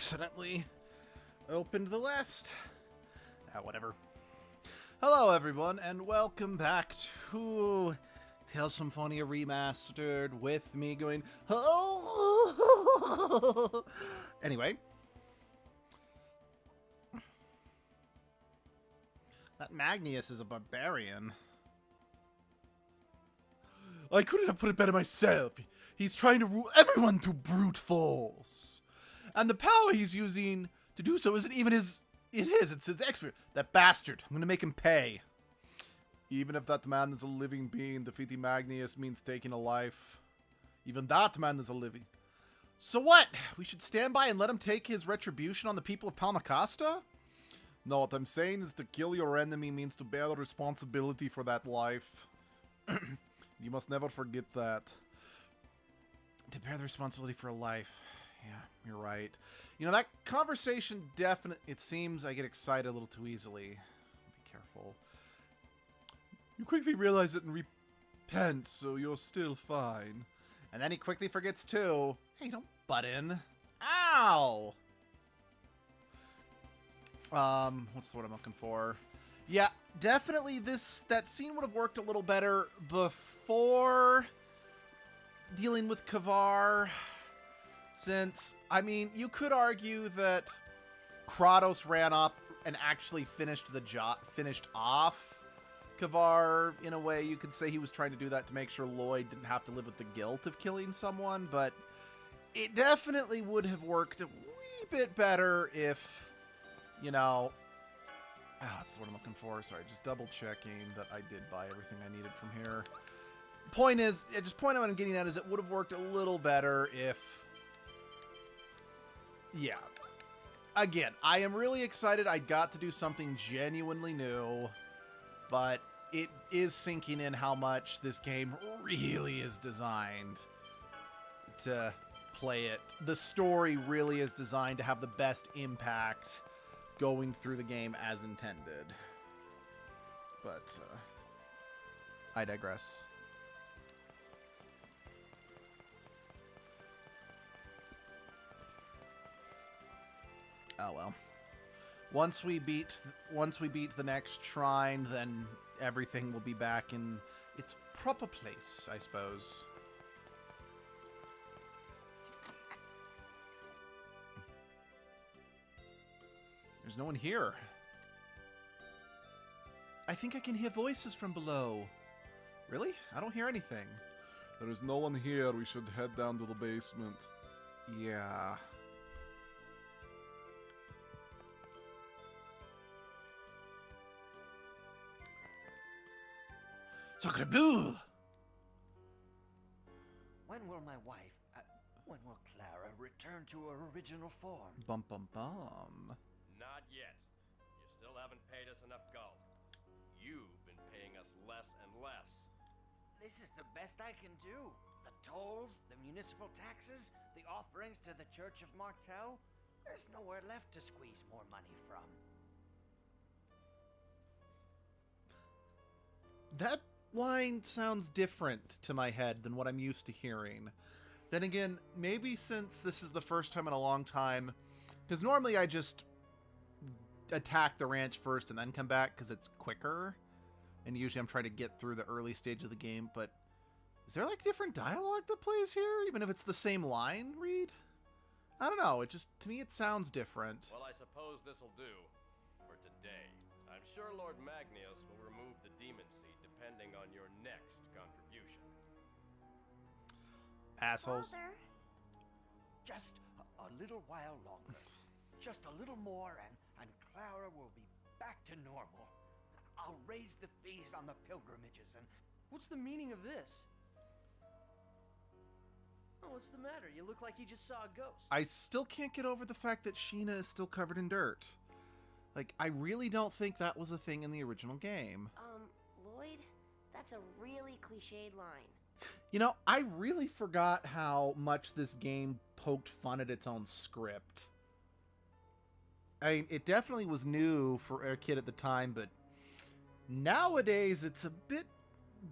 accidentally opened the list. Whatever. Hello, everyone, and welcome back to Tales from Symphonia Remastered with me going, oh! Anyway. That Magnus is a barbarian. I couldn't have put it better myself. He's trying to rule everyone through brute force. And the power he's using to do so isn't even it's his expert. That bastard. I'm gonna make him pay. Even if that man is a living being, defeating Magnus means taking a life. Even that man is a living. So what? We should stand by and let him take his retribution on the people of Palmacosta? No, what I'm saying is to kill your enemy means to bear the responsibility for that life. You must never forget that. To bear the responsibility for a life. Yeah, you're right. You know, that conversation definitely... It seems I get excited a little too easily. Be careful. You quickly realize it and repent, so you're still fine. And then he quickly forgets too. Hey, don't butt in. Ow! What's the word I'm looking for? Yeah, definitely that scene would have worked a little better before dealing with Kavar. Since, I mean, you could argue that Kratos ran up and actually finished the job, finished off Kavar. In a way, you could say he was trying to do that to make sure Lloyd didn't have to live with the guilt of killing someone, but it definitely would have worked a wee bit better if, you know... that's what I'm looking for. Sorry, just double checking that I did buy everything I needed from here. Point is, point out what I'm getting at is it would have worked a little better if... Yeah. Again, I am really excited I got to do something genuinely new, but it is sinking in how much this game really is designed to play it. The story really is designed to have the best impact going through the game as intended. But, I digress. Oh well. Once we beat the next shrine, then everything will be back in its proper place, I suppose. There's no one here. I think I can hear voices from below. Really? I don't hear anything. There is no one here. We should head down to the basement. Yeah. Sacre bleu! When will my wife, when will Clara return to her original form? Bum bum bum. Not yet. You still haven't paid us enough gold. You've been paying us less and less. This is the best I can do. The tolls, the municipal taxes, the offerings to the Church of Martel. There's nowhere left to squeeze more money from. That line sounds different to my head than what I'm used to hearing. Then again, maybe since this is the first time in a long time, because normally I just attack the ranch first and then come back because it's quicker, and usually I'm trying to get through the early stage of the game, but is there like different dialogue that plays here, even if it's the same line read? I don't know, it just, to me it sounds different. Well, I suppose this'll do for today. I'm sure Lord Magnus will remove the demon seed depending on your next contribution. Assholes. Father. Just a little while longer. Just a little more and Clara will be back to normal. I'll raise the fees on the pilgrimages and... What's the meaning of this? Oh, what's the matter? You look like you just saw a ghost. I still can't get over the fact that Sheena is still covered in dirt. Like, I really don't think that was a thing in the original game. Lloyd, that's a really cliched line. You know, I really forgot how much this game poked fun at its own script. I mean, it definitely was new for a kid at the time, but nowadays it's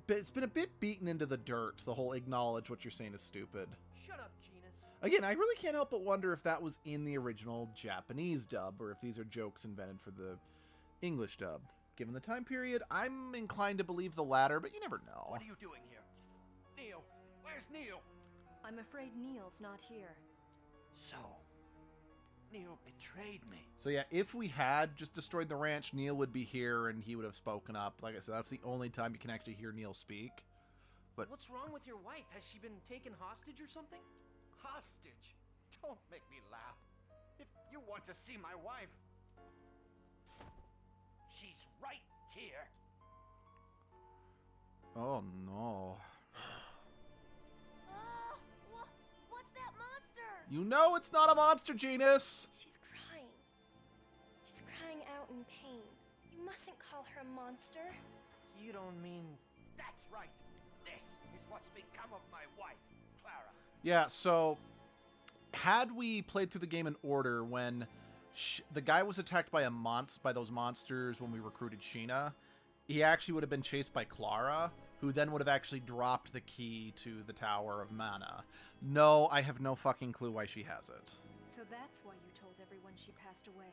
been a bit beaten into the dirt, the whole acknowledge what you're saying is stupid. Shut up, Genus. Again, I really can't help but wonder if that was in the original Japanese dub, or if these are jokes invented for the English dub. Given the time period, I'm inclined to believe the latter, but you never know. What are you doing here? Neil! Where's Neil? I'm afraid Neil's not here. So, Neil betrayed me. So yeah, if we had just destroyed the ranch, Neil would be here and he would have spoken up. Like I said, that's the only time you can actually hear Neil speak. But What's wrong with your wife? Has she been taken hostage or something? Hostage? Don't make me laugh. If you want to see my wife, she's right here. oh no. What's that monster? You know it's not a monster, Genus! She's crying. She's crying out in pain. You mustn't call her a monster. You don't mean... That's right. This is what's become of my wife, Clara. Yeah, so had we played through the game in order when the guy was attacked by by those monsters when we recruited Sheena, he actually would have been chased by Clara, who then would have actually dropped the key to the Tower of Mana. No, I have no fucking clue why she has it. So that's why you told everyone she passed away.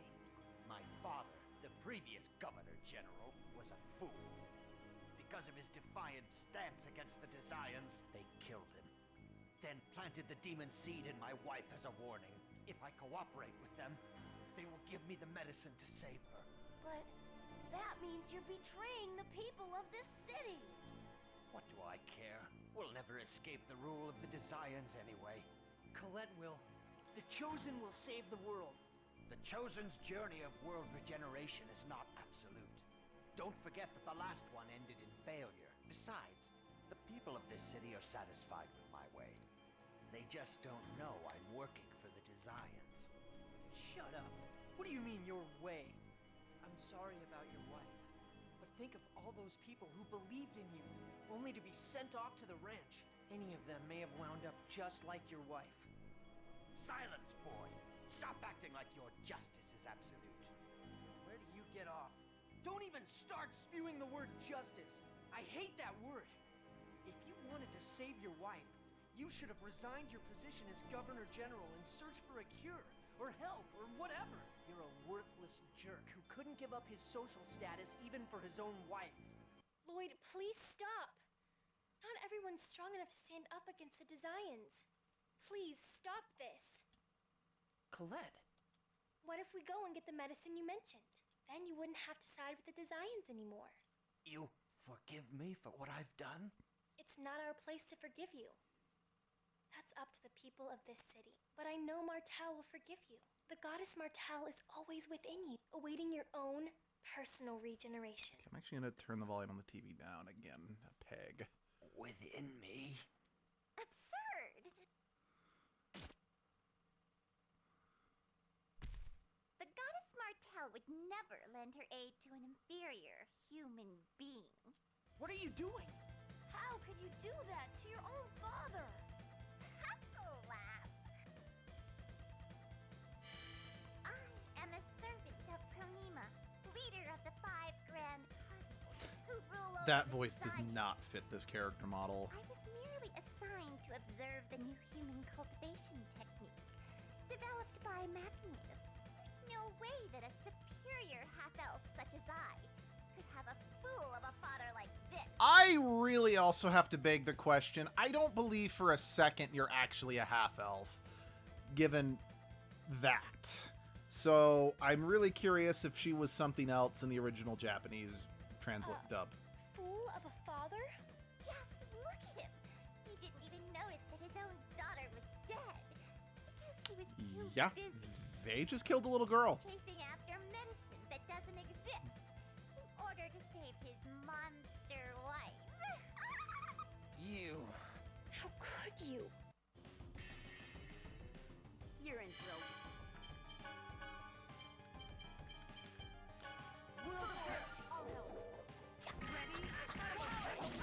My father, the previous Governor General, was a fool. Because of his defiant stance against the Desians, they killed him. Then planted the demon seed in my wife as a warning. If I cooperate with them, they will give me the medicine to save her. But that means you're betraying the people of this city. What do I care? We'll never escape the rule of the Desians anyway. Colette will. The Chosen will save the world. The Chosen's journey of world regeneration is not absolute. Don't forget that the last one ended in failure. Besides, the people of this city are satisfied with my way. They just don't know I'm working for the Desians. Shut up. What do you mean, your way? I'm sorry about your wife. But think of all those people who believed in you, only to be sent off to the ranch. Any of them may have wound up just like your wife. Silence, boy! Stop acting like your justice is absolute. Where do you get off? Don't even start spewing the word justice. I hate that word. If you wanted to save your wife, you should have resigned your position as Governor General and searched for a cure, or help, or whatever. You're a worthless jerk who couldn't give up his social status even for his own wife. Lloyd, please stop. Not everyone's strong enough to stand up against the Desians. Please stop this. Colette, What if we go and get the medicine you mentioned? Then you wouldn't have to side with the Desians anymore. You forgive me for what I've done? It's not our place to forgive you. That's up to the people of this city. But I know Martel will forgive you. The goddess Martel is always within you, awaiting your own personal regeneration. Okay, I'm actually going to turn the volume on the TV down again, a peg. Within me? Absurd! The goddess Martel would never lend her aid to an inferior human being. what are you doing? How could you do that to your own father? That's a laugh. I am a servant of Pronima, leader of the 5 Grand Cardinals, who rule over That the voice does Desians. not fit this character model. I was merely assigned to observe the new human cultivation technique, developed by Magnius. There's no way that a superior half-elf such as I could have a fool of a father like this. I really also have to beg the question. I don't believe for a second you're actually a half-elf, given that. So I'm really curious if she was something else in the original Japanese dub. Fool of a father? Just look at him. He didn't even notice that his own daughter was dead. Because he was too Yeah, busy they just killed a little girl. chasing after medicine that doesn't exist in order to save his monster wife. You. How could you? You're in trouble. World of Hurt. I'll help. Ready?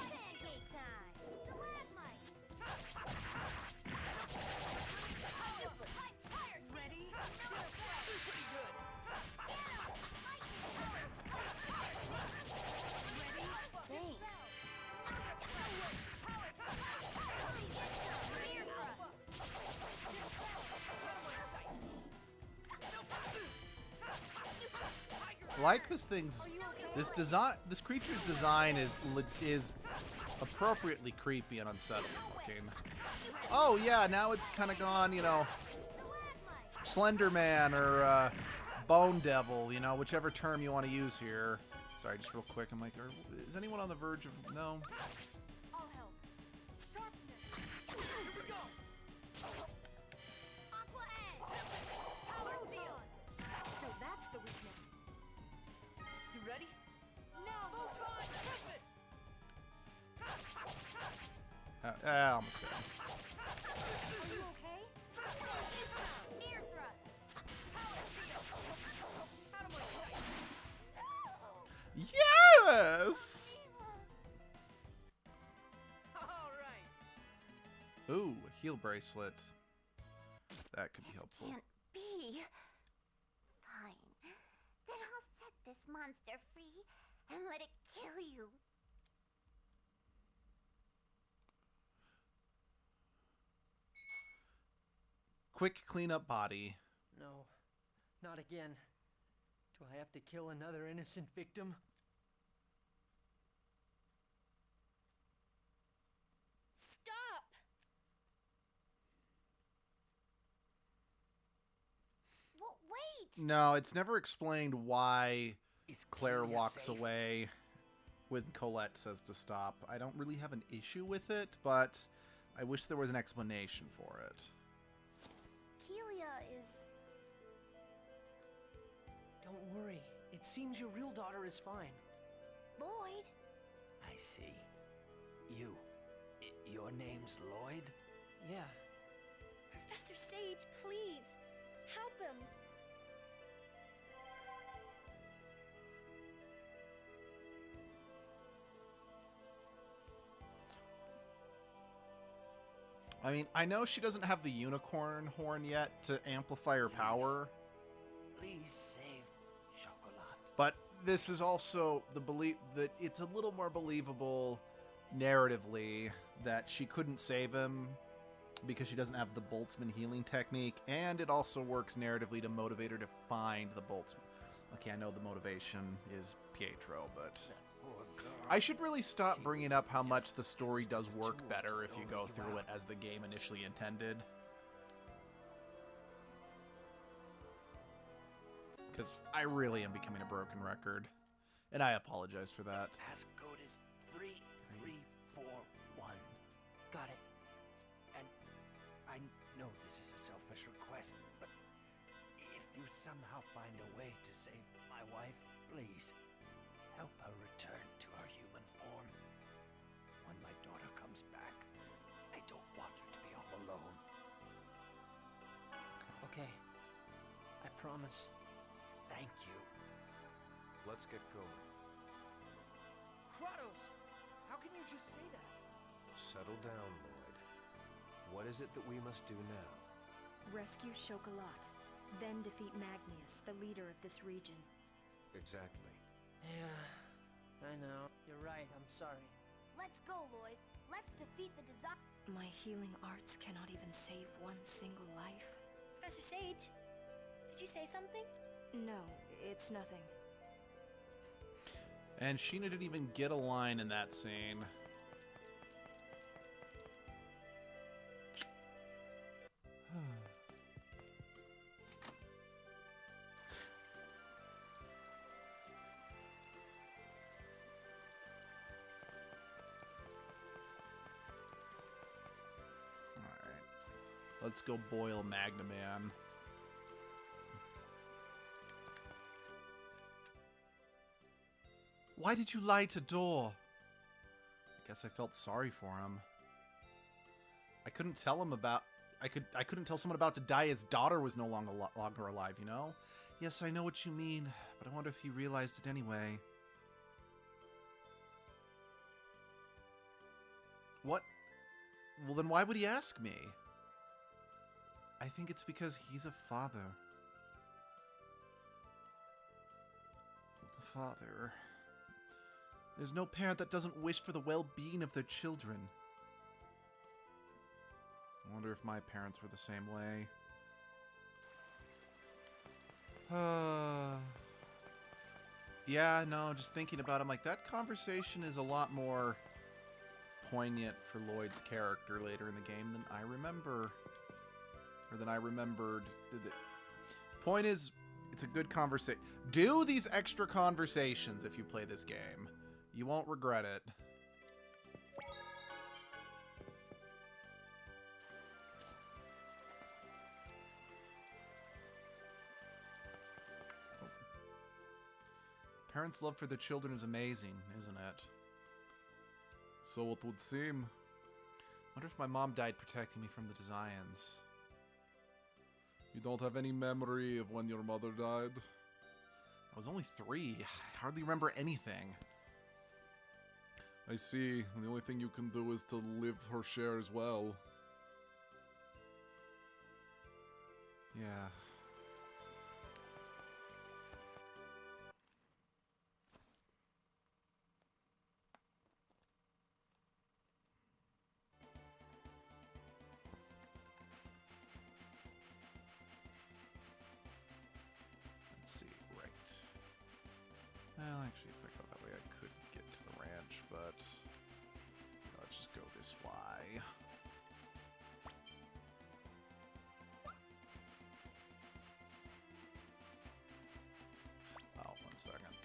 Pancake time. Stalagmite. Ready? Pretty good. Thanks. like this thing's... This creature's design is appropriately creepy and unsettling looking. Oh yeah, now it's kind of gone, you know, Slender Man or Bone Devil, you know, whichever term you want to use here. Sorry, just real quick, I'm like, is anyone on the verge of... No? I'll help. Sharpness. Here we go. Aqua Edge. Power Seal. So that's the weakness. You ready? Now, Photon Tempest. Almost dead. Are you okay? Ear thrust. Power Seal. Out of my sight. Yes! All right. Ooh, a heal bracelet. That could be helpful. Can't be. Fine. Then I'll set this monster free and let it kill you. Quick cleanup body. No, not again. Do I have to kill another innocent victim? Stop! Well, wait! No, it's never explained why Is Claire Clelia walks safe? away when Colette says to stop. I don't really have an issue with it, but I wish there was an explanation for it. Kelia is... Don't worry. It seems your real daughter is fine. Lloyd? I see. Your name's Lloyd? Yeah. Professor Sage, please! Help him! I mean, I know she doesn't have the unicorn horn yet to amplify her power, Please save Chocolat. but this is also the belief that it's a little more believable narratively that she couldn't save him because she doesn't have the Boltzmann healing technique, and it also works narratively to motivate her to find the Boltzmann. Okay, I know the motivation is Pietro, but Poor girl. I should really stop bringing up how much the story does work better if you go through it as the game initially intended. Because I really am becoming a broken record, and I apologize for that. Passcode is 3341. Got it. And I know this is a selfish request, but if you somehow find a way to save my wife, please help her return to her human form. When my daughter comes back, I don't want her to be all alone. Okay. I promise. Thank you. Let's get going. Kratos! How can you just say that? Settle down, Lloyd. What is it that we must do now? Rescue Chocolat, then defeat Magnius, the leader of this region. Exactly. Yeah, I know. You're right. I'm sorry. Let's go, Lloyd. Let's defeat the design... My healing arts cannot even save one single life. Professor Sage, did you say something? No, it's nothing. And Sheena didn't even get a line in that scene. Alright. Let's go boil Magna Man. Why did you lie to Dor? I guess I felt sorry for him. I couldn't tell him about... I couldn't tell someone about to die his daughter was no longer alive, you know? Yes, I know what you mean, but I wonder if he realized it anyway. What? Well, then why would he ask me? I think it's because he's a father. The father... There's no parent that doesn't wish for the well-being of their children. I wonder if my parents were the same way. Yeah, no, just thinking about it, I'm like, that conversation is a lot more poignant for Lloyd's character later in the game than I remember. Or than I remembered. Point is, it's a good conversation. Do these extra conversations if you play this game. You won't regret it. Parents' love for their children is amazing, isn't it? So it would seem. Wonder if my mom died protecting me from the Desians. You don't have any memory of when your mother died? I was only 3. I hardly remember anything. I see. The only thing you can do is to live her share as well. Yeah. Let's see, right. Well, actually, if I go that way, I could get to the ranch, but let's just go this way. Oh, 1 second.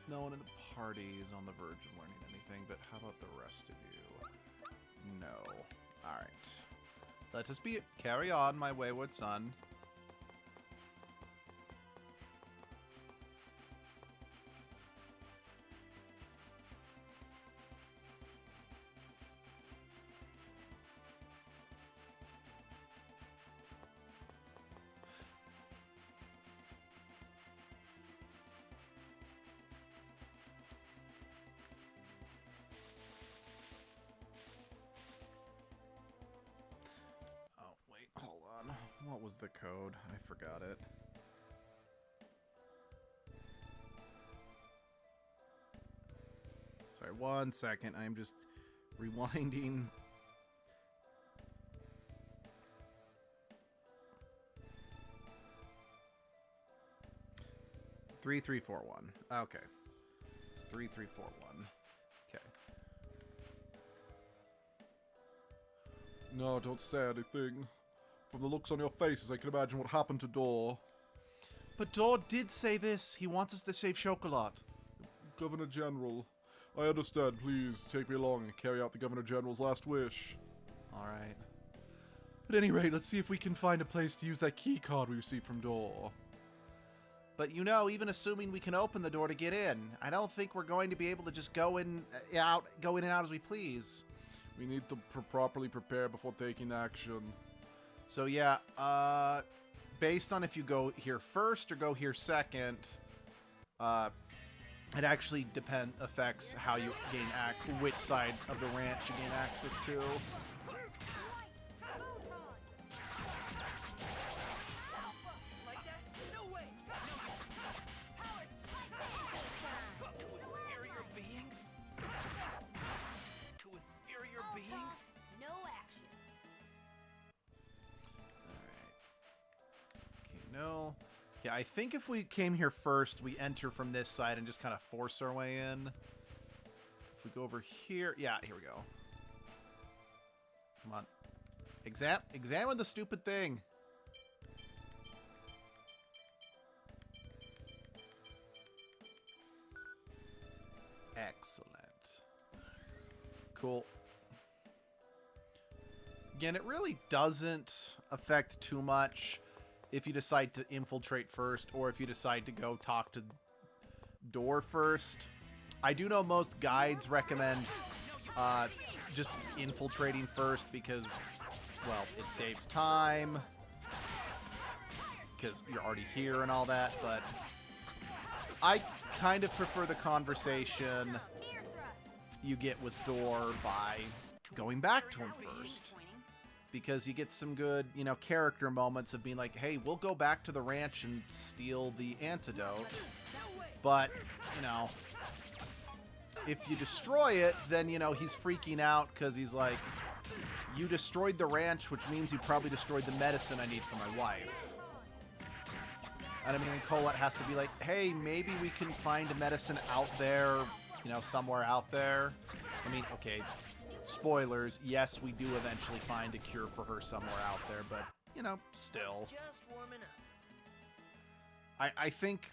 No one in the party is on the verge of learning anything, but how about the rest of you? No. Alright. Let us be carry on, my wayward son. Oh, wait, hold on. What was the code? I forgot it. Sorry, 1 second. I'm just rewinding. Three, 3, 4, 1. Okay. It's 3, 3, 4, 1. Okay. No, don't say anything. From the looks on your faces, I can imagine what happened to Dor. But Dor did say this. He wants us to save Chocolat. Governor General, I understand. Please take me along and carry out the Governor General's last wish. Alright. At any rate, let's see if we can find a place to use that key card we received from Dor. But you know, even assuming we can open the door to get in, I don't think we're going to be able to just go in and out as we please. We need to properly prepare before taking action. So yeah, based on if you go here first or go here second, it actually affects how you gain which side of the ranch you gain access to. No. Yeah, I think if we came here first, we enter from this side and just kind of force our way in. If we go over here... Yeah, here we go. Come on. Examine the stupid thing. Excellent. Cool. Again, it really doesn't affect too much if you decide to infiltrate first, or if you decide to go talk to Dor first. I do know most guides recommend just infiltrating first because, well, it saves time, because you're already here and all that, but I kind of prefer the conversation you get with Dor by going back to him first. Because you get some good, you know, character moments of being like, hey, we'll go back to the ranch and steal the antidote. But, you know, if you destroy it, then, you know, he's freaking out because he's like, you destroyed the ranch, which means you probably destroyed the medicine I need for my wife. And I mean, Colette has to be like, hey, maybe we can find a medicine out there, you know, somewhere out there. I mean, okay, spoilers. Yes, we do eventually find a cure for her somewhere out there, but, you know, still. Just warming up. I think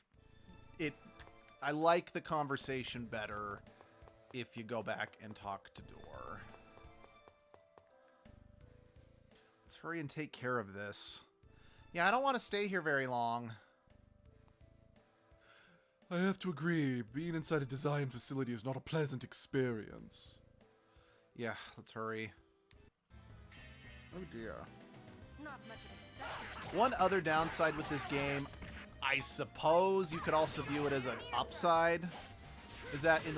I like the conversation better if you go back and talk to Door. Let's hurry and take care of this. Yeah, I don't want to stay here very long. I have to agree, being inside a design facility is not a pleasant experience. Yeah, let's hurry. Oh dear. Not much of a spectacle. One other downside with this game, I suppose you could also view it as an upside, is that in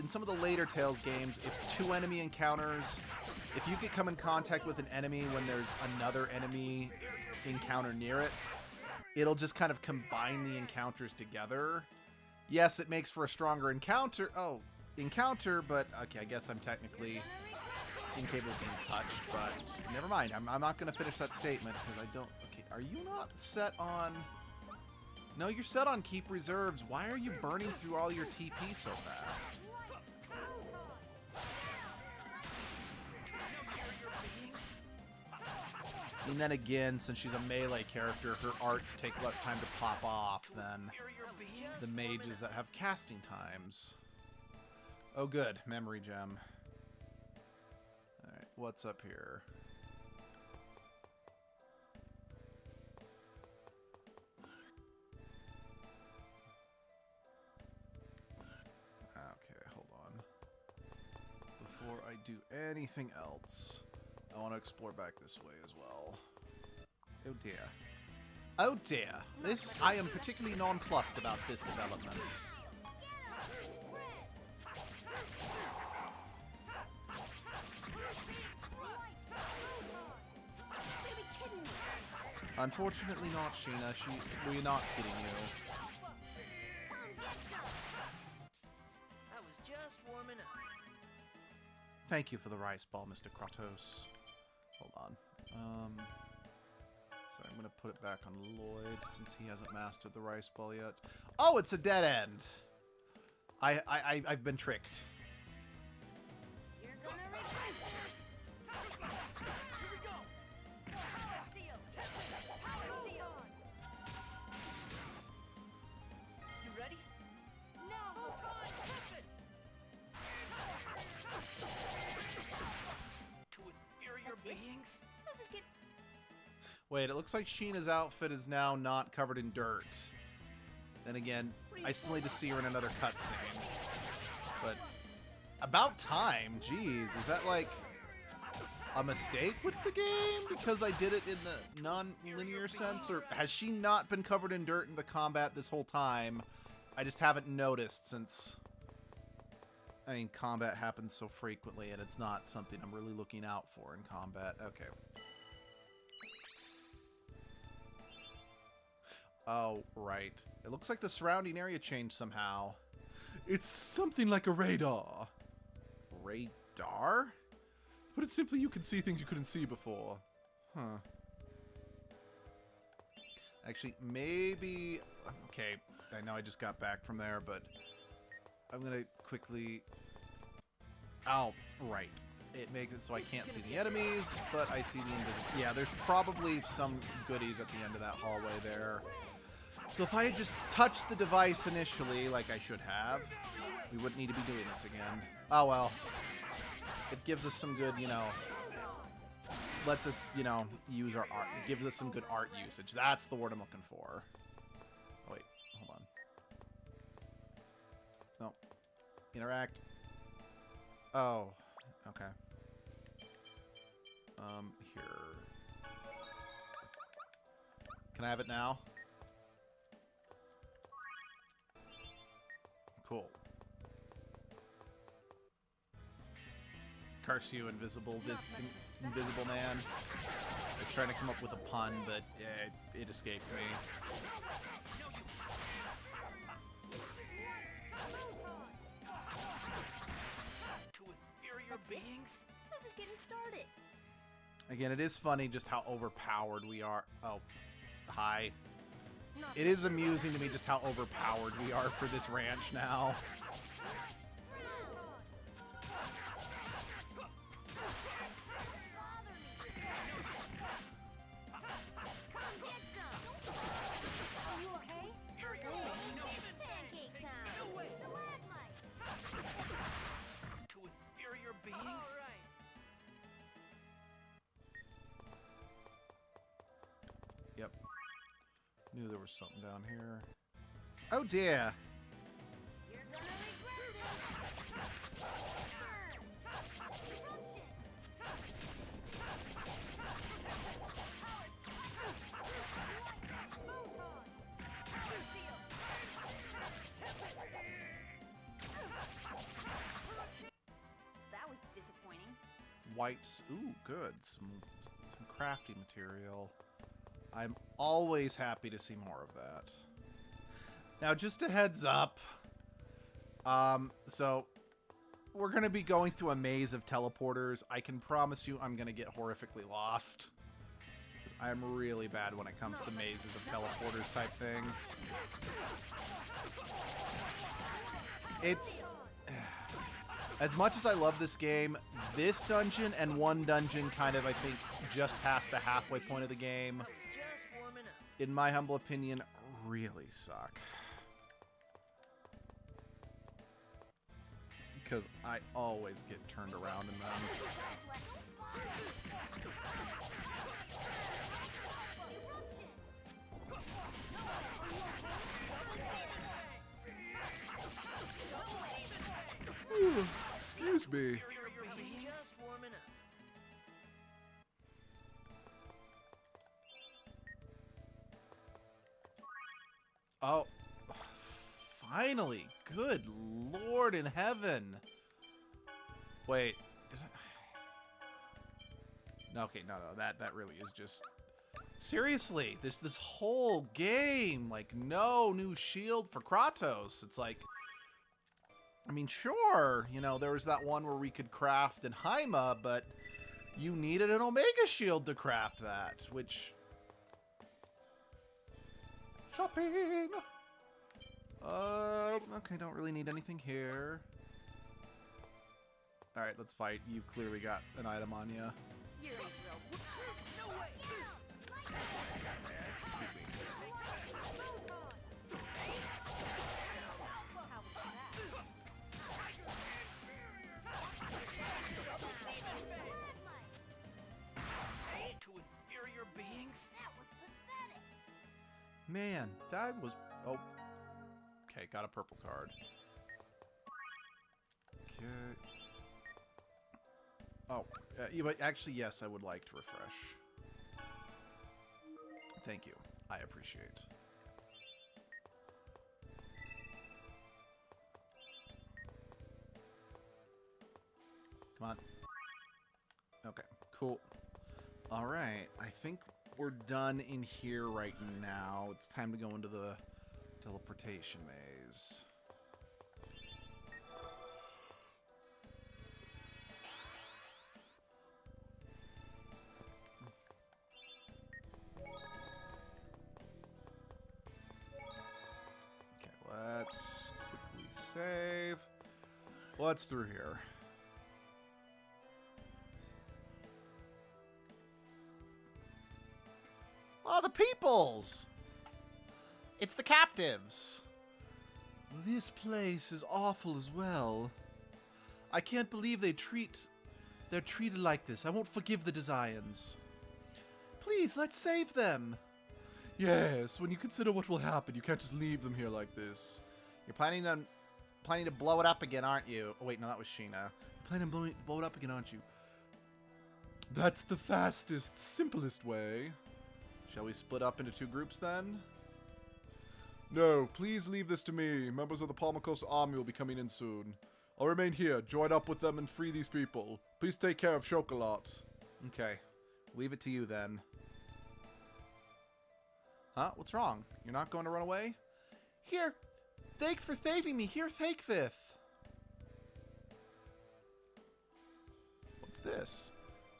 some of the later Tales games, if two enemy encounters, if you come in contact with an enemy when there's another enemy encounter near it, it'll just kind of combine the encounters together. Yes, it makes for a stronger encounter, but okay, I guess I'm technically incapable of being touched, but never mind. I'm not going to finish that statement because I don't... Okay, are you not set on... No, you're set on keep reserves. Why are you burning through all your TP so fast? And then again, since she's a melee character, her arts take less time to pop off than the mages that have casting times. Oh good, memory gem. Alright, what's up here? Okay, hold on. Before I do anything else, I want to explore back this way as well. Oh dear. Oh dear. I am particularly nonplussed about this development. Unfortunately not, Sheena. We're not kidding you. I was just warming up. Thank you for the rice ball, Mr. Kratos. Hold on. So I'm gonna put it back on Lloyd since he hasn't mastered the rice ball yet. Oh, it's a dead end. I've been tricked. You're gonna regret this. Here we go. Seal. Power seal. You ready? No. To inferior beings? I'll just get... Wait, it looks like Sheena's outfit is now not covered in dirt. Then again, I still need to see her in another cutscene. But about time, jeez, is that like a mistake with the game because I did it in the non-linear sense, or has she not been covered in dirt in the combat this whole time? I just haven't noticed since, I mean, combat happens so frequently and it's not something I'm really looking out for in combat. Okay. Oh, right. It looks like the surrounding area changed somehow. It's something like a radar. Radar? Put it simply, you can see things you couldn't see before. Huh. Actually, maybe... Okay, I know I just got back from there, but I'm gonna quickly... Oh, right. It makes it so I can't see the enemies, but I see the invisible... Yeah, there's probably some goodies at the end of that hallway there. So if I had just touched the device initially, like I should have, we wouldn't need to be doing this again. Oh well. It gives us some good, you know... Lets us, you know, use our art. It gives us some good art usage. That's the word I'm looking for. Oh, wait, hold on. No. Interact. Oh, okay. Here. Can I have it now? Cool. Curse you, invisible man. I was trying to come up with a pun, but it escaped me. To inferior beings? I was just getting started. Again, it is funny just how overpowered we are. Oh, hi. It is amusing to me just how overpowered we are for this ranch now. To inferior beings? Yep. Knew there was something down here. Oh dear. That was disappointing. Whites. Ooh, good. Some crafty material. I'm always happy to see more of that. Now, just a heads up. So we're going to be going through a maze of teleporters. I can promise you I'm going to get horrifically lost. 'Cause I'm really bad when it comes to mazes of teleporters type things. It's... As much as I love this game, this dungeon and one dungeon kind of, I think, just past the halfway point of the game, in my humble opinion, really suck. Because I always get turned around in them. Ooh, excuse me. Oh, finally! Good Lord in heaven! Wait, did I... No, okay, no, that really is just... Seriously, this whole game, like, no new shield for Kratos. It's like... I mean, sure, you know, there was that one where we could craft an Haima, but you needed an Omega shield to craft that, which... Shopping! Okay, don't really need anything here. Alright, let's fight. You've clearly got an item on you. Excuse me. To inferior beings? That was pathetic. Man, that was... Oh. Okay, got a purple card. Okay. Oh, yeah, but actually, yes, I would like to refresh. Thank you. I appreciate. Come on. Okay, cool. All right, I think we're done in here right now. It's time to go into the teleportation maze. Okay, let's quickly save. What's through here? Oh, the peoples! It's the captives! This place is awful as well. I can't believe they're treated like this. I won't forgive the Desians. Please, let's save them! Yes, when you consider what will happen, you can't just leave them here like this. You're planning to blow it up again, aren't you? Oh wait, no, that was Sheena. You're planning to blow it up again, aren't you? That's the fastest, simplest way. Shall we split up into two groups then? No, please leave this to me. Members of the Palmer Coast Army will be coming in soon. I'll remain here, join up with them and free these people. Please take care of Chocolat. Okay. Leave it to you then. Huh? What's wrong? You're not going to run away? Here! Thank for saving me! Here, take this! What's this?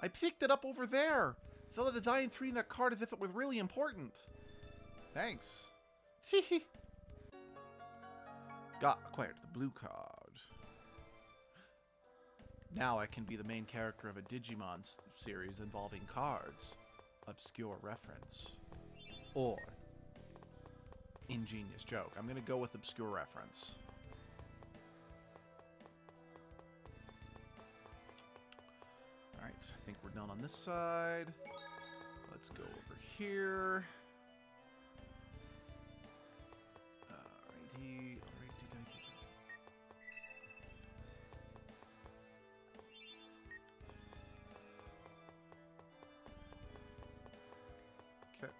I picked it up over there! Fella designed treating that card as if it was really important. Thanks. Hehe. Got acquired the blue card. Now I can be the main character of a Digimon series involving cards. Obscure reference. Or ingenious joke. I'm going to go with obscure reference. Alright, so I think we're done on this side. Let's go over here. Alrighty. Okay.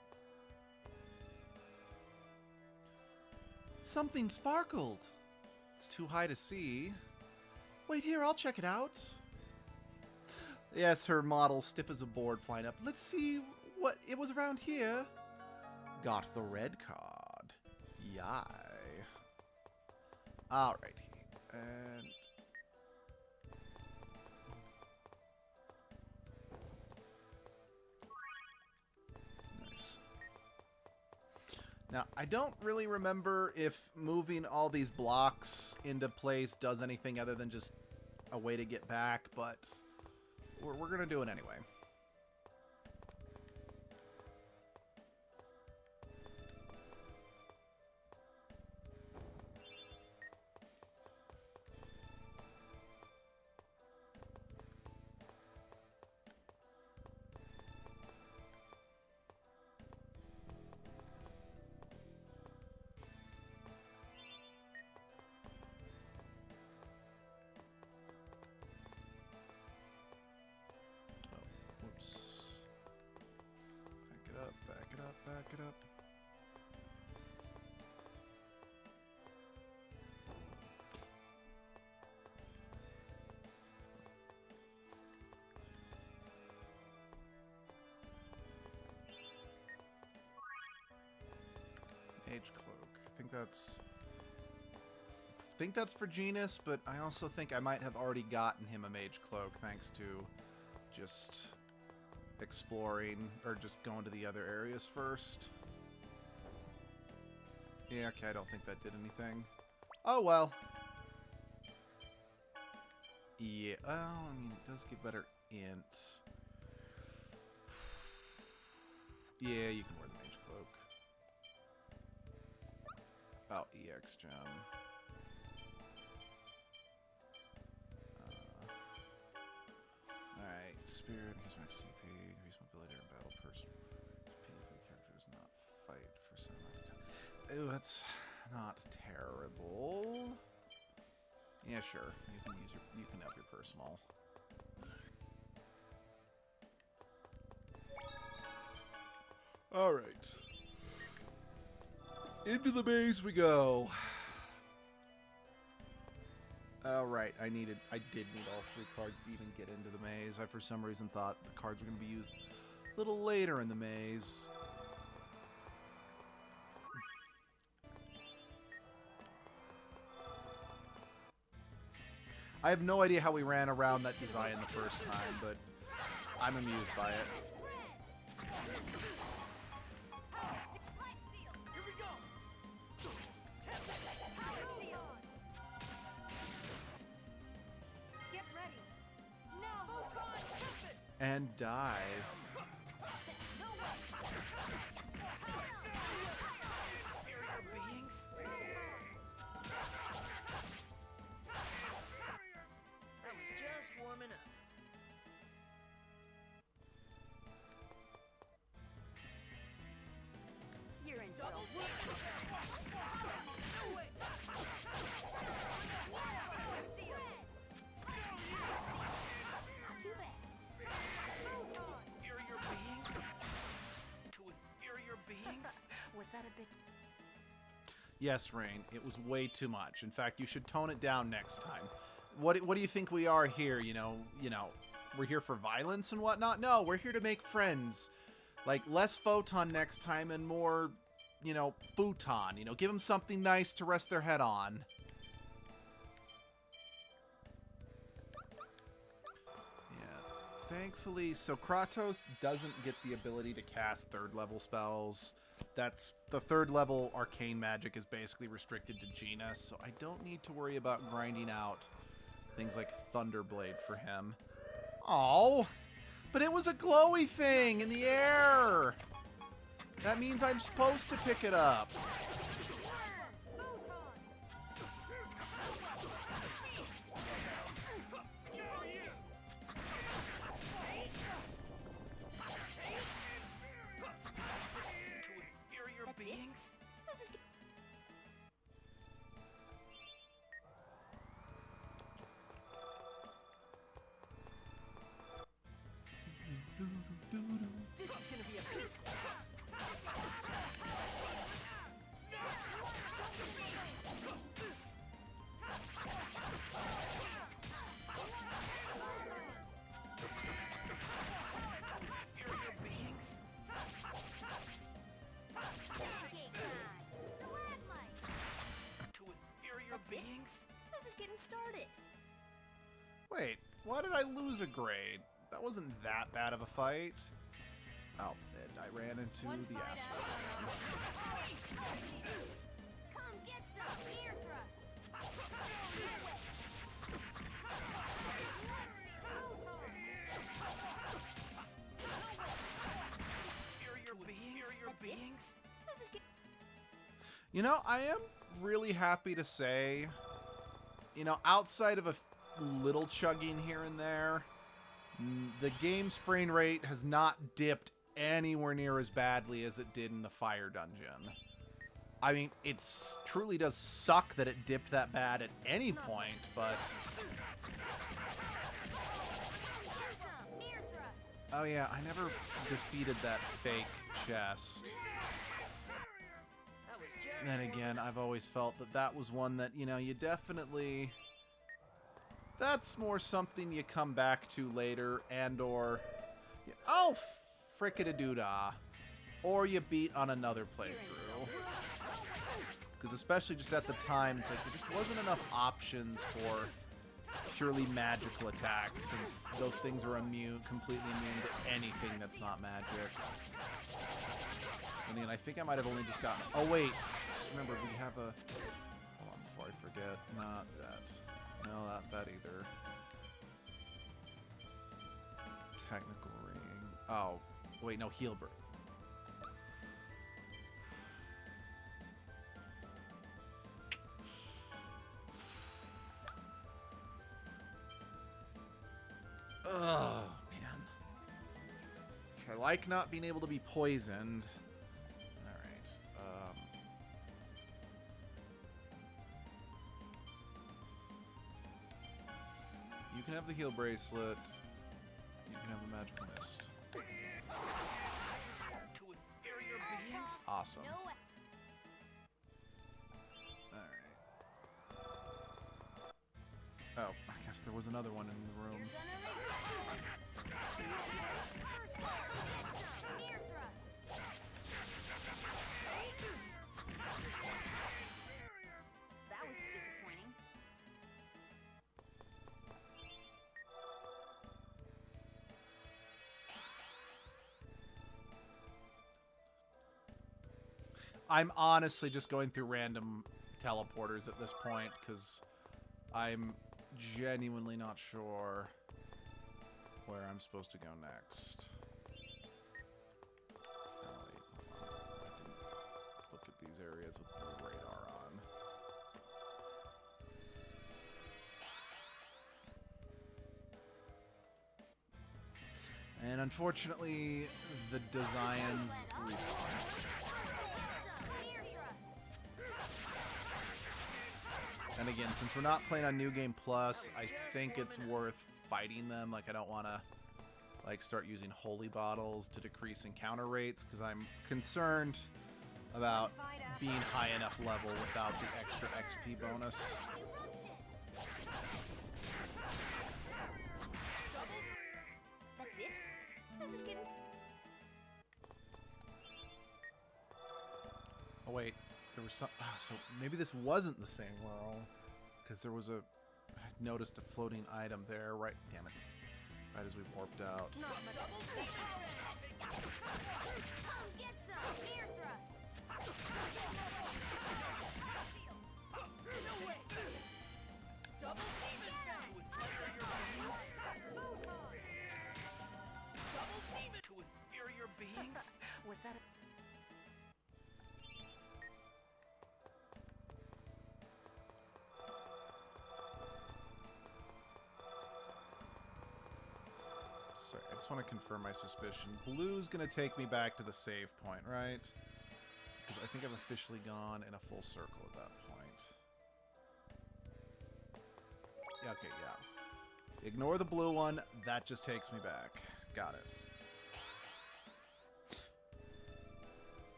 Something sparkled. It's too high to see. Wait here, I'll check it out. Yes, her model, stiff as a board, flying up. Let's see what it was around here. Got the red card. Yay. Alrighty. And... nice. Now, I don't really remember if moving all these blocks into place does anything other than just a way to get back, but... We're going to do it anyway. Back it up. Mage Cloak. I think that's for Genus, but I also think I might have already gotten him a Mage Cloak thanks to just exploring, or just going to the other areas first. Yeah, okay, I don't think that did anything. Oh, well. Yeah, well, I mean, it does get better int. Yeah, you can wear the Mage Cloak. Oh, EX gem. Alright, Spirit, here's max TP, increase mobility in battle person. PvP character does not fight for some amount of time. Ooh, that's not terrible. Yeah, sure. You can have your personal. Alright. Into the maze we go. Alright, I did need all 3 cards to even get into the maze. I for some reason thought the cards were going to be used a little later in the maze. I have no idea how we ran around that design the first time, but I'm amused by it. And die. That was just warming up. You're in for a whip. Too bad. Inferior beings? To inferior beings? Was that a bit... Yes, Rain, it was way too much. In fact, you should tone it down next time. What do you think we are here, you know, we're here for violence and whatnot? No, we're here to make friends. Like, less photon next time and more, futon. Give them something nice to rest their head on. Yeah, thankfully, so Kratos doesn't get the ability to cast 3rd level spells. That's the 3rd level arcane magic is basically restricted to Gina, so I don't need to worry about grinding out things like Thunderblade for him. Oh, but it was a glowy thing in the air. That means I'm supposed to pick it up. This is gonna be a beast. Inferior beings. To inferior beings. How's this getting started? Wait, why did I lose a grade? That wasn't that bad of a fight. Oh, and I ran into the asshole. Come get some ear thrust. Inferior beings. How's this get You know, I am really happy to say, you know, outside of a little chugging here and there, the game's frame rate has not dipped anywhere near as badly as it did in the fire dungeon. I mean, it truly does suck that it dipped that bad at any point, but... Oh yeah, I never defeated that fake chest. Then again, I've always felt that that was one that, you know, you definitely... That's more something you come back to later, and or... Oh, frickadadoodah. Or you beat on another playthrough. Because especially just at the time, it's like there just wasn't enough options for purely magical attacks, since those things are completely immune to anything that's not magic. I mean, I think I might have only just gotten... Oh, wait. Just remember, we have a... Hold on, before I forget. Not that. No, not that either. Technical ring. Oh, wait, no, heal bird. Oh, man. I like not being able to be poisoned. Alright. You can have the heal bracelet. You can have the magical mist. To inferior beings. Awesome. no way? Alright. Oh, I guess there was another one in the room. Ear thrust. That was disappointing. I'm honestly just going through random teleporters at this point, because I'm genuinely not sure where I'm supposed to go next. Oh, wait, hold on. I didn't look at these areas with the radar on. And unfortunately, the designs respawn. And again, since we're not playing on New Game Plus, I think it's worth fighting them. Like, I don't want to, like, start using holy bottles to decrease encounter rates, because I'm concerned about being high enough level without the extra XP bonus. That's it? How's this getting... Oh, wait. There was some... Oh, so maybe this wasn't the same world, because there was a... I noticed a floating item there, right... Damn it. Right as we warped out. Not much. Come get some ear thrust. Sorry, I just want to confirm my suspicion. Blue's gonna take me back to the save point, right? Because I think I've officially gone in a full circle at that point. Yeah, okay, yeah. Ignore the blue one. That just takes me back. Got it.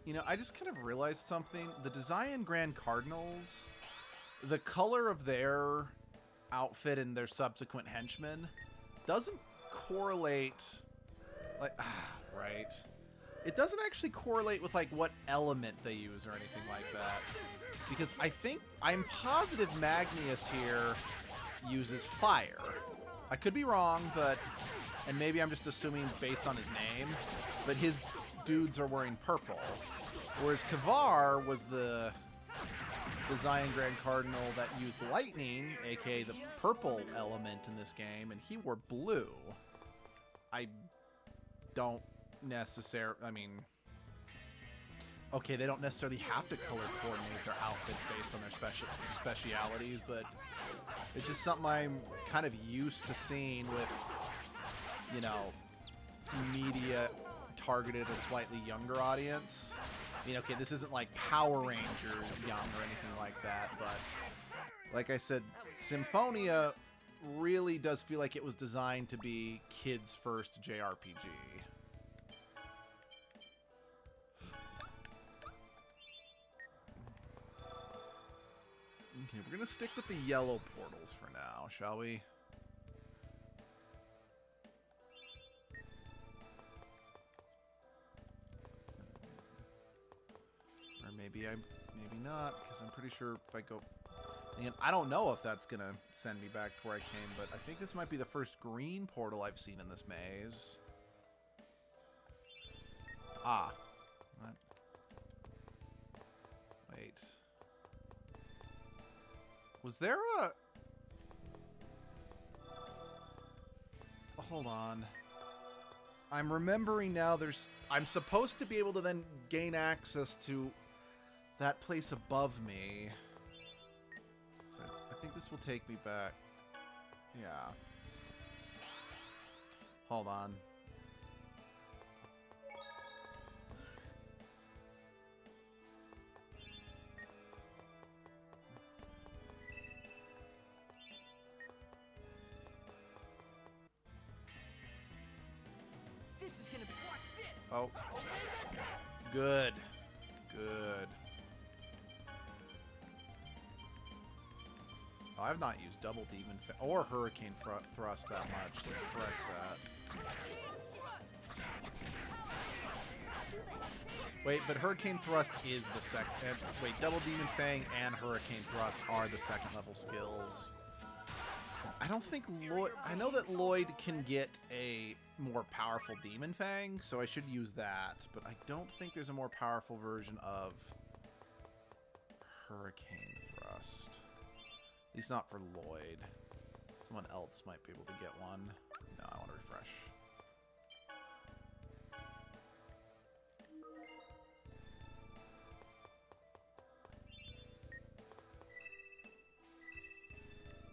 You know, I just kind of realized something. The Desian Grand Cardinals, the color of their outfit and their subsequent henchmen doesn't correlate, like, right? It doesn't actually correlate with, like, what element they use or anything like that. Because I'm positive Magnius here uses fire. I could be wrong, but, and maybe I'm just assuming based on his name, but his dudes are wearing purple. Whereas Kavar was the Desian Grand Cardinal that used lightning, aka the purple element in this game, and he wore blue. I don't necessarily, I mean, okay, they don't necessarily have to color coordinate their outfits based on their specialities, but it's just something I'm kind of used to seeing with, you know, media targeted at a slightly younger audience. I mean, okay, this isn't like Power Rangers young or anything like that, but like I said, Symphonia really does feel like it was designed to be kids' first JRPG. Okay, we're gonna stick with the yellow portals for now, shall we? Or maybe not, because I'm pretty sure if I go... And I don't know if that's gonna send me back to where I came, but I think this might be the first green portal I've seen in this maze. Ah. What? Wait. Was there a... Hold on. I'm remembering now I'm supposed to be able to then gain access to that place above me. So I think this will take me back. Yeah. Hold on. This is gonna be, watch this! Oh. Good. Good. Oh, I've not used double demon or hurricane thrust that much. Let's correct that. Wait, but hurricane thrust is the second. Wait, double demon fang and hurricane thrust are the second level skills. I don't think Lloyd... I know that Lloyd can get a more powerful demon fang, so I should use that. But I don't think there's a more powerful version of hurricane thrust. At least not for Lloyd. Someone else might be able to get one. No, I want to refresh.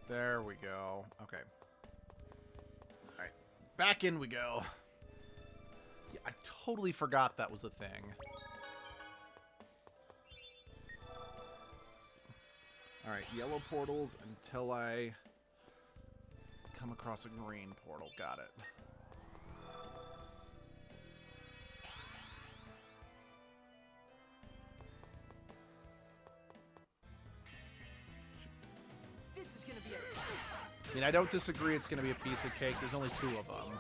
There we go. Okay. Alright. Back in we go. Yeah, I totally forgot that was a thing. Alright, yellow portals until I come across a green portal. Got it. This is gonna be a... I mean, I don't disagree it's going to be a piece of cake. There's only 2 of them.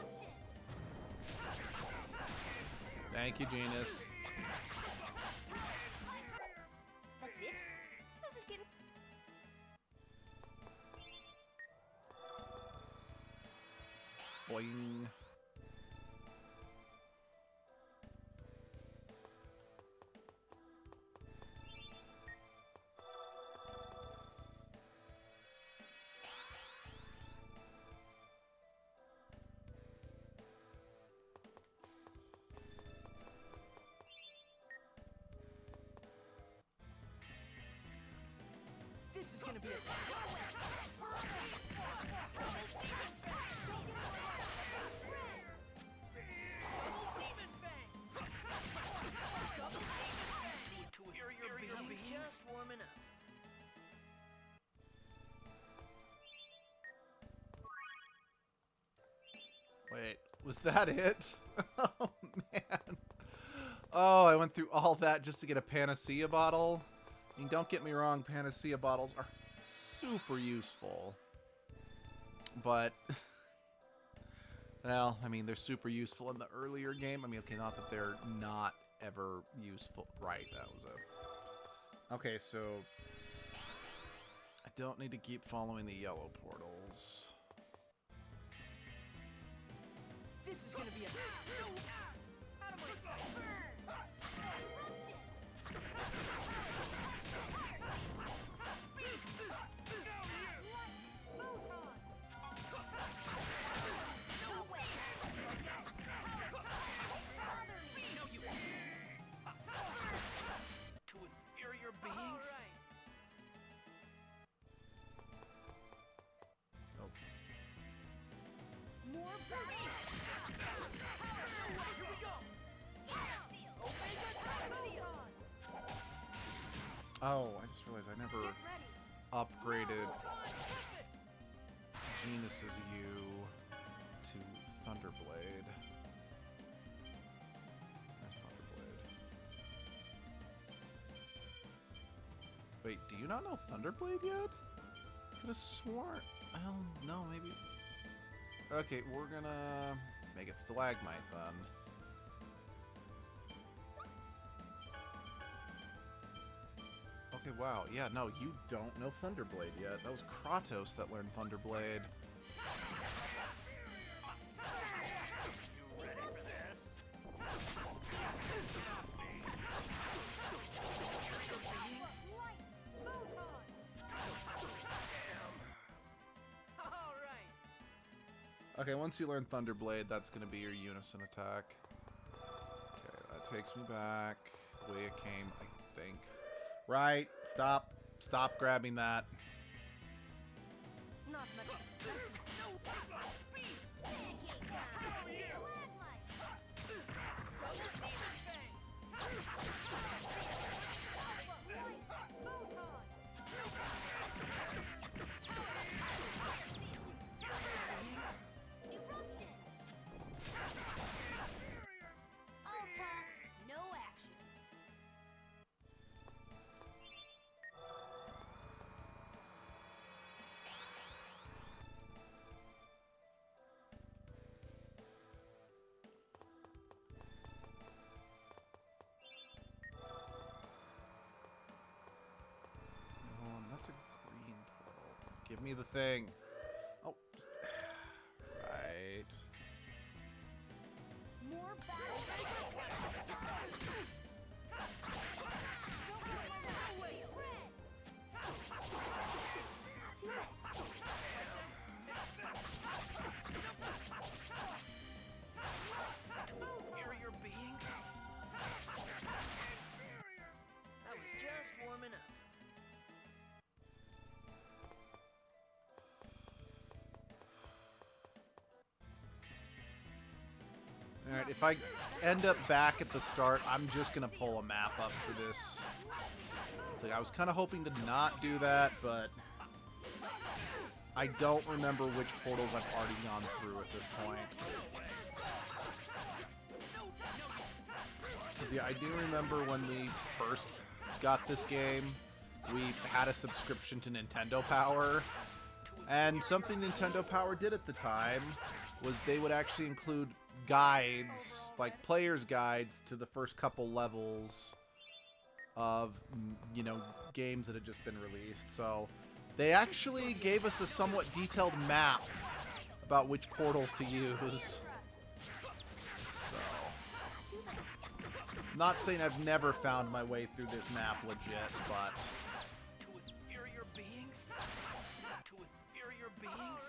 Thank you, Genus. That's it? I was just kidding. Boing. This is gonna be a... Was that it? Oh, man. Oh, I went through all that just to get a Panacea bottle. I mean, don't get me wrong, Panacea bottles are super useful. But, well, I mean, they're super useful in the earlier game. I mean, okay, not that they're not ever useful. Right, that was a... Okay, so... I don't need to keep following the yellow portals. This is gonna be a... Out of my sight! To inferior beings? Oh. More battle! Here we go! Oh, I just realized I never upgraded Genus's U to Thunderblade. There's Thunderblade. Wait, do you not know Thunderblade yet? Could have sworn. Well, no, maybe. Okay, we're gonna make it Stalagmite then. Okay, wow. Yeah, no, you don't know Thunderblade yet. That was Kratos that learned Thunderblade. You ready for this? Okay, once you learn Thunderblade, that's going to be your unison attack. Okay, that takes me back the way it came, I think. Right, stop. Stop grabbing that. Not much of a specimen. That's a green portal. Give me the thing. Oh, right. More battle. Inferior beings? I was just warming up. Alright, if I end up back at the start, I'm just gonna pull a map up for this. It's like I was kind of hoping to not do that, but I don't remember which portals I've already gone through at this point. Because yeah, I do remember when we first got this game, we had a subscription to Nintendo Power, and something Nintendo Power did at the time was they would actually include guides, like player's guides to the first couple levels of, you know, games that had just been released. So they actually gave us a somewhat detailed map about which portals to use. So, not saying I've never found my way through this map legit, but To inferior beings? To inferior beings?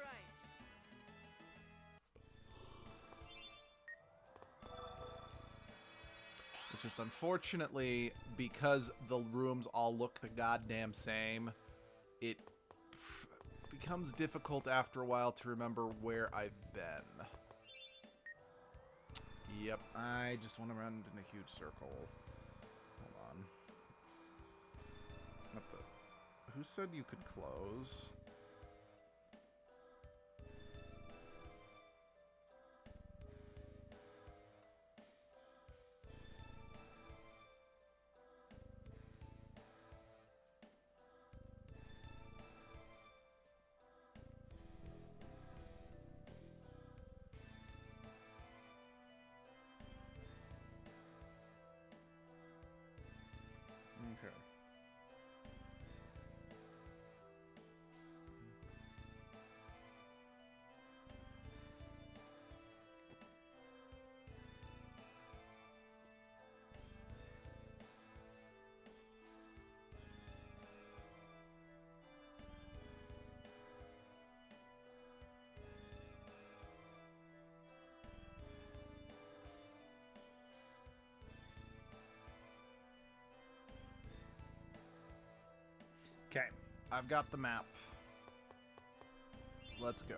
it's just unfortunately, because the rooms all look the goddamn same, it becomes difficult after a while to remember where I've been. Yep, I just want to run in a huge circle. Hold on. What the? Who said you could close? Okay, I've got the map. Let's go.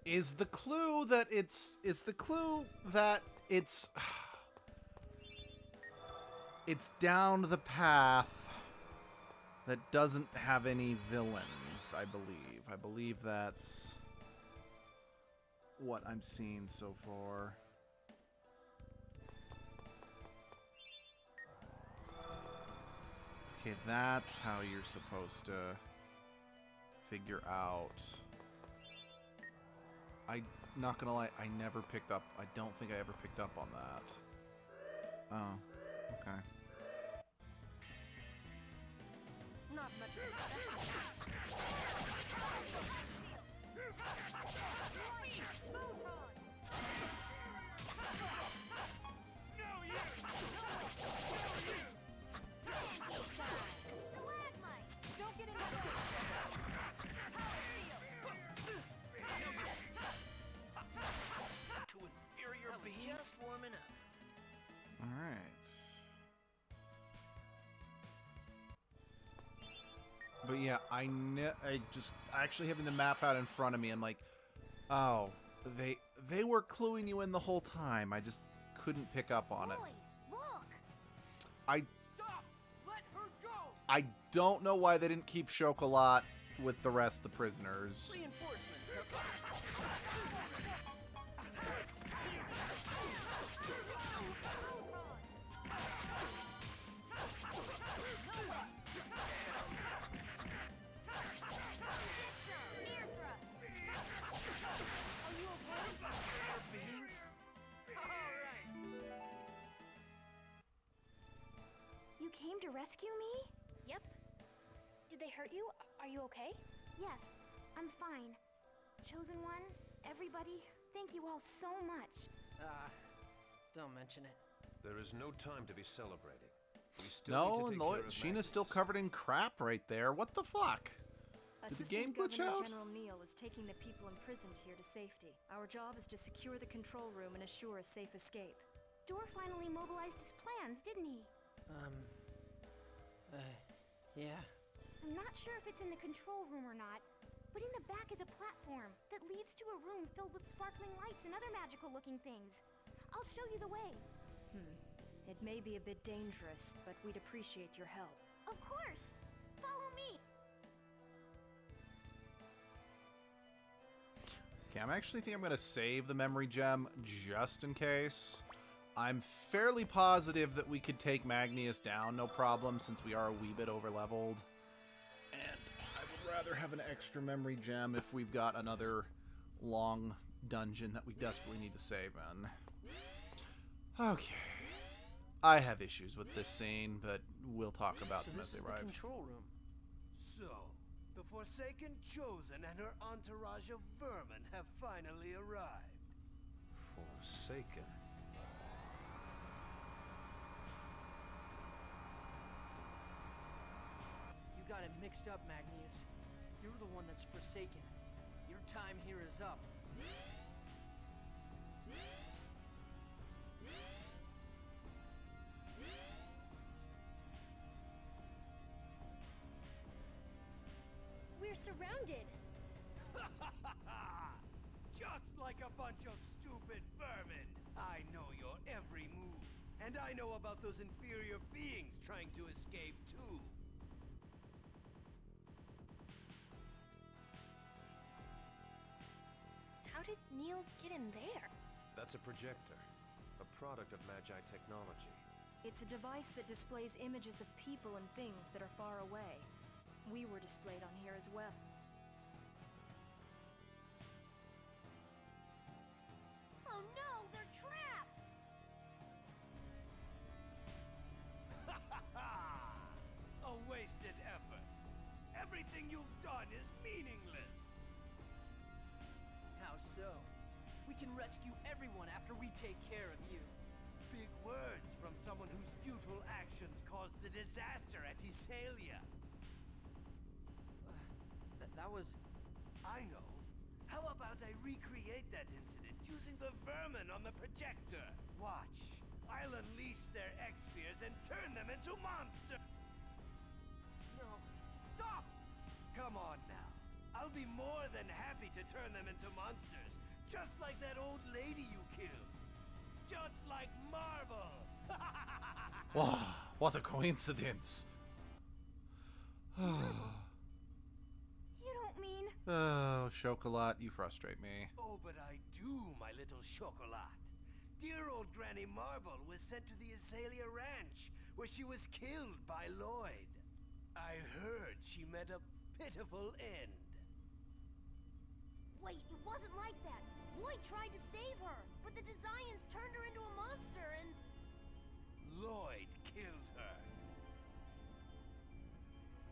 Is the clue that it's it's down the path that doesn't have any villains, I believe. I believe that's what I'm seeing so far. Okay, that's how you're supposed to figure out. I'm not gonna lie, I never picked up. I don't think I ever picked up on that. Oh, okay. Not much of a special. Don't get in the way. To inferior beings? Just warming up. All right. But yeah, I actually having the map out in front of me, I'm like, oh, they were cluing you in the whole time. I just couldn't pick up on it. Lloyd, look! Stop! Let her go! I don't know why they didn't keep Chocolat with the rest of the prisoners. Reinforcements. You came to rescue me? Yep. Did they hurt you? Are you okay? Yes, I'm fine. Chosen One, everybody, thank you all so much. Don't mention it. There is no time to be celebrating. We still No, need to take no, care of Sheena's still Magnus. covered in crap right there. What the fuck? Did the game glitch Governor out? General Neal is taking the people imprisoned here to safety. Our job is to secure the control room and assure a safe escape. Door finally mobilized his plans, didn't he? Yeah. I'm not sure if it's in the control room or not, but in the back is a platform that leads to a room filled with sparkling lights and other magical-looking things. I'll show you the way. It may be a bit dangerous, but we'd appreciate your help. Of course! Follow me! Okay, I'm actually think I'm gonna save the memory gem just in case. I'm fairly positive that we could take Magnius down, no problem, since we are a wee bit over-leveled. And I would rather have an extra memory gem if we've got another long dungeon that we desperately need to save in. Okay. I have issues with this scene, but we'll talk about them as they arrive. Control room. So, the Forsaken Chosen and her entourage of vermin have finally arrived. Forsaken. You got it mixed up, Magnus. You're the one that's forsaken. Your time here is up. We're surrounded. Just like a bunch of stupid vermin. I know your every move. And I know about those inferior beings trying to escape too. How did Neil get in there? That's a projector, a product of Magi technology. It's a device that displays images of people and things that are far away. We were displayed on here as well. Oh no, they're trapped! A wasted effort. Everything you've done is meaningless. How so? We can rescue everyone after we take care of you. Big words from someone whose futile actions caused the disaster at Iselia. That was... I know. How about I recreate that incident using the vermin on the projector? Watch. I'll unleash their X-spheres and turn them into monsters. No. Stop! Come on now. I'll be more than happy to turn them into monsters. Just like that old lady you killed. Just like Marble. Wow, what a coincidence. You don't mean... Oh, Chocolat, you frustrate me. Oh, but I do, my little Chocolat. Dear old Granny Marble was sent to the Azalea Ranch, where she was killed by Lloyd. I heard she met a pitiful end. Wait, it wasn't like that. Lloyd tried to save her, but the Desians turned her into a monster and... Lloyd killed her.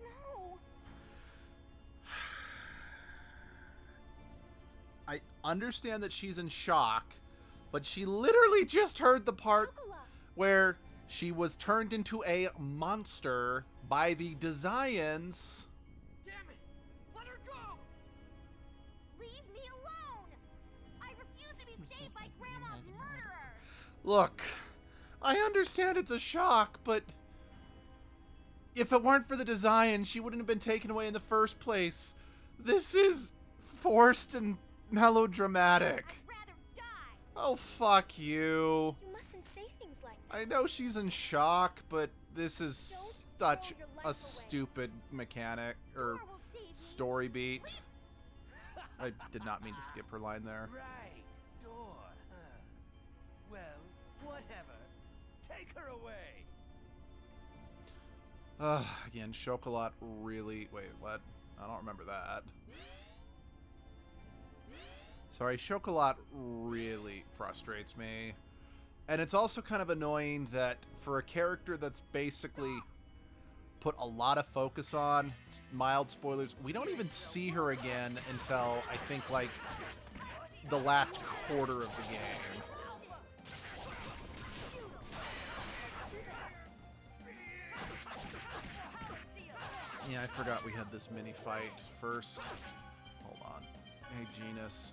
No! I understand that she's in shock, but she literally just heard the part Chocolat! where she was turned into a monster by the Desians. Damn it! Let her go! Leave me alone! I refuse to be saved by Grandma's murderer! Look, I understand it's a shock, but if it weren't for the Desians, she wouldn't have been taken away in the first place. This is forced and melodramatic. I'd rather die! Oh, fuck you. You mustn't say things like that. I know she's in shock, but this is Don't such throw your life a away. stupid mechanic or Thor will save me. story beat. I did not mean to skip her line there. Right, door, huh? Well, whatever. Take her away. Again, Chocolat really... Wait, what? I don't remember that. Sorry, Chocolat really frustrates me. And it's also kind of annoying that for a character that's basically put a lot of focus on, just mild spoilers, we don't even see her again until, I think, like, the last quarter of the game. Yeah, I forgot we had this mini fight first. Hold on. Hey, Genus.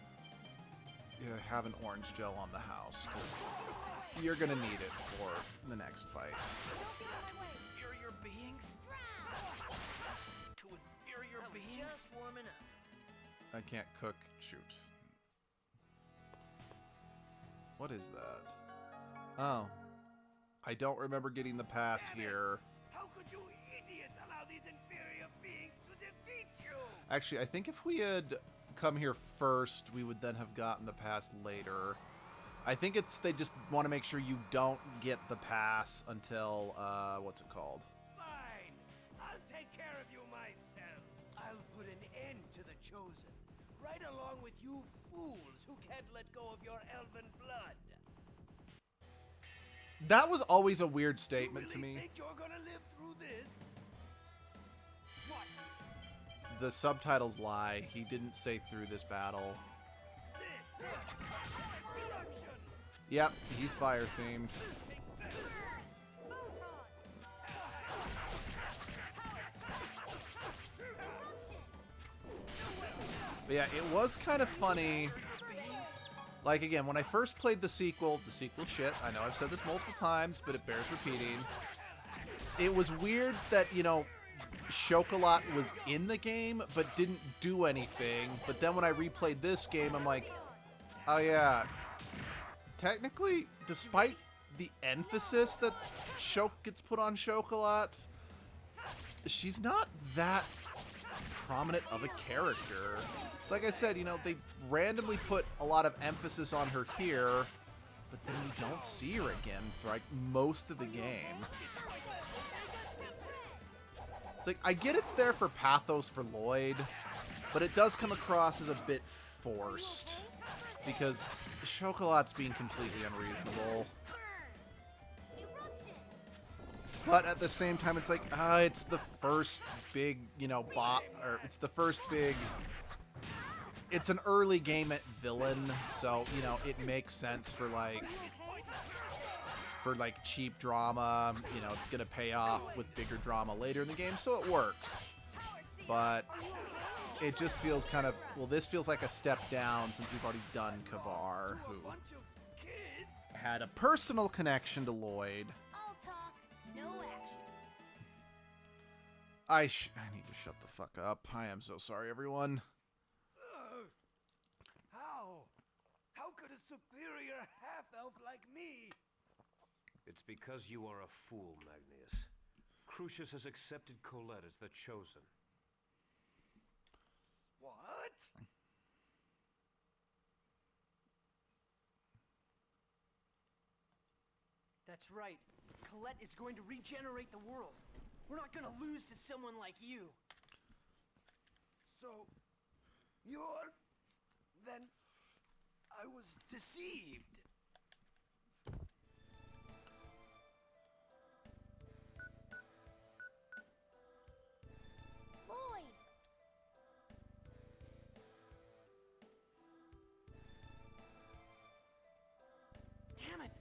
Yeah, have an orange gel on the house, because you're gonna need it for the next fight. Inferior beings? To inferior beings? Just warming up. I can't cook. Shoot. What is that? Oh. I don't remember getting the pass Damn it. here. How could you idiots allow these inferior beings to defeat you? Actually, I think if we had come here first, we would then have gotten the pass later. I think it's they just want to make sure you don't get the pass until, what's it called? Fine. I'll take care of you myself. I'll put an end to the Chosen. Right along with you fools who can't let go of your elven blood. That was always a weird statement you to really me. think you're gonna live through this? What? The subtitles lie. He didn't say through this battle. This? Eruption! Yep, he's fire themed. But yeah, it was kind of funny. Like, again, when I first played the sequel shit, I know I've said this multiple times, but it bears repeating. It was weird that, you know, Chocolat was in the game, but didn't do anything. But then when I replayed this game, I'm like, oh yeah, technically, despite the emphasis that gets put on Chocolat, she's not that prominent of a character. It's like I said, you know, they randomly put a lot of emphasis on her here, but then we don't see her again for like most of the game. It's like, I get it's there for pathos for Lloyd, but it does come across as a bit forced because Chocolat's being completely unreasonable. But at the same time, it's like, it's the first big, you know, it's the first big it's an early game at villain, so, you know, it makes sense for like cheap drama. You know, it's gonna pay off with bigger drama later in the game, so it works. But it just feels kind of, well, this feels like a step down since we've already done Kavar, who had a personal connection to Lloyd. All talk, no action. I need to shut the fuck up. I am so sorry, everyone. How? How could a superior half-elf like me? It's because you are a fool, Magnius. Crucius has accepted Colette as the Chosen. What? That's right. Colette is going to regenerate the world. We're not gonna lose to someone like you. So, you're... Then... I was deceived. Lloyd! Damn it!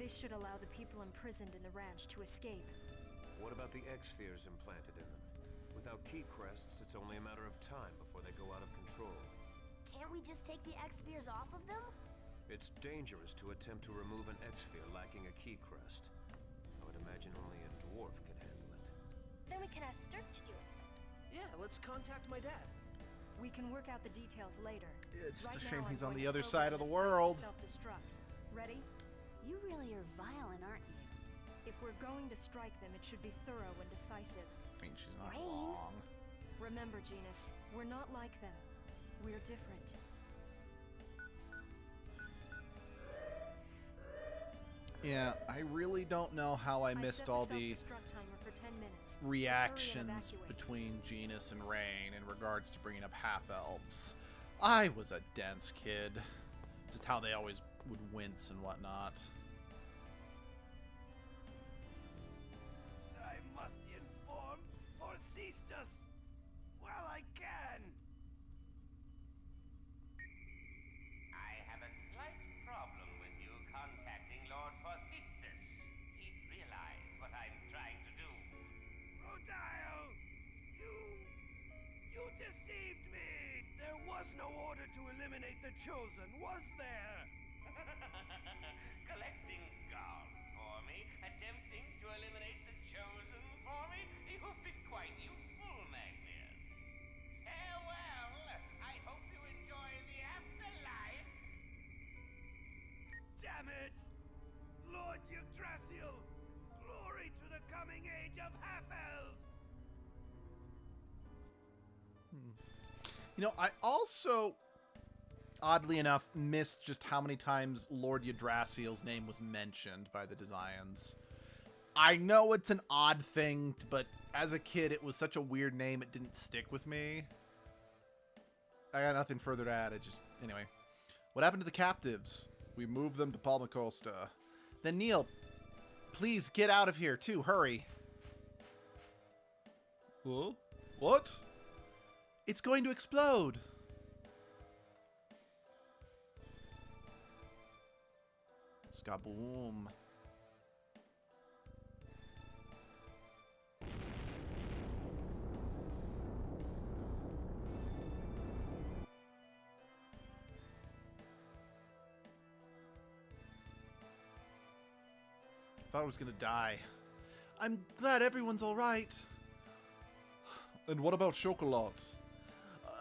This should allow the people imprisoned in the ranch to escape. What about the X-spheres implanted in them? Without key crests, it's only a matter of time before they go out of control. Can't we just take the X-spheres off of them? It's dangerous to attempt to remove an X-sphere lacking a key crest. I would imagine only a dwarf could handle it. Then we can ask Dirk to do it. Yeah, let's contact my dad. We can work out the details later. Yeah, it's just a Right shame now, I'm he's on going the to other program side of the this place to world. Self-destruct. Ready? You really are violent, aren't you? If we're going to strike them, it should be thorough and decisive. I mean, she's not Rain? wrong. Remember, Genus, we're not like them. We're different. Yeah, I really don't know how I I've missed set the all the self-destruct timer for 10 minutes. Let's hurry and reactions evacuate. between Genus and Rain in regards to bringing up half-elves. I was a dense kid. Just how they always would wince and whatnot. I must inform Forcistus while I can. I have a slight problem with you contacting Lord Forcistus. He'd realize what I'm trying to do. Rodile! You deceived me! There was no order to eliminate the Chosen, was there? Collecting gold for me, attempting to eliminate the Chosen for me? You've been quite useful, Magnus. Farewell! I hope you enjoy the afterlife. Damn it! Lord Yggdrasil! Glory to the coming age of half-elves! You know, I also, oddly enough, missed just how many times Lord Yggdrasil's name was mentioned by the Desians. I know it's an odd thing, but as a kid, it was such a weird name, it didn't stick with me. I got nothing further to add. Anyway. What happened to the captives? We moved them to Palmacosta. Then Neil, please get out of here, too. Hurry. Huh? What? It's going to explode. Skaboom. Thought I was gonna die. I'm glad everyone's all right. And what about Chocolat?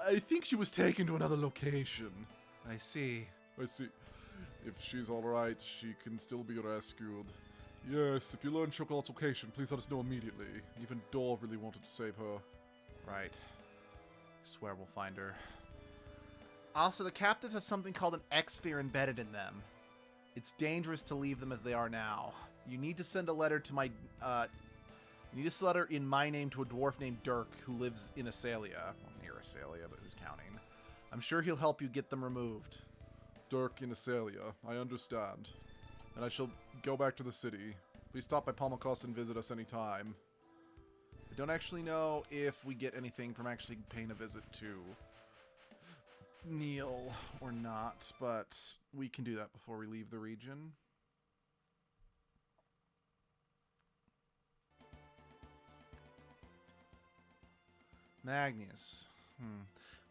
I think she was taken to another location. I see. I see. If she's alright, she can still be rescued. Yes, if you learn Chocolat's location, please let us know immediately. Even Dor really wanted to save her. Right. I swear we'll find her. Also, the captives have something called an X-sphere embedded in them. It's dangerous to leave them as they are now. You need to send a letter to my, you need to send a letter in my name to a dwarf named Dirk who lives in Asalia. Well, near Asalia, but who's counting? I'm sure he'll help you get them removed. Dirk in Asalia, I understand. and I shall go back to the city. Please stop by Palmacos and visit us anytime. I don't actually know if we get anything from actually paying a visit to Neil or not, but we can do that before we leave the region. Magnus.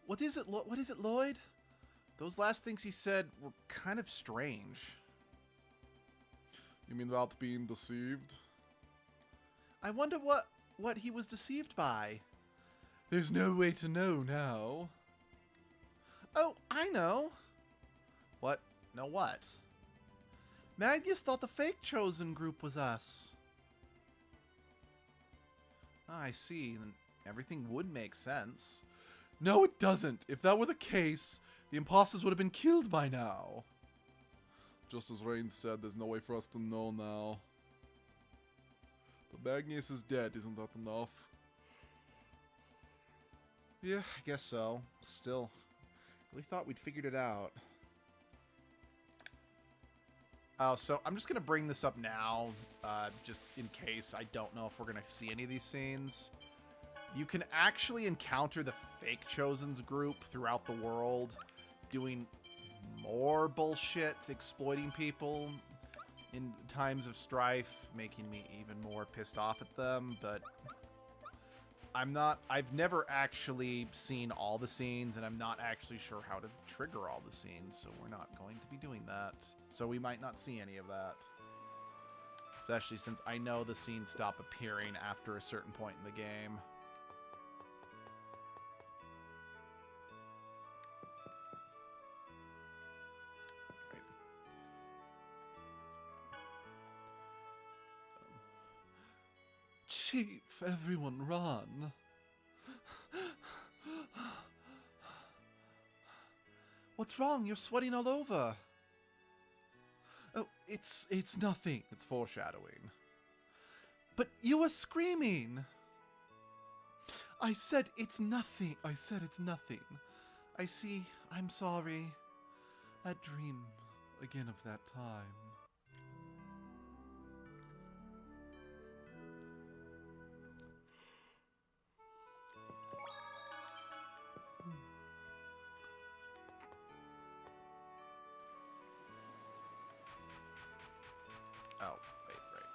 What is it, Lloyd? Those last things he said were kind of strange. You mean about being deceived? I wonder what he was deceived by. There's no way to know now. Oh, I know. What? No what? Magnus thought the fake chosen group was us. I see. Then everything would make sense. No, it doesn't. If that were the case, the imposters would have been killed by now. Just as Rain said, there's no way for us to know now. But Magnus is dead, isn't that enough? Yeah, I guess so. Still, really thought we'd figured it out. Oh, so I'm just going to bring this up now, just in case. I don't know if we're going to see any of these scenes. You can actually encounter the fake Chosen's group throughout the world, doing more bullshit, exploiting people in times of strife, making me even more pissed off at them, but I've never actually seen all the scenes, and I'm not actually sure how to trigger all the scenes, so we're not going to be doing that. So we might not see any of that. Especially since I know the scenes stop appearing after a certain point in the game. Right. Chief, everyone run. What's wrong? You're sweating all over. Oh, it's nothing. It's foreshadowing. But you were screaming. I said it's nothing. I said it's nothing. I see. I'm sorry. That dream again of that time. Oh, wait, right.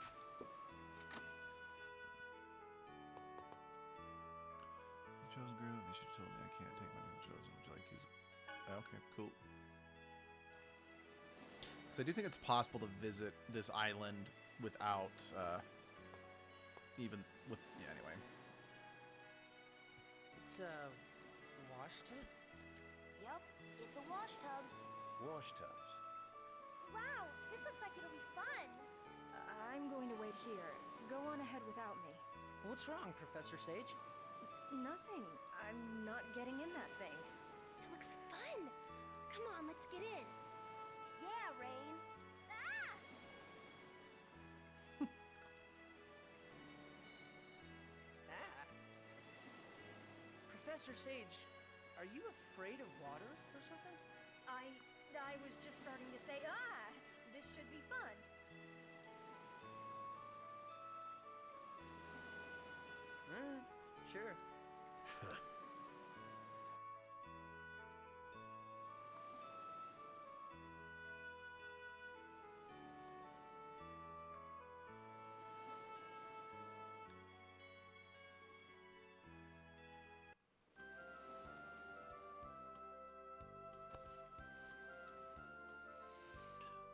The chosen group, you should have told me I can't take my name chosen. Would you like to use it? Okay, cool. So I do think it's possible to visit this island without, even with, yeah, anyway. It's a wash tub? Yep, it's a wash tub. Wash tubs. Wow, this looks like it'll be fun. I'm going to wait here. Go on ahead without me. What's wrong, Professor Sage? Nothing. I'm not getting in that thing. It looks fun. Come on, let's get in. Yeah, Rain. Ah! Professor Sage, are you afraid of water or something? I was just starting to say, this should be fun. Sure.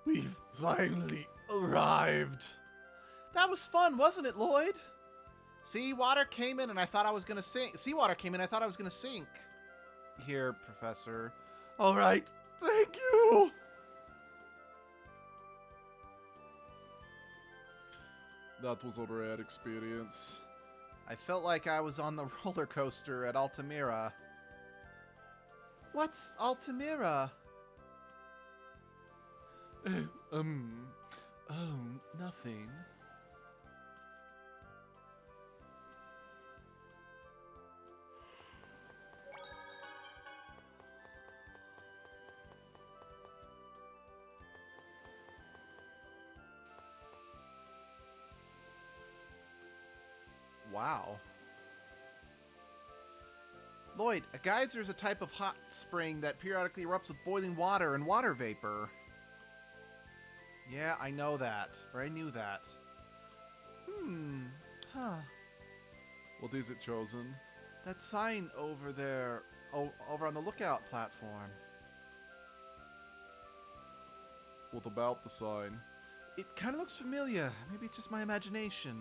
We've finally arrived. That was fun, wasn't it, Lloyd? Seawater came in and I thought I was gonna sink. Seawater came in, I thought I was gonna sink. Here, Professor. All right, thank you. That was a rad experience. I felt like I was on the roller coaster at Altamira. What's Altamira? Nothing. Wow. Lloyd, a geyser is a type of hot spring that periodically erupts with boiling water and water vapor. Yeah, I know that. Or I knew that. Huh. What is it, Chosen? That sign over there. Over on the lookout platform. What about the sign? It kind of looks familiar. Maybe it's just my imagination.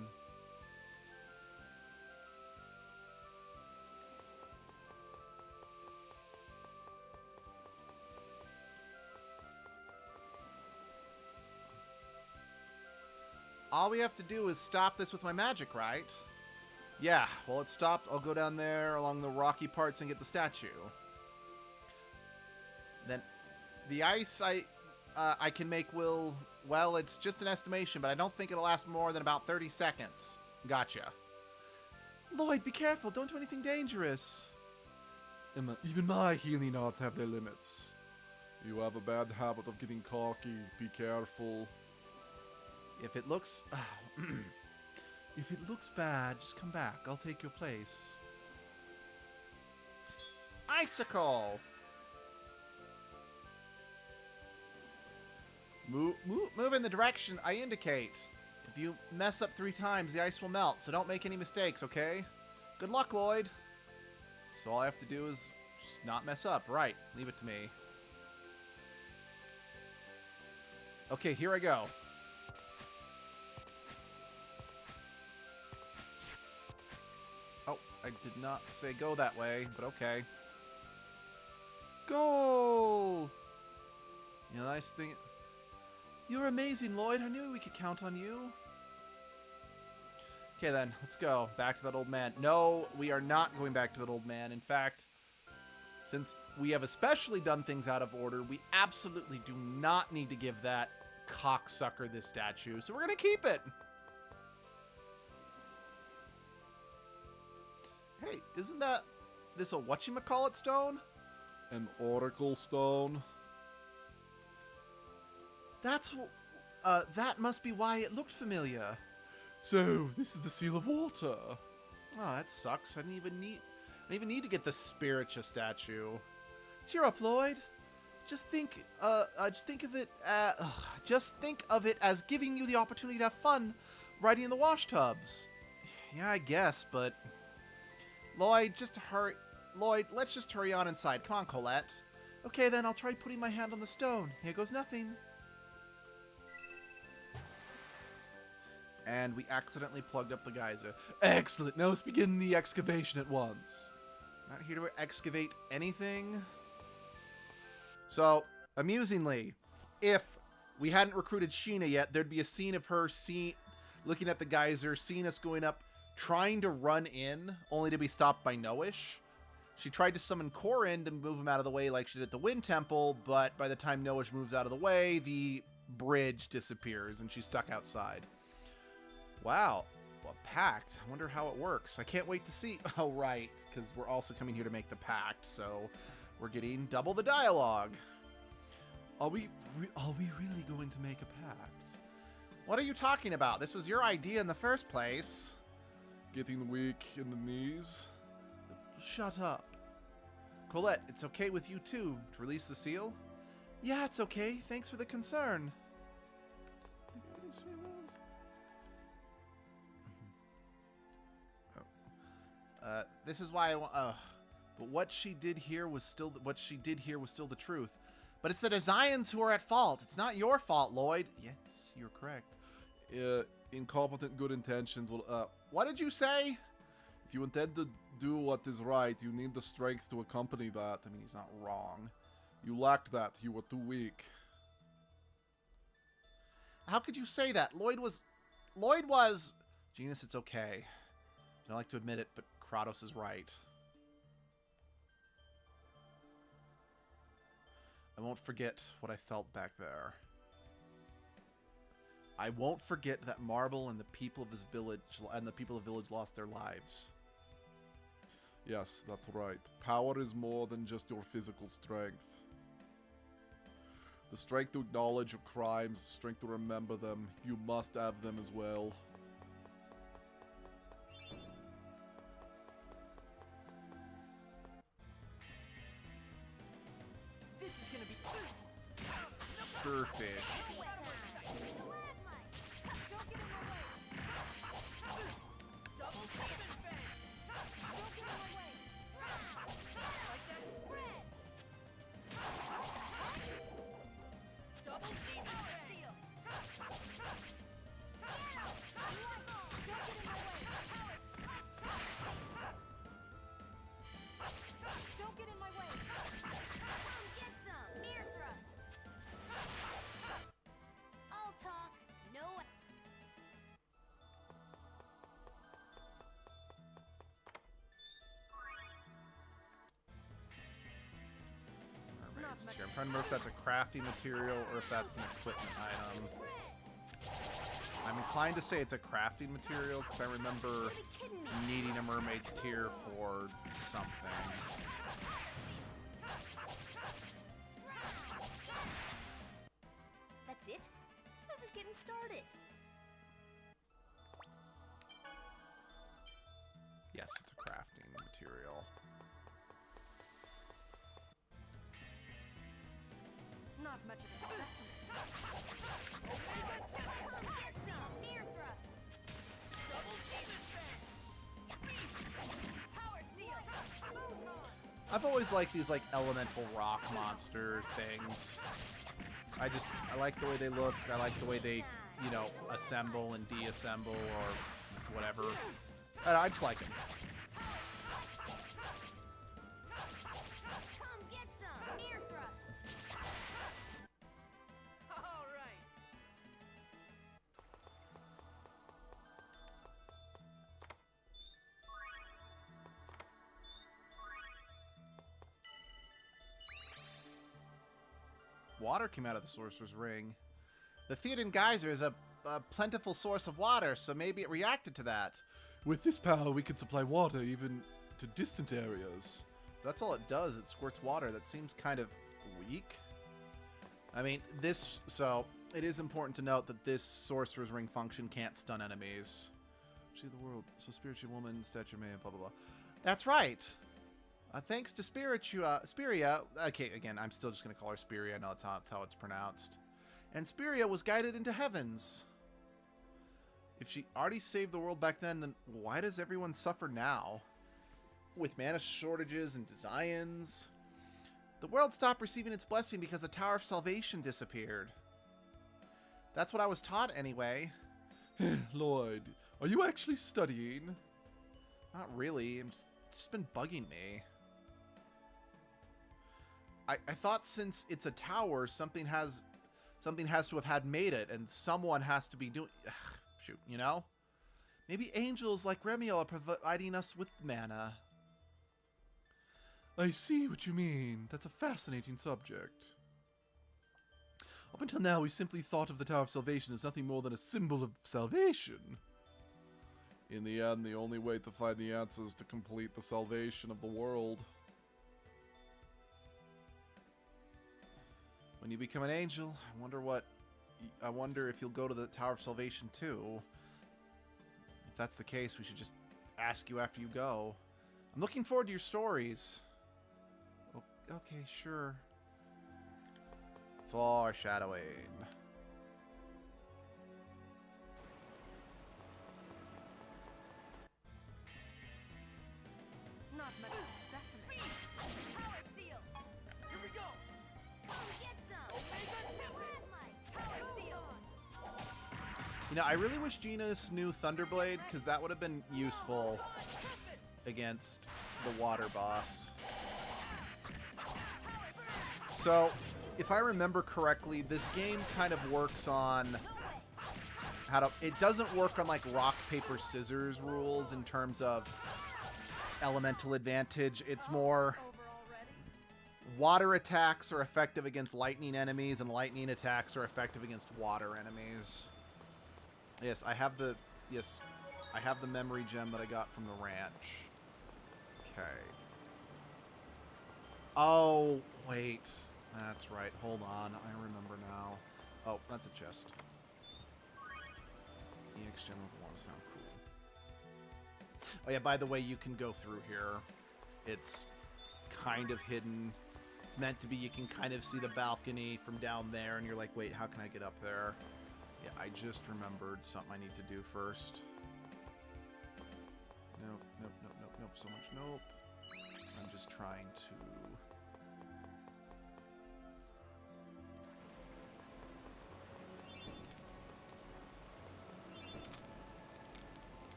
All we have to do is stop this with my magic, right? Yeah, well, it's stopped. I'll go down there along the rocky parts and get the statue. Then the ice I can make will... Well, it's just an estimation, but I don't think it'll last more than about 30 seconds. Gotcha. Lloyd, be careful. Don't do anything dangerous. Emma, even my healing arts have their limits. You have a bad habit of getting cocky. Be careful. If it looks... if it looks bad, just come back. I'll take your place. Icicle! Move in the direction I indicate. If you mess up 3 times, the ice will melt, so don't make any mistakes, okay? Good luck, Lloyd. So all I have to do is just not mess up. Right, leave it to me. Okay, here I go. Oh, I did not say go that way, but okay. Goal! You know, nice thing... You're amazing, Lloyd. I knew we could count on you. Okay, then. Let's go. Back to that old man. No, we are not going back to that old man. In fact, since we have especially done things out of order, we absolutely do not need to give that cocksucker this statue. So we're going to keep it. Hey, isn't this a whatchamacallit stone? An oracle stone? That must be why it looked familiar. So, this is the seal of water. Oh, that sucks. I didn't even need to get the Spiritua statue. Cheer up, Lloyd. Just think of it as giving you the opportunity to have fun riding in the wash tubs. Yeah, I guess, but Lloyd, let's just hurry on inside. Come on, Colette. Okay, then I'll try putting my hand on the stone. Here goes nothing. And we accidentally plugged up the geyser. Excellent. Now let's begin the excavation at once. Not here to excavate anything. So, amusingly, if we hadn't recruited Sheena yet, there'd be a scene of her looking at the geyser, seeing us going up, trying to run in, only to be stopped by Noish. She tried to summon Corin to move him out of the way like she did at the Wind Temple, but by the time Noish moves out of the way, the bridge disappears and she's stuck outside. Wow, a pact. I wonder how it works. I can't wait to see. Oh, right, because we're also coming here to make the pact, so we're getting double the dialogue. Are we really going to make a pact? What are you talking about? This was your idea in the first place. Getting weak in the knees? Shut up. Colette, it's okay with you too to release the seal? Yeah, it's okay. Thanks for the concern. This is why I want. But what she did here was still the truth. But it's the Desians who are at fault. It's not your fault, Lloyd. Yes, you're correct. Incompetent good intentions will. What did you say? If you intend to do what is right, you need the strength to accompany that. I mean, he's not wrong. You lacked that. You were too weak. How could you say that? Lloyd was... Genus, it's okay. I don't like to admit it, but Kratos is right. I won't forget what I felt back there. I won't forget that Marble and the people of this village lost their lives. Yes, that's right. Power is more than just your physical strength. The strength to acknowledge your crimes, the strength to remember them, you must have them as well. fish. Don't get in my way! Come get some! Ear thrust! All talk, no... Mermaids tier. I'm trying to remember if that's a crafting material or if that's an equipment item. I'm inclined to say it's a crafting material because I remember needing a mermaid's tear for something. That's it? I was just getting started. Yes, it's a crafting material. Not much of a specimen. Come get some! Ear thrust! Double demon fang! Power seal! Photon! I've always liked these like elemental rock monster things. I like the way they look. I like the way they, you know, assemble and deassemble or whatever. I just like them. Come get some! Ear thrust! All right. Water came out of the Sorcerer's Ring. The Theoden Geyser is a plentiful source of water, so maybe it reacted to that. With this power, we can supply water even to distant areas. That's all it does. It squirts water. That seems kind of weak. I mean, so it is important to note that this Sorcerer's Ring function can't stun enemies. See the world, so spiritual woman, stature man, blah, blah, blah. That's right. Thanks to Spiria, okay, again, I'm still just going to call her Spiria. I know that's how it's pronounced. And Spiria was guided into heavens. If she already saved the world back then why does everyone suffer now? With mana shortages and designs. The world stopped receiving its blessing because the Tower of Salvation disappeared. That's what I was taught anyway. Lloyd, are you actually studying? Not really. It's just been bugging me. I thought since it's a tower, something has to have had made it, and someone has to be doing... Shoot, you know? Maybe angels like Remiel are providing us with mana. I see what you mean. That's a fascinating subject. Up until now, we simply thought of the Tower of Salvation as nothing more than a symbol of salvation. In the end, the only way to find the answer is to complete the salvation of the world. When you become an angel, I wonder if you'll go to the Tower of Salvation too. If that's the case, we should just ask you after you go. I'm looking forward to your stories. Okay, sure. Foreshadowing. Not much of a specimen. Power seal! Here we go. Come get some! Omega Tempest! Power seal! You know, I really wish Genis knew Thunderblade, because that would have been useful against the water boss. So, if I remember correctly, this game kind of works on it doesn't work on like rock, paper, scissors rules in terms of elemental advantage. It's more water attacks are effective against lightning enemies, and lightning attacks are effective against water enemies. Yes, I have the memory gem that I got from the ranch. Okay. Oh, wait. That's right. Hold on. I remember now. Oh, that's a chest. EX gem of one sound cool. Oh yeah, by the way, you can go through here. It's kind of hidden. It's meant to be you can kind of see the balcony from down there, and you're like, wait, how can I get up there? Yeah, I just remembered something I need to do first. Nope, nope, nope, nope, nope, so much nope. I'm just trying to...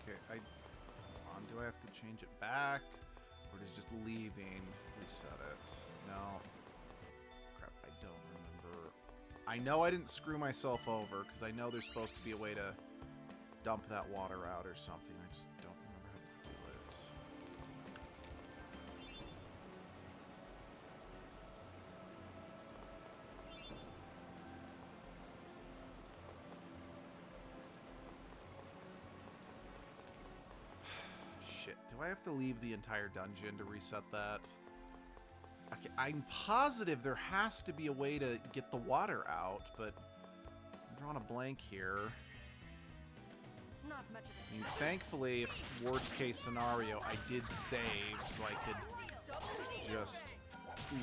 Okay, do I have to change it back? Or does just leaving reset it? No. Crap, I don't remember. I know I didn't screw myself over, because I know there's supposed to be a way to dump that water out or something. I just don't remember how to do it. Shit, do I have to leave the entire dungeon to reset that? Okay, I'm positive there has to be a way to get the water out, but I'm drawing a blank here. Not much of I mean, thankfully, worst case scenario, I did save, so I could just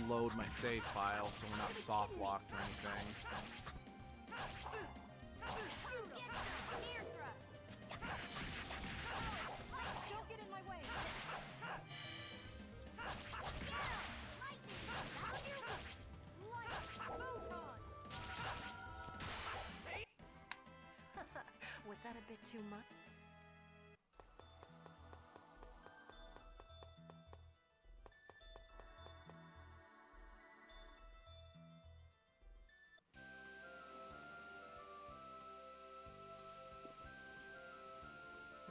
load my save file so we're not soft locked or anything. Don't get in my way. Was that a bit too much?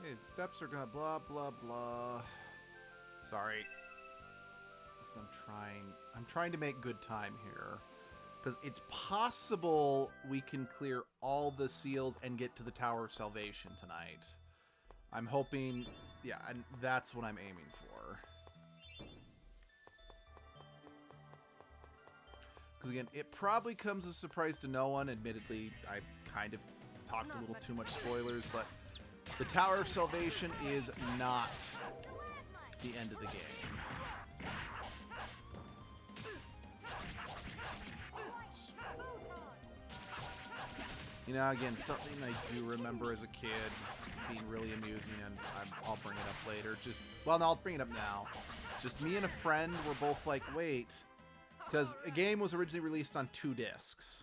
Hey, the steps are gonna blah blah blah. Sorry. I'm trying to make good time here. Because it's possible we can clear all the seals and get to the Tower of Salvation tonight. I'm hoping, yeah, and that's what I'm aiming for. Because again, it probably comes as a surprise to no one. Admittedly, I kind of talked a little too much spoilers, but the Tower of Salvation is not the end of the game. You know, again, something I do remember as a kid being really amusing, and I'll bring it up later. Well, no, I'll bring it up now. Just me and a friend were both like, wait, because a game was originally released on 2 discs.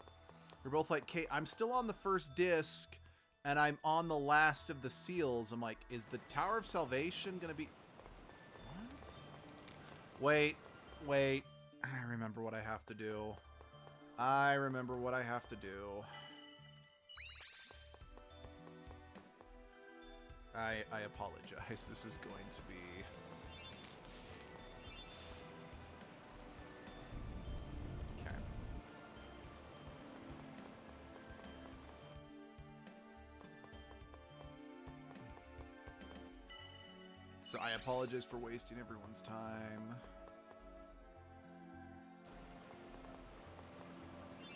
We're both like, okay, I'm still on the first disc, and I'm on the last of the seals. I'm like, is the Tower of Salvation gonna be... What? Wait. I remember what I have to do. I apologize. This is going to be... Okay. So I apologize for wasting everyone's time. There we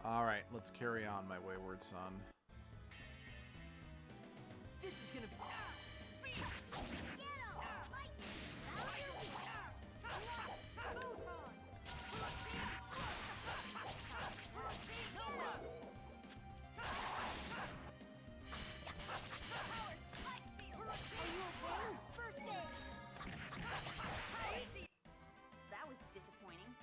go. Alright, let's carry on, my wayward son. This is gonna be... That was disappointing.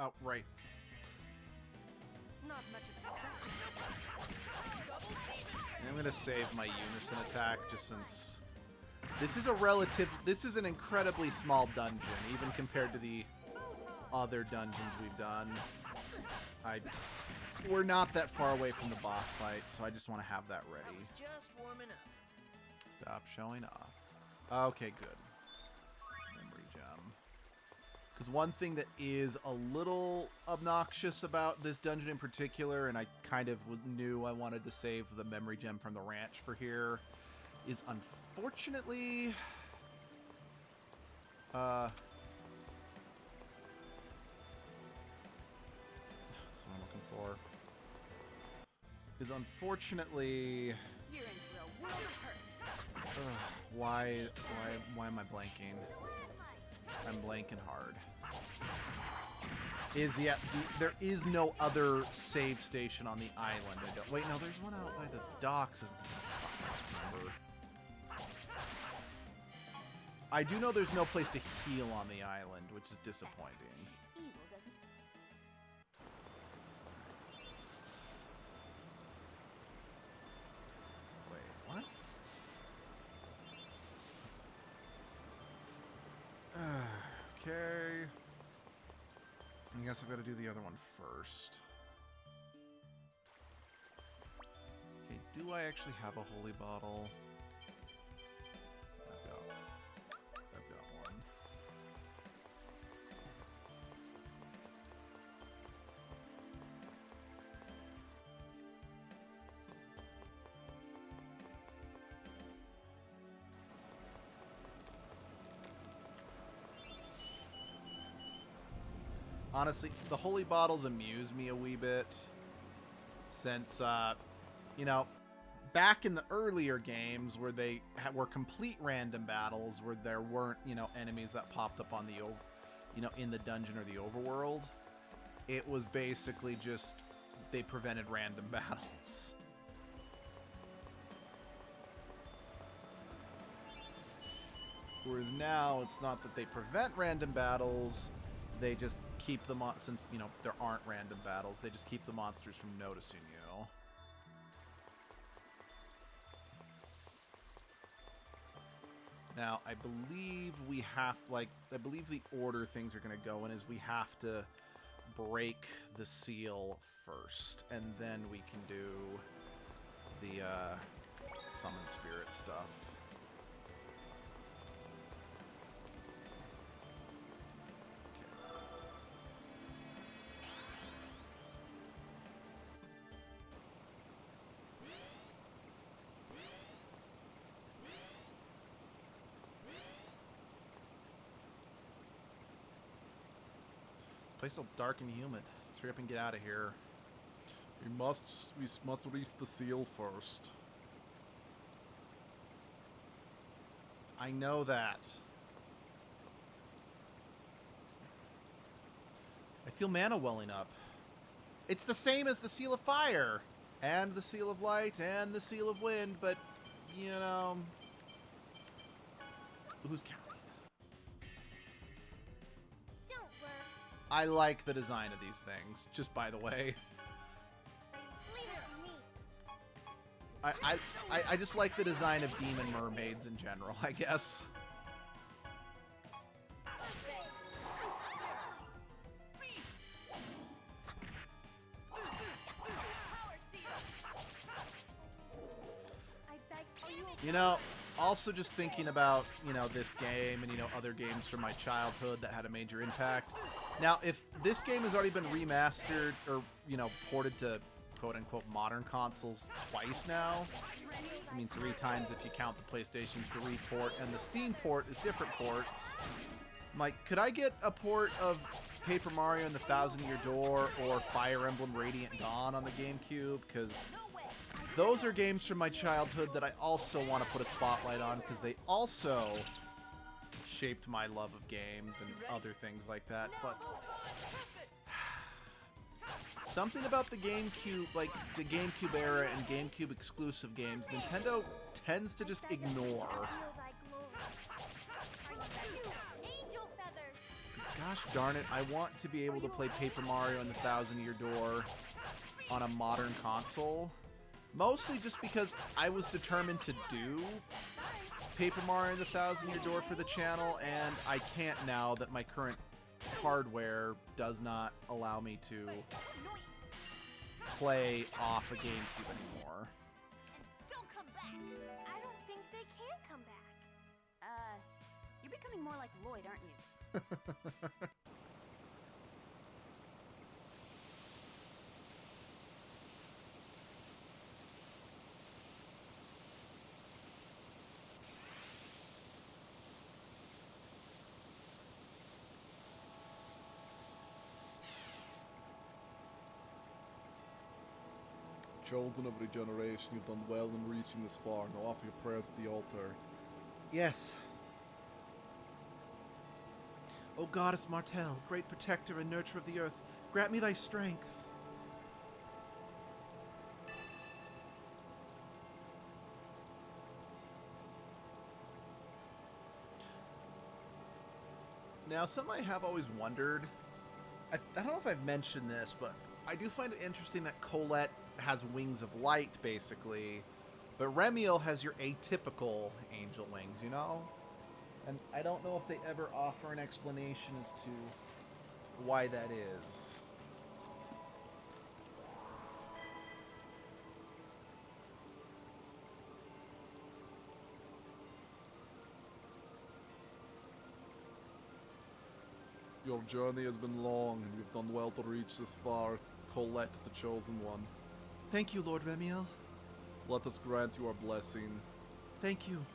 Oh, right. Not much of a specimen. I'm gonna save my unison attack just since this is an incredibly small dungeon, even compared to the other dungeons we've done. We're not that far away from the boss fight, so I just want to have that ready. Just warming up. Stop showing off. Okay, good. Memory gem. Because one thing that is a little obnoxious about this dungeon in particular, and I kind of knew I wanted to save the memory gem from the ranch for here, is unfortunately... that's what I'm looking for. Is unfortunately... You're in for a world of hurt. Why am I blanking? I'm blanking hard. There is no other save station on the island. Wait, no, there's one out by the docks. I do know there's no place to heal on the island, which is disappointing. Okay. I guess I've got to do the other one first. Okay, do I actually have a holy bottle? I've got one. Honestly, the holy bottles amuse me a wee bit, since, you know, back in the earlier games where they were complete random battles, where there weren't, you know, enemies that popped up on the, you know, in the dungeon or the overworld, it was basically just, they prevented random battles. Whereas now, it's not that they prevent random battles, they just keep them on, since, you know, there aren't random battles, they just keep the monsters from noticing you. Now, I believe we have, like, I believe the order things are going to go in is we have to break the seal first, and then we can do the, summon spirit stuff. Place so dark and humid. Let's hurry up and get out of here. We must reach the seal first. I know that. I feel mana welling up. It's the same as the seal of fire, and the seal of light, and the seal of wind, but, you know, who's counting? I like the design of these things, just by the way. I just like the design of demon mermaids in general, I guess. You know, also just thinking about, you know, this game and, you know, other games from my childhood that had a major impact. Now, if this game has already been remastered or, you know, ported to quote-unquote modern consoles twice now, I mean 3 times if you count the PlayStation 3 port, and the Steam port is different ports. I'm like, could I get a port of Paper Mario and the Thousand Year Door or Fire Emblem Radiant Dawn on the GameCube? Because those are games from my childhood that I also want to put a spotlight on, because they also shaped my love of games and other things like that. But something about the GameCube, like the GameCube era and GameCube exclusive games, Nintendo tends to just ignore. Gosh darn it, I want to be able to play Paper Mario and the Thousand Year Door on a modern console. Mostly just because I was determined to do Paper Mario and the Thousand Year Door for the channel, and I can't now that my current hardware does not allow me to play off a GameCube anymore. Don't come back! I don't think they can come back. You're becoming more like Lloyd, aren't you? Chosen of regeneration, you've done well in reaching this far. Now offer your prayers at the altar. Yes. O goddess Martel, great protector and nurturer of the earth, grant me thy strength. Now, something I have always wondered, I don't know if I've mentioned this, but I do find it interesting that Colette has wings of light, basically, but Remiel has your atypical angel wings, you know? And I don't know if they ever offer an explanation as to why that is. Your journey has been long, and you've done well to reach this far, Colette, the Chosen One. Thank you, Lord Remiel. Let us grant you our blessing. Thank you.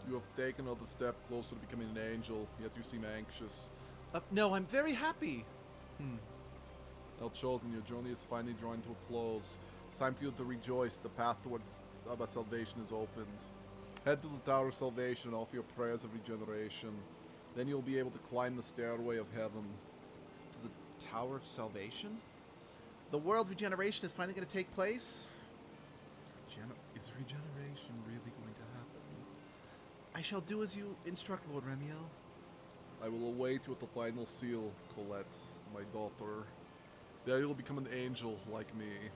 You have taken another step closer to becoming an angel, yet you seem anxious. No, I'm very happy. Now, Chosen, your journey is finally drawing to a close. It's time for you to rejoice. The path towards salvation is opened. Head to the Tower of Salvation and offer your prayers of regeneration. Then you'll be able to climb the stairway of heaven. To the Tower of Salvation? The world regeneration is finally going to take place? Is regeneration really going to happen? I shall do as you instruct, Lord Remiel. I will await you at the final seal, Colette, my daughter. There you'll become an angel like me.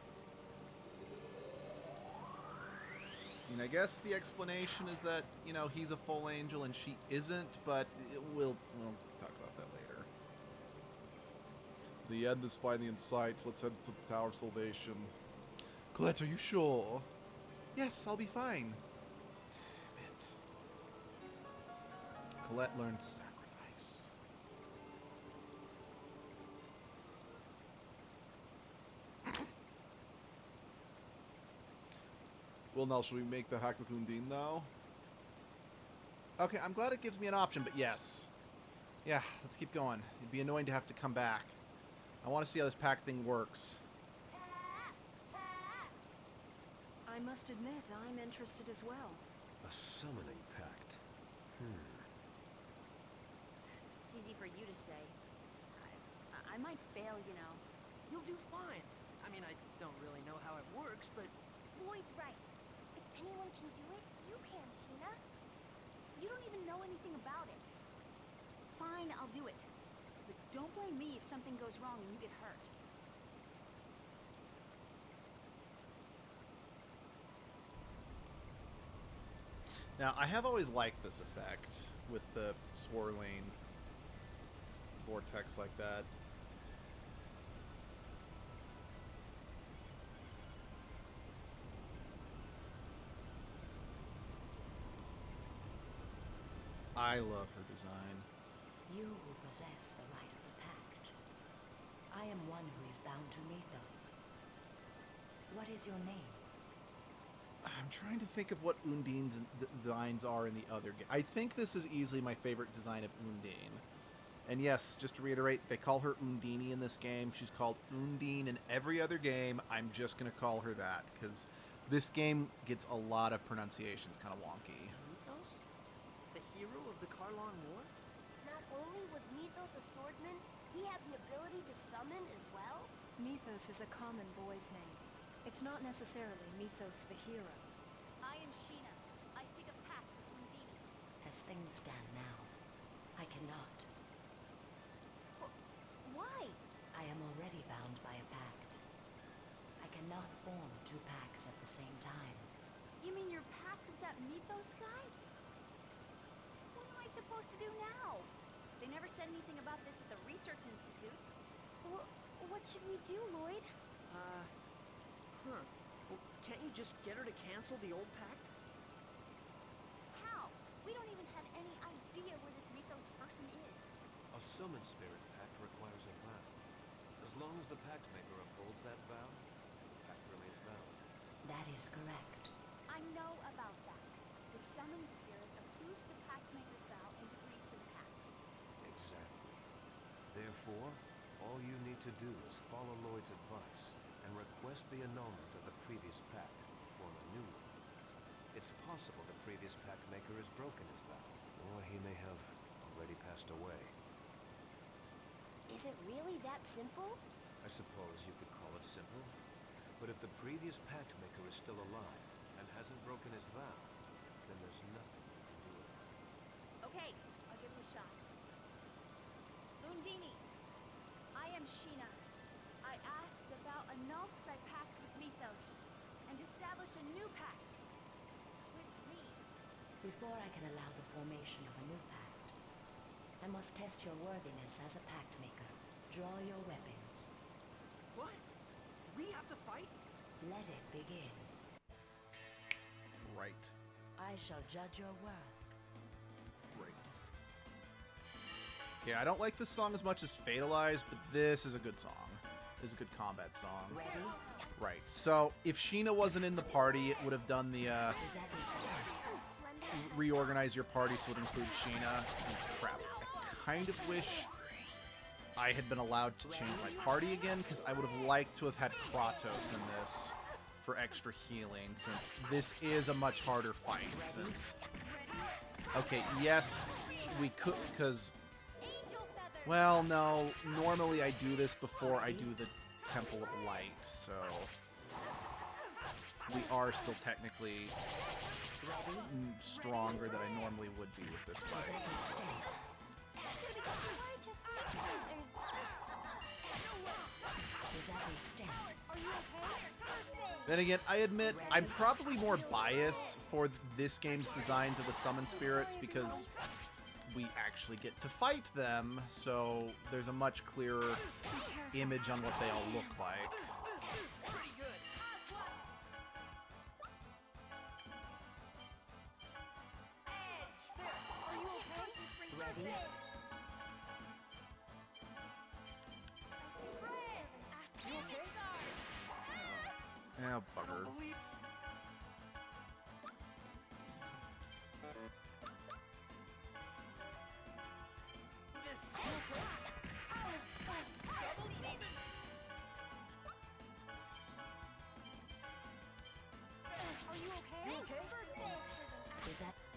I mean, I guess the explanation is that, you know, he's a full angel and she isn't, but we'll talk about that later. The end is finally in sight. Let's head to the Tower of Salvation. Colette, are you sure? Yes, I'll be fine. Damn it. Colette learned sacrifice. Well, now, should we make the hack with Undine now? Okay, I'm glad it gives me an option, but yes. Yeah, let's keep going. It'd be annoying to have to come back. I want to see how this pack thing works. I must admit, I'm interested as well. A summoning pact. It's easy for you to say. I might fail, you know. You'll do fine. I mean, I don't really know how it works, but... Lloyd's right. If anyone can do it, you can, Sheena. You don't even know anything about it. Fine, I'll do it. But don't blame me if something goes wrong and you get hurt. Now, I have always liked this effect with the swirling vortex like that. I love her design. You who possess the light of the pact. I am one who is bound to Mythos. What is your name? I'm trying to think of what Undine's designs are in the other game. I think this is easily my favorite design of Undine. And yes, just to reiterate, they call her Undini in this game. She's called Undine in every other game. I'm just going to call her that, because this game gets a lot of pronunciations kind of wonky. Mythos? The hero of the Karlon War? Not only was Mythos a swordsman, he had the ability to summon as well? Mythos is a common boy's name. It's not necessarily Mythos the hero. I am Sheena, As things stand now, I cannot. Why? I am already bound by a pact. I cannot form two packs at the same time. You mean your pact with that Mythos guy? What am I supposed to do now? They never said anything about this at the Research Institute. What should we do, Lloyd? Well, can't you just get her to cancel the old pact? How? We don't even have any idea where this Mythos person is. A summon spirit pact requires a vow. As long as the pact maker upholds that vow, the pact remains valid. That is correct. I know about that. The summoned spirit approves the pact maker's vow and agrees to the pact. Exactly. Therefore, all you need to do is follow Lloyd's advice and request the annulment of the previous pact and form a new one. It's possible the previous pact maker has broken his vow, or he may have already passed away. Is it really that simple? I suppose you could call it simple. But if the previous pact maker is still alive and hasn't broken his vow, then there's nothing you can do about it. Okay, I'll give it a shot. Undini, I am Sheena. I ask that thou annulst thy pact with Mythos and establish a new pact with me. Before I can allow the formation of a new pact, I must test your worthiness as a pact maker. Draw your weapons. What? We have to fight? Let it begin. Right. I shall judge your worth. Great. Okay, I don't like this song as much as Fatalized, but this is a good song. This is a good combat song. Ready? Right. So, if Sheena wasn't in the party, it would have done the, reorganize your party so it would include Sheena. And crap. I kind of wish I had been allowed to change my party again, because I would have liked to have had Kratos in this for extra healing, since this is a much harder fight, since... Okay, yes, we could, because... Well, no, normally I do this before I do the Temple of Light, so... We are still technically stronger than I normally would be with this fight. Then again, I admit, I'm probably more biased for this game's design to the Summon Spirits because we actually get to fight them, so there's a much clearer image on what they all look like. Oh, bugger.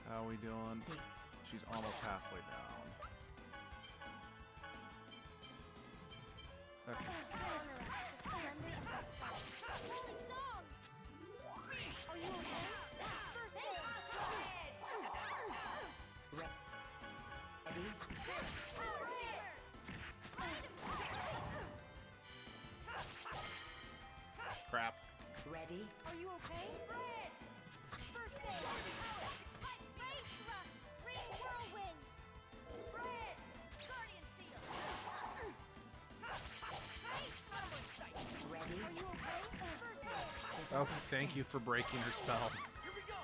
How are we doing? She's almost halfway down. Okay. Crap. Ready? Are you okay? Spread! First aid! Space thrust! Ring whirlwind! Spread! Guardian seal! Ready? Are you okay? First aid! Oh, thank you for breaking her spell. Here we go!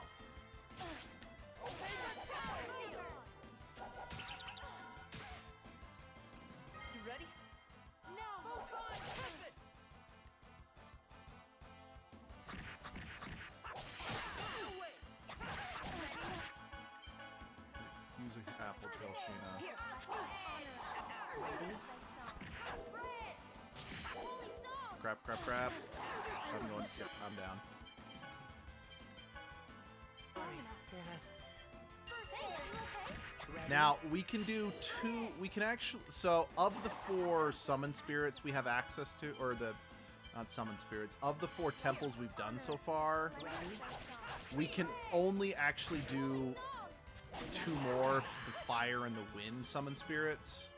You ready? Now, Photon Tempest! Use an apple tail, Sheena. Here! Ready? Spread! Holy song! Crap, crap, crap. I'm going. Yep, I'm down. First aid, are you okay? Now, we can do two... We can actually... So, of the 4 summon spirits we have access to, or the... Not summon spirits. Of the 4 temples we've done so far, we can only actually do two more, the fire and the wind summon spirits.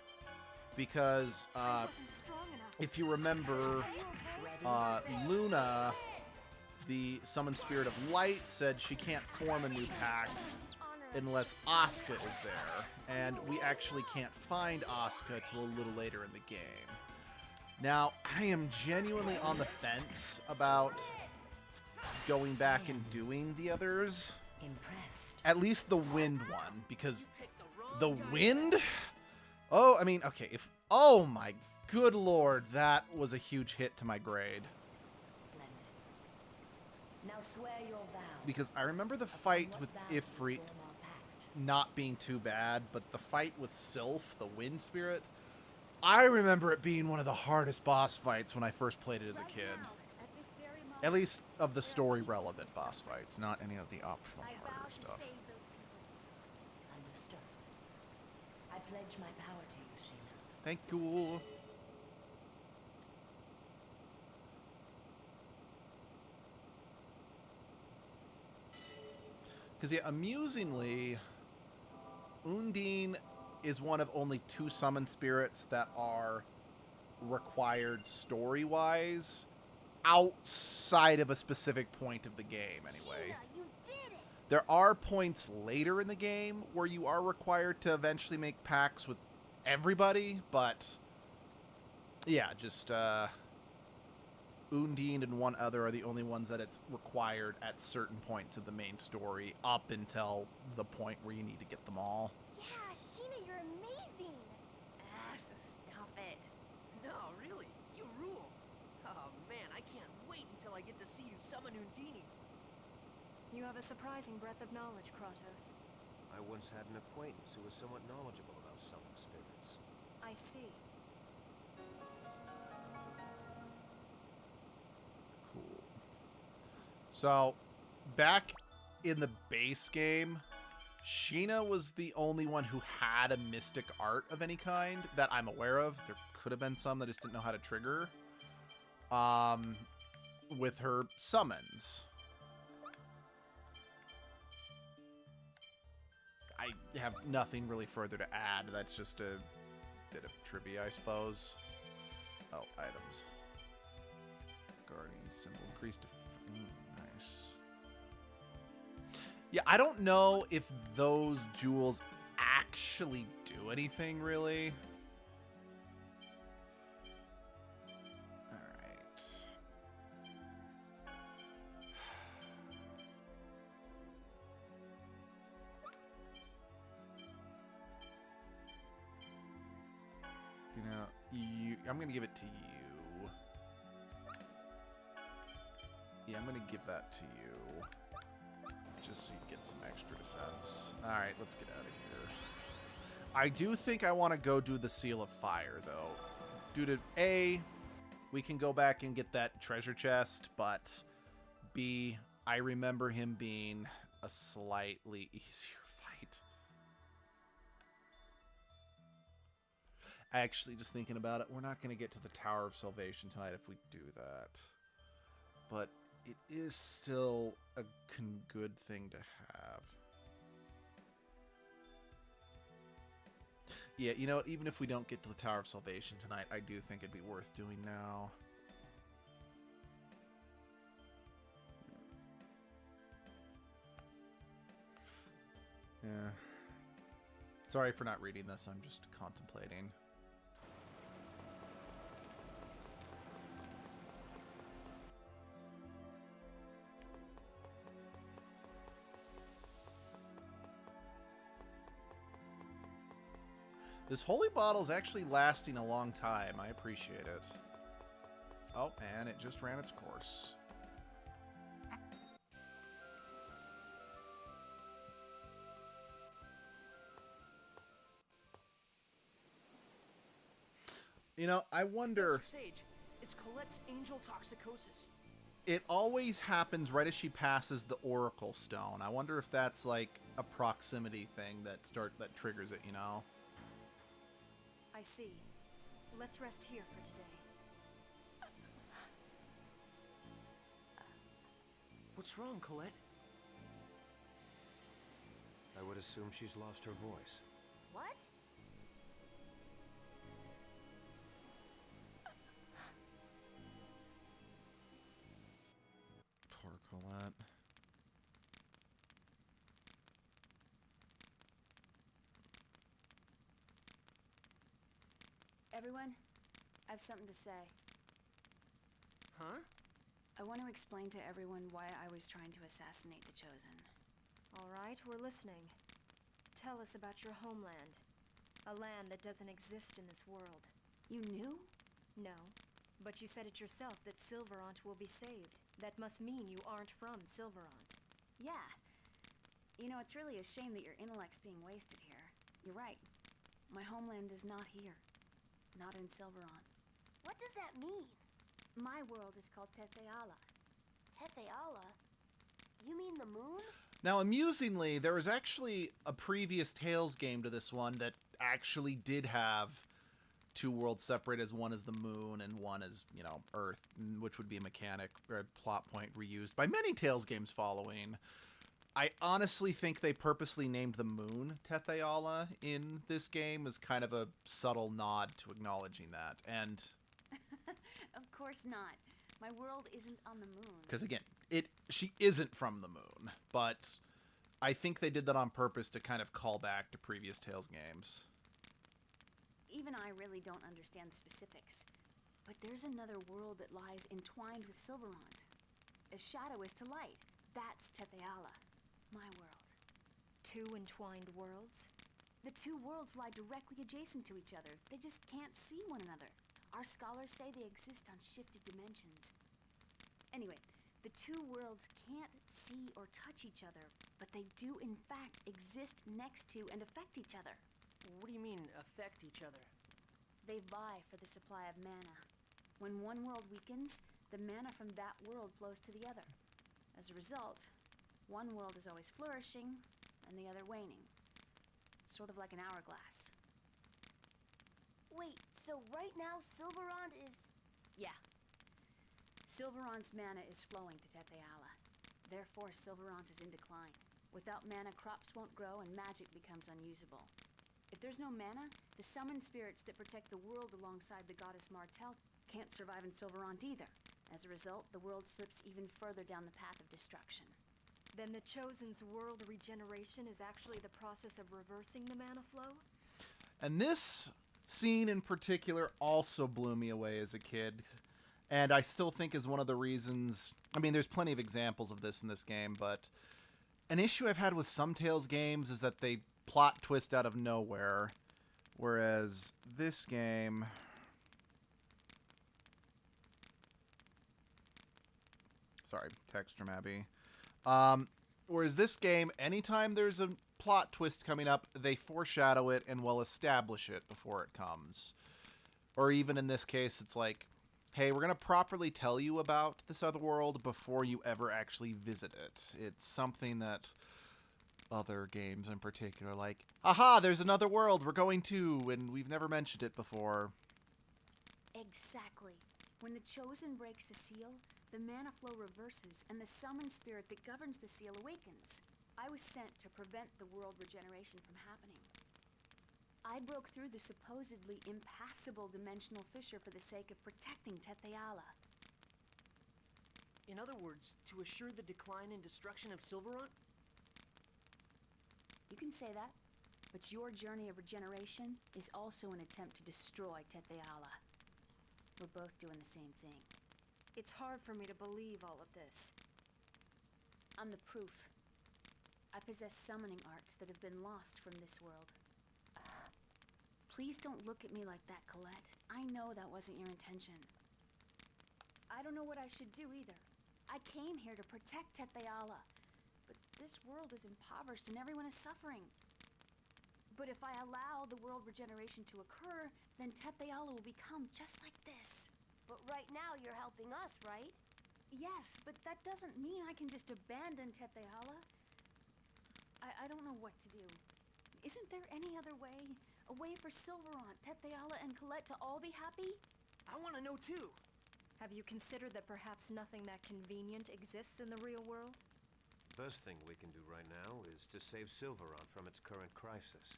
Because if you remember, Luna, the summon spirit of light, said she can't form a new pact unless Asuka is there. And we actually can't find Asuka till a little later in the game. Now, I am genuinely on the fence about going back and doing the others. At least the wind one, because the wind? Oh, I mean, okay, if... Oh my good lord, that was a huge hit to my grade. Splendid. Now swear your vow. Because I remember the fight with Ifrit not being too bad, but the fight with Sylph, the wind spirit, I remember it being one of the hardest boss fights when I first played it as a kid. At least of the story-relevant boss fights, not any of the optional harder stuff. Understood. I pledge my power to you, Sheena. Thank you. Because, yeah, amusingly, Undine is one of only 2 summon spirits that are required story-wise outside of a specific point of the game, anyway. There are points later in the game where you are required to eventually make pacts with everybody, but yeah, just Undine and one other are the only ones that it's required at certain points of the main story up until the point where you need to get them all. Yeah, Sheena, you're amazing. Stop it. No, really, you rule. Oh man, I can't wait until I get to see you summon Undine. You have a surprising breadth of knowledge, Kratos. I once had an acquaintance who was somewhat knowledgeable about summoned spirits. I see. Cool. So, back in the base game, Sheena was the only one who had a mystic art of any kind that I'm aware of. There could have been some that just didn't know how to trigger. With her summons. I have nothing really further to add. That's just a bit of trivia, I suppose. Oh, items. Guardian symbol. Increased nice. Yeah, I don't know if those jewels actually do anything, really. Alright. You know, I'm going to give it to you. Yeah, I'm going to give that to you. Just so you get some extra defense. Alright, let's get out of here. I do think I want to go do the Seal of Fire, though. Due to, A, we can go back and get that treasure chest, but B, I remember him being a slightly easier fight. Actually, just thinking about it, we're not going to get to the Tower of Salvation tonight if we do that. But it is still a good thing to have. Yeah, you know what? Even if we don't get to the Tower of Salvation tonight, I do think it'd be worth doing now. Yeah. Sorry for not reading this. I'm just contemplating. This holy bottle is actually lasting a long time. I appreciate it. Oh, and it just ran its course. You know, I wonder... Mr. Sage, it's Colette's angel toxicosis. It always happens right as she passes the Oracle Stone. I wonder if that's like a proximity thing that triggers it, you know? I see. Let's rest here for today. What's wrong, Colette? I would assume she's lost her voice. What? Poor Colette. Everyone, I have something to say. Huh? I want to explain to everyone why I was trying to assassinate the Chosen. All right, we're listening. Tell us about your homeland. A land that doesn't exist in this world. You knew? No. But you said it yourself that Silverant will be saved. That must mean you aren't from Silverant. Yeah. You know, it's really a shame that your intellect's being wasted here. You're right. My homeland is not here. Not in Silverant. What does that mean? My world is called Tetheala. Tetheala? You mean the moon? Now, amusingly, there was actually a previous Tales game to this one that actually did have two worlds separate, as one is the moon and one is, you know, Earth, which would be a mechanic or a plot point reused by many Tales games following. I honestly think they purposely named the moon Tetheala in this game as kind of a subtle nod to acknowledging that. And Of course not. My world isn't on the moon. because again, she isn't from the moon, but I think they did that on purpose to kind of call back to previous Tales games. Even I really don't understand the specifics. But there's another world that lies entwined with Silverant. As shadow is to light, that's Tetheala, my world. Two entwined worlds? The two worlds lie directly adjacent to each other. They just can't see one another. Our scholars say they exist on shifted dimensions. Anyway, the two worlds can't see or touch each other, but they do in fact exist next to and affect each other. What do you mean, affect each other? They vie for the supply of mana. When one world weakens, the mana from that world flows to the other. As a result, one world is always flourishing, and the other waning. Sort of like an hourglass. Wait, so right now Silverant is... Yeah. Silverant's mana is flowing to Tetheala. Therefore, Silverant is in decline. Without mana, crops won't grow and magic becomes unusable. If there's no mana, the summoned spirits that protect the world alongside the goddess Martel can't survive in Silverant either. As a result, the world slips even further down the path of destruction. Then the Chosen's world regeneration is actually the process of reversing the mana flow? And this scene in particular also blew me away as a kid. And I still think is one of the reasons... I mean, there's plenty of examples of this in this game, but an issue I've had with some Tales games is that they plot twist out of nowhere. Whereas this game... Sorry, text from Abby. Whereas this game, anytime there's a plot twist coming up, they foreshadow it and will establish it before it comes. Or even in this case, it's like, hey, we're going to properly tell you about this other world before you ever actually visit it. It's something that other games in particular, like, aha, there's another world we're going to, and we've never mentioned it before. Exactly. When the Chosen breaks the seal, the mana flow reverses, and the summoned spirit that governs the seal awakens. I was sent to prevent the world regeneration from happening. I broke through the supposedly impassable dimensional fissure for the sake of protecting Tetheala. In other words, to assure the decline and destruction of Silverant? You can say that, but your journey of regeneration is also an attempt to destroy Tetheala. We're both doing the same thing. It's hard for me to believe all of this. I'm the proof. I possess summoning arts that have been lost from this world. Please don't look at me like that, Colette. I know that wasn't your intention. I don't know what I should do either. I came here to protect Tetheala, but this world is impoverished and everyone is suffering. But if I allow the world regeneration to occur, then Tetheala will become just like this. But right now you're helping us, right? Yes, but that doesn't mean I can just abandon Tetheala. I don't know what to do. Isn't there any other way? A way for Silverant, Tetheala, and Colette to all be happy? I want to know too. Have you considered that perhaps nothing that convenient exists in the real world? best thing we can do right now is to save Silverant from its current crisis.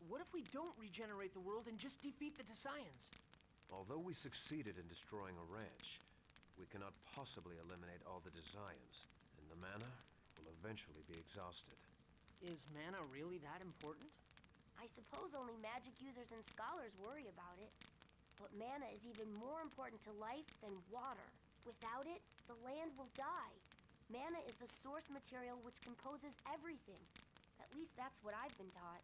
What if we don't regenerate the world and just defeat the Desians? Although we succeeded in destroying a ranch, we cannot possibly eliminate all the Desians, and the mana will eventually be exhausted. Is mana really that important? I suppose only magic users and scholars worry about it. But mana is even more important to life than water. Without it, the land will die. Mana is the source material which composes everything. At least that's what I've been taught.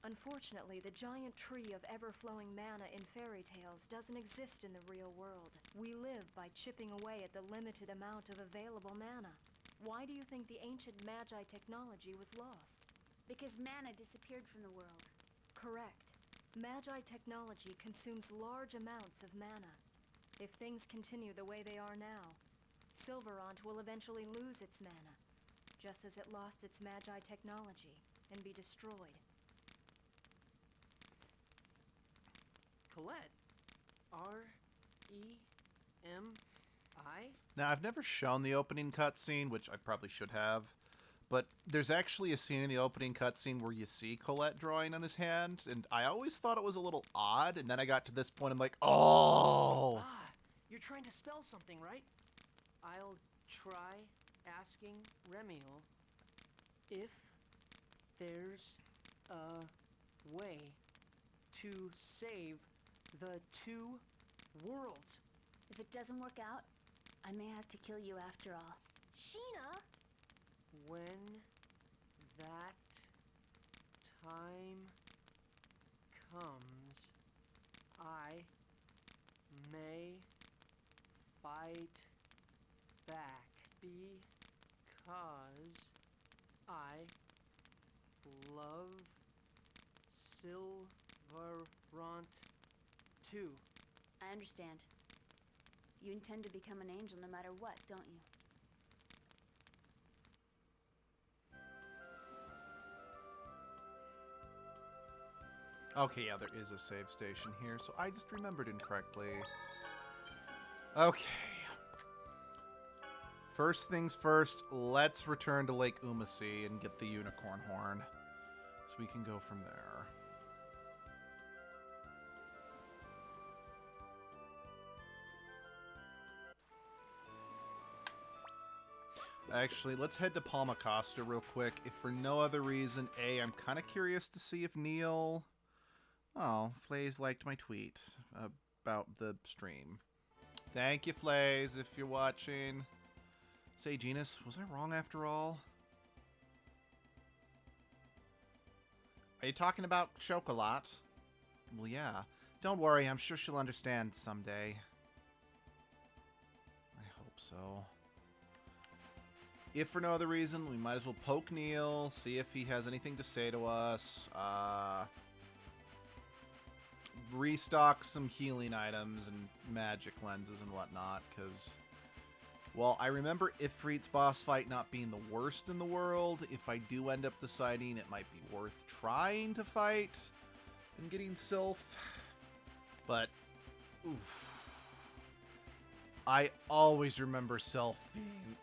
Unfortunately, the giant tree of ever-flowing mana in fairy tales doesn't exist in the real world. We live by chipping away at the limited amount of available mana. Why do you think the ancient Magi technology was lost? Because mana disappeared from the world. Correct. Magi technology consumes large amounts of mana. If things continue the way they are now, Silverant will eventually lose its mana, just as it lost its Magi technology, and be destroyed. Colette. R-E-M-I? Now, I've never shown the opening cutscene, which I probably should have, but there's actually a scene in the opening cutscene where you see Colette drawing on his hand, and I always thought it was a little odd, and then I got to this point, I'm like, oh! Ah, you're trying to spell something, right? I'll try asking Remiel if there's a way to save the two worlds. If it doesn't work out, I may have to kill you after all. Sheena! When that time comes, I may fight back because I love Silverant too. I understand. You intend to become an angel no matter what, don't you? Okay, yeah, there is a save station here, so I just remembered incorrectly. Okay. First things first, let's return to Lake Umasi and get the unicorn horn, so we can go from there. Actually, let's head to Palmacosta real quick, if for no other reason. A, I'm kind of curious to see if Neil... Oh, Flays liked my tweet about the stream. Thank you, Flays, if you're watching. Say, Genus, was I wrong after all? Are you talking about Chocolat? Well, yeah. Don't worry, I'm sure she'll understand someday. I hope so. If for no other reason, we might as well poke Neil, see if he has anything to say to us. Restock some healing items and magic lenses and whatnot, because, well, I remember Ifrit's boss fight not being the worst in the world. If I do end up deciding it might be worth trying to fight and getting Sylph, but, oof. I always remember Sylph being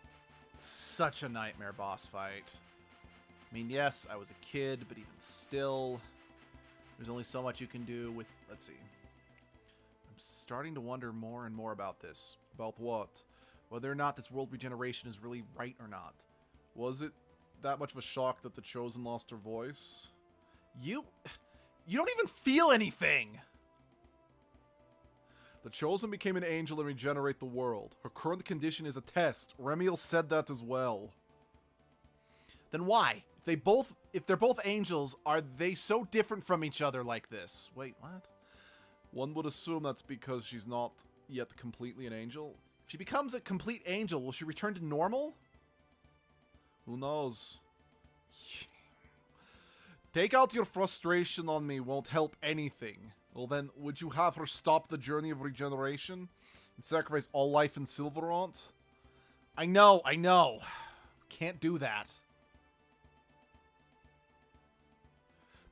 such a nightmare boss fight. I mean, yes, I was a kid, but even still... There's only so much you can do with... Let's see. I'm starting to wonder more and more about this. About what? Whether or not this world regeneration is really right or not. Was it that much of a shock that the Chosen lost her voice? You don't even feel anything! The Chosen became an angel and regenerate the world. Her current condition is a test. Remiel said that as well. Then why? If they're both angels, are they so different from each other like this? Wait, what? One would assume that's because she's not yet completely an angel. If she becomes a complete angel, will she return to normal? Who knows? Take out your frustration on me won't help anything. Well then, would you have her stop the journey of regeneration? And sacrifice all life in Silverant? I know. Can't do that.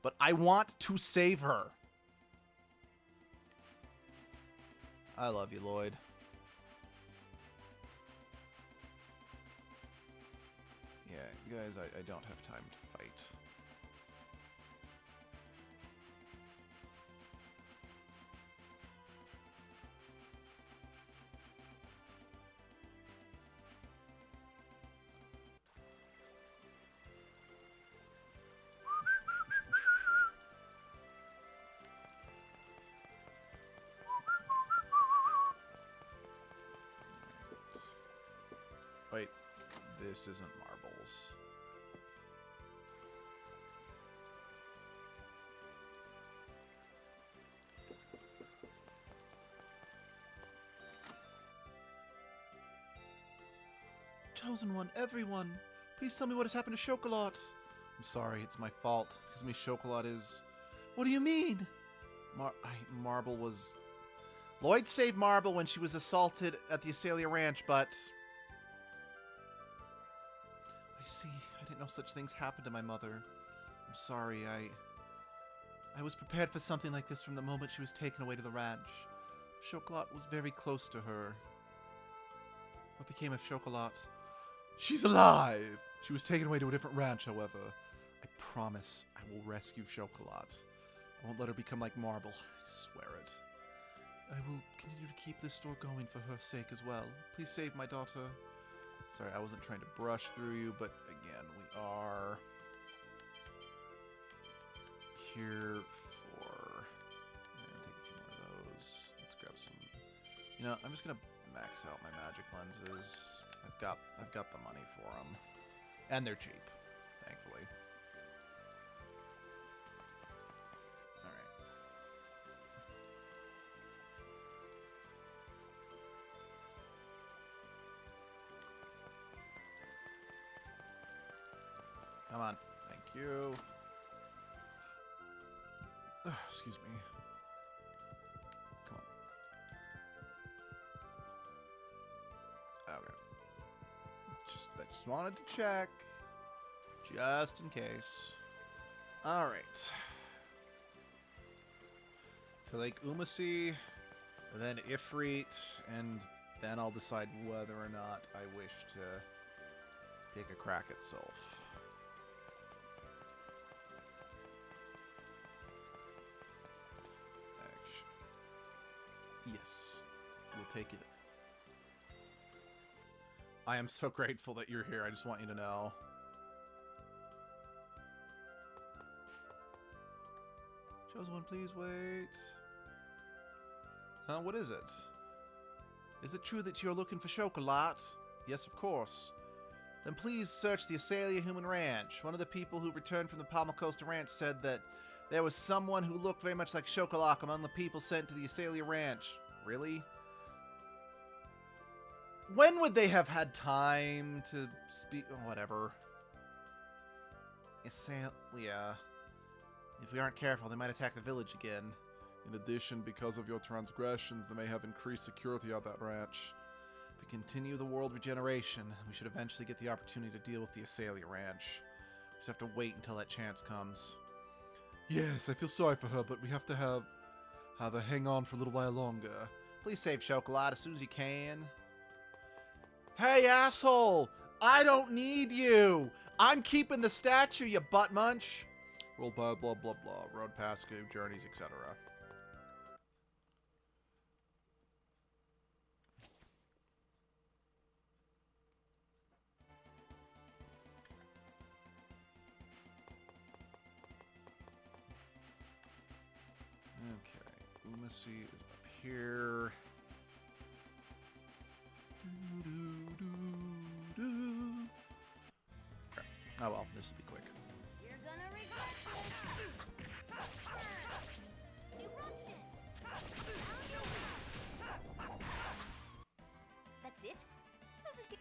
But I want to save her. I love you, Lloyd. Yeah. guys, I don't have time to fight. Wait, this isn't marbles. Chosen One, everyone, please tell me what has happened to Chocolat. I'm sorry, it's my fault. Because me Chocolat is... What do you mean? Marble was... Lloyd saved Marble when she was assaulted at the Asalia Ranch, but... I see. I didn't know such things happened to my mother. I'm sorry, I was prepared for something like this from the moment she was taken away to the ranch. Chocolat was very close to her. What became of Chocolat? She's alive! She was taken away to a different ranch, however. I promise I will rescue Chocolat. I won't let her become like Marble. I swear it. I will continue to keep this store going for her sake as well. Please save my daughter. Sorry, I wasn't trying to brush through you, but again, we are here for... I'm gonna take a few more of those. Let's grab some... You know, I'm just gonna max out my magic lenses. I've got the money for them, and they're cheap, thankfully. All right. Come on. Thank you. Ugh, excuse me. Come on. Okay. I just wanted to check. Just in case. Alright. To Lake Umasi, then Ifrit, and then I'll decide whether or not I wish to take a crack at Sylph. Yes, we'll take it. I am so grateful that you're here. I just want you to know. Chosen One, please wait. What is it? Is it true that you're looking for Chocolat? Yes, of course. Then please search the Asalia Human Ranch. One of the people who returned from the Palma Costa Ranch said that there was someone who looked very much like Chocolat among the people sent to the Asalia Ranch. Really? When would they have had time to speak? Oh, whatever. Asalia. If we aren't careful, they might attack the village again. In addition, because of your transgressions, they may have increased security at that ranch. If we continue the world regeneration, we should eventually get the opportunity to deal with the Asalia Ranch. We just have to wait until that chance comes. Yes, I feel sorry for her, but we have to have her hang on for a little while longer. Please save Chocolat as soon as you can. Hey, asshole! I don't need you! I'm keeping the statue, you butt munch! Roll blah blah blah blah. Road pass, journeys, etc. Okay, Umasi is up here. Oh well, this will be quick. You're gonna regret Eruption! That's it? How's this get...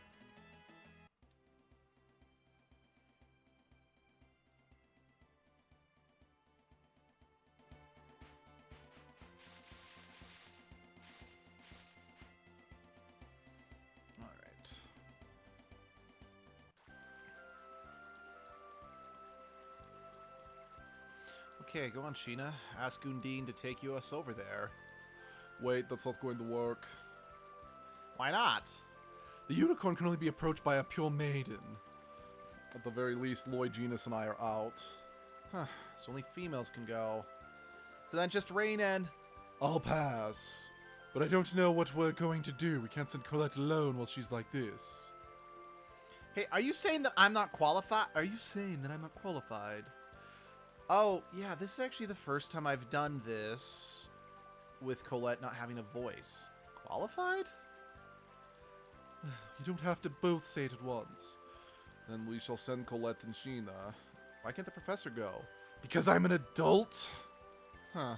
Alright. Okay, go on, Sheena. Ask Undine to take us over there. Wait, that's not going to work. Why not? The unicorn can only be approached by a pure maiden. At the very least, Lloyd, Genus, and I are out. Huh. So only females can go. So then just Rain and... I'll pass. But I don't know what we're going to do. We can't send Colette alone while she's like this. Hey, are you saying that I'm not qualified? Are you saying that I'm not qualified? Oh, yeah, this is actually the first time I've done this with Colette not having a voice. Qualified? You don't have to both say it at once. Then we shall send Colette and Sheena. Why can't the professor go? Because I'm an adult? Huh.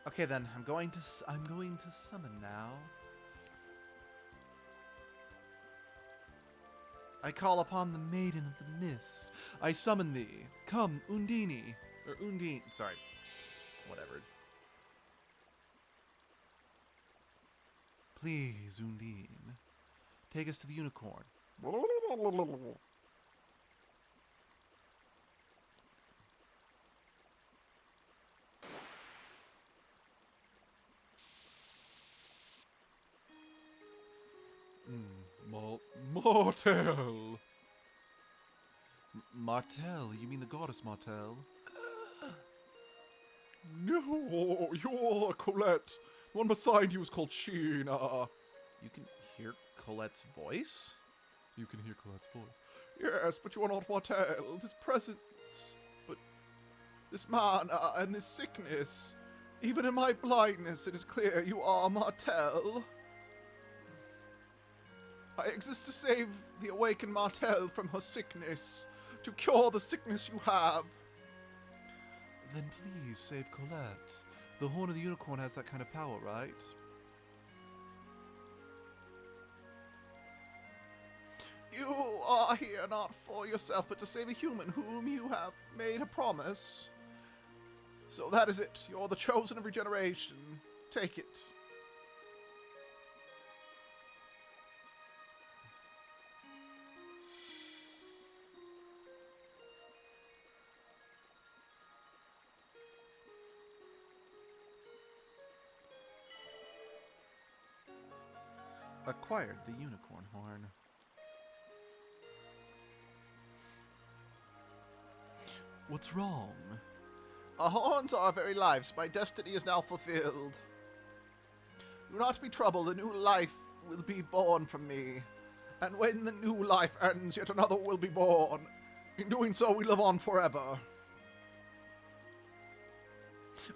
Okay then, I'm going to summon now. I call upon the Maiden of the Mist. I summon thee. Come, Undine. Or Undine, sorry. Whatever. Please, Undine. Take us to the unicorn. Martel! Martel? You mean the goddess Martel? No, you're Colette. The one beside you is called Sheena. You can hear Colette's voice? You can hear Colette's voice. Yes, but you are not Martel. This presence, but this mana and this sickness. Even in my blindness, it is clear you are Martel. I exist to save the awakened Martel from her sickness, to cure the sickness you have. Then please save Colette. The horn of the unicorn has that kind of power, right? You are here not for yourself, but to save a human whom you have made a promise. So that is it. You're the chosen of regeneration. Take it. Acquired the unicorn horn. What's wrong? Our horns are our very lives. My destiny is now fulfilled. Do not be troubled. A new life will be born from me. And when the new life ends, yet another will be born. In doing so, we live on forever.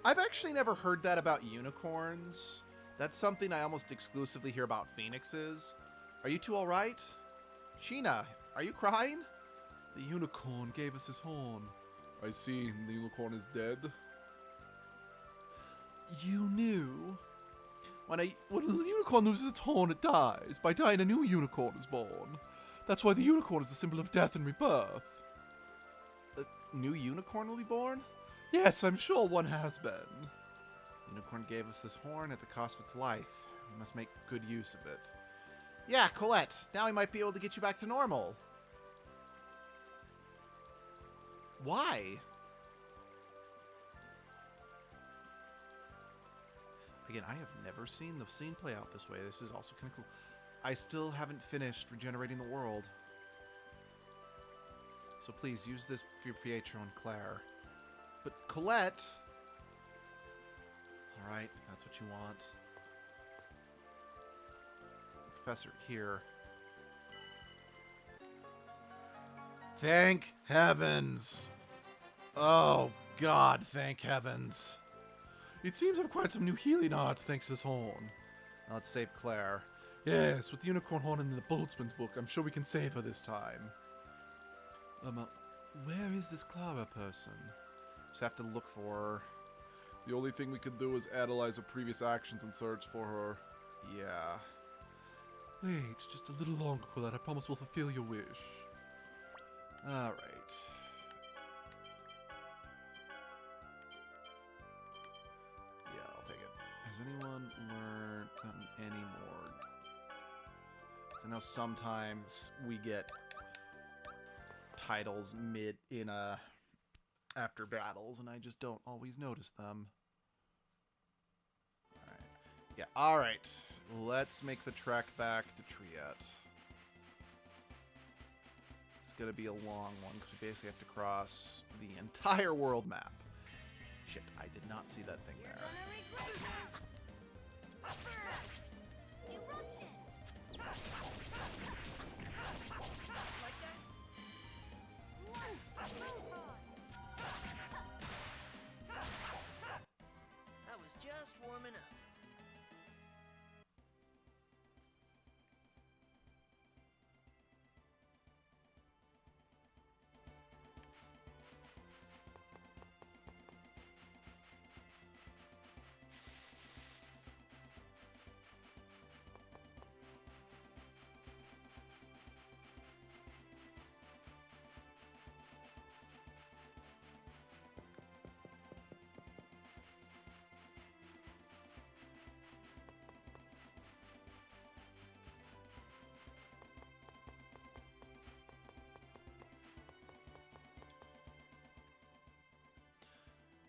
I've actually never heard that about unicorns. That's something I almost exclusively hear about phoenixes. Are you two alright? Sheena, are you crying? The unicorn gave us his horn. I see, the unicorn is dead. You knew? When a unicorn loses its horn, it dies. By dying, a new unicorn is born. That's why the unicorn is a symbol of death and rebirth. A new unicorn will be born? Yes, I'm sure one has been. The unicorn gave us this horn at the cost of its life. We must make good use of it. Yeah, Colette, now we might be able to get you back to normal. Why? Again, I have never seen the scene play out this way. This is also kind of cool. I still haven't finished regenerating the world. So please, use this for your Pietro and Claire. But Colette... Alright, that's what you want. Professor, here. Thank heavens! Oh, God, thank heavens. It seems I've acquired some new healing arts thanks to this horn. Now let's save Claire. Yes, with the unicorn horn in the Boltzmann's book, I'm sure we can save her this time. Where is this Clara person? Just have to look for her. The only thing we can do is analyze her previous actions and search for her. Yeah. Wait, just a little longer, Colette. I promise we'll fulfill your wish. Alright. Yeah, I'll take it. Has anyone gotten any more? 'Cause I know sometimes we get titles after battles, and I just don't always notice them. Alright. Yeah, alright. Let's make the trek back to Triet. It's gonna be a long one because we basically have to cross the entire world map. Shit, I did not see that thing there. I was just warming up.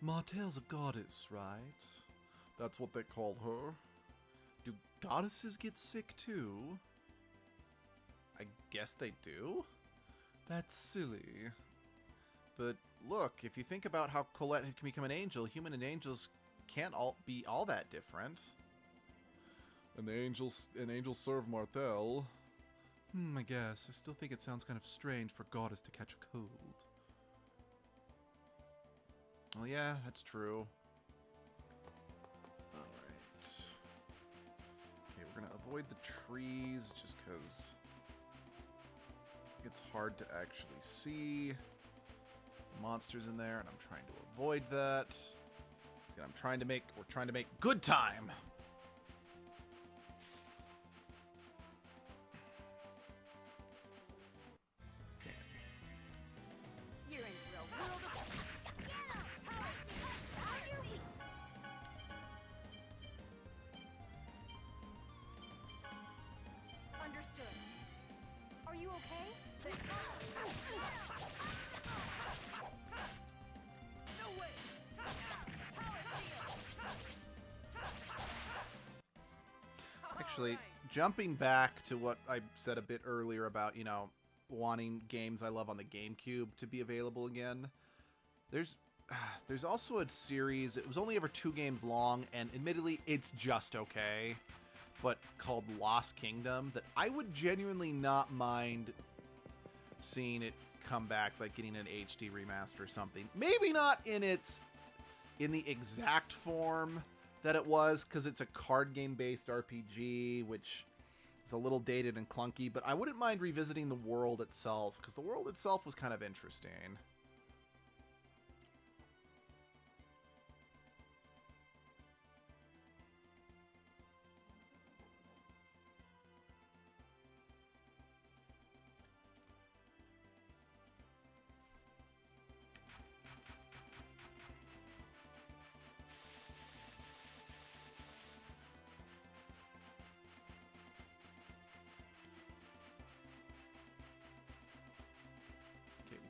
Martel's a goddess, right? That's what they call her. Do goddesses get sick too? I guess they do? That's silly. But look, if you think about how Colette can become an angel, human and angels can't all be all that different. An angel serve Martel. I guess. I still think it sounds kind of strange for goddess to catch a cold. Well, yeah, that's true. Alright. Okay, we're gonna avoid the trees just because it's hard to actually see the monsters in there, and I'm trying to avoid that. We're trying to make good time. You're in real world of... Understood. Are you okay? No way! Actually, jumping back to what I said a bit earlier about, you know, wanting games I love on the GameCube to be available again, there's also a series, it was only ever 2 games long, and admittedly, it's just okay, but called Lost Kingdom, that I would genuinely not mind seeing it come back, like getting an HD remaster or something. Maybe not in the exact form that it was, because it's a card game based RPG, which is a little dated and clunky, but I wouldn't mind revisiting the world itself, because the world itself was kind of interesting.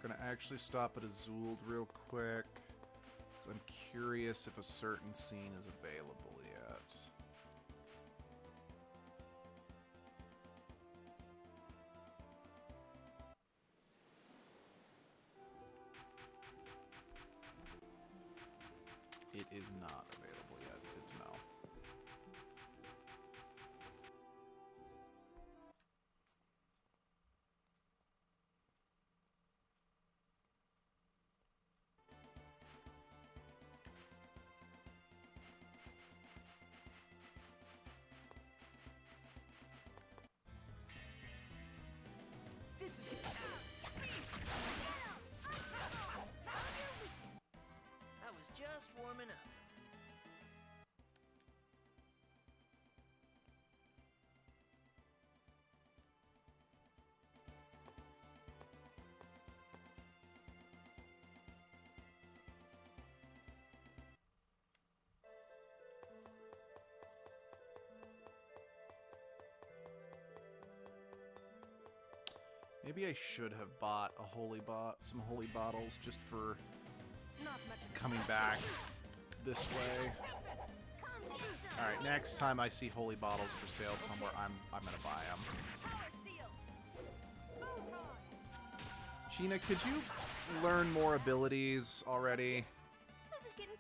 We're going to actually stop at Azul real quick, because I'm curious if a certain scene is available yet. It is not available yet. Good to know. This is... I was just warming up. Maybe I should have bought some holy bottles just for coming back this way. All right, next time I see holy bottles for sale somewhere, I'm gonna buy them. Tina, could you learn more abilities already? I was just kidding.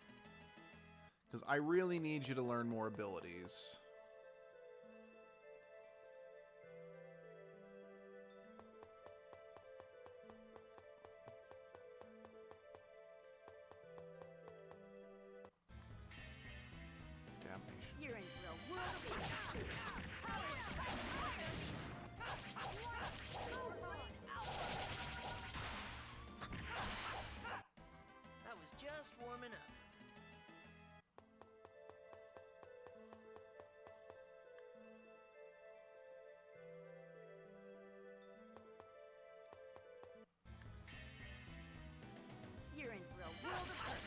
Because I really need you to learn more abilities. Damnation. You're in for a world of pain. I was just warming up. You're in for a world of hurt.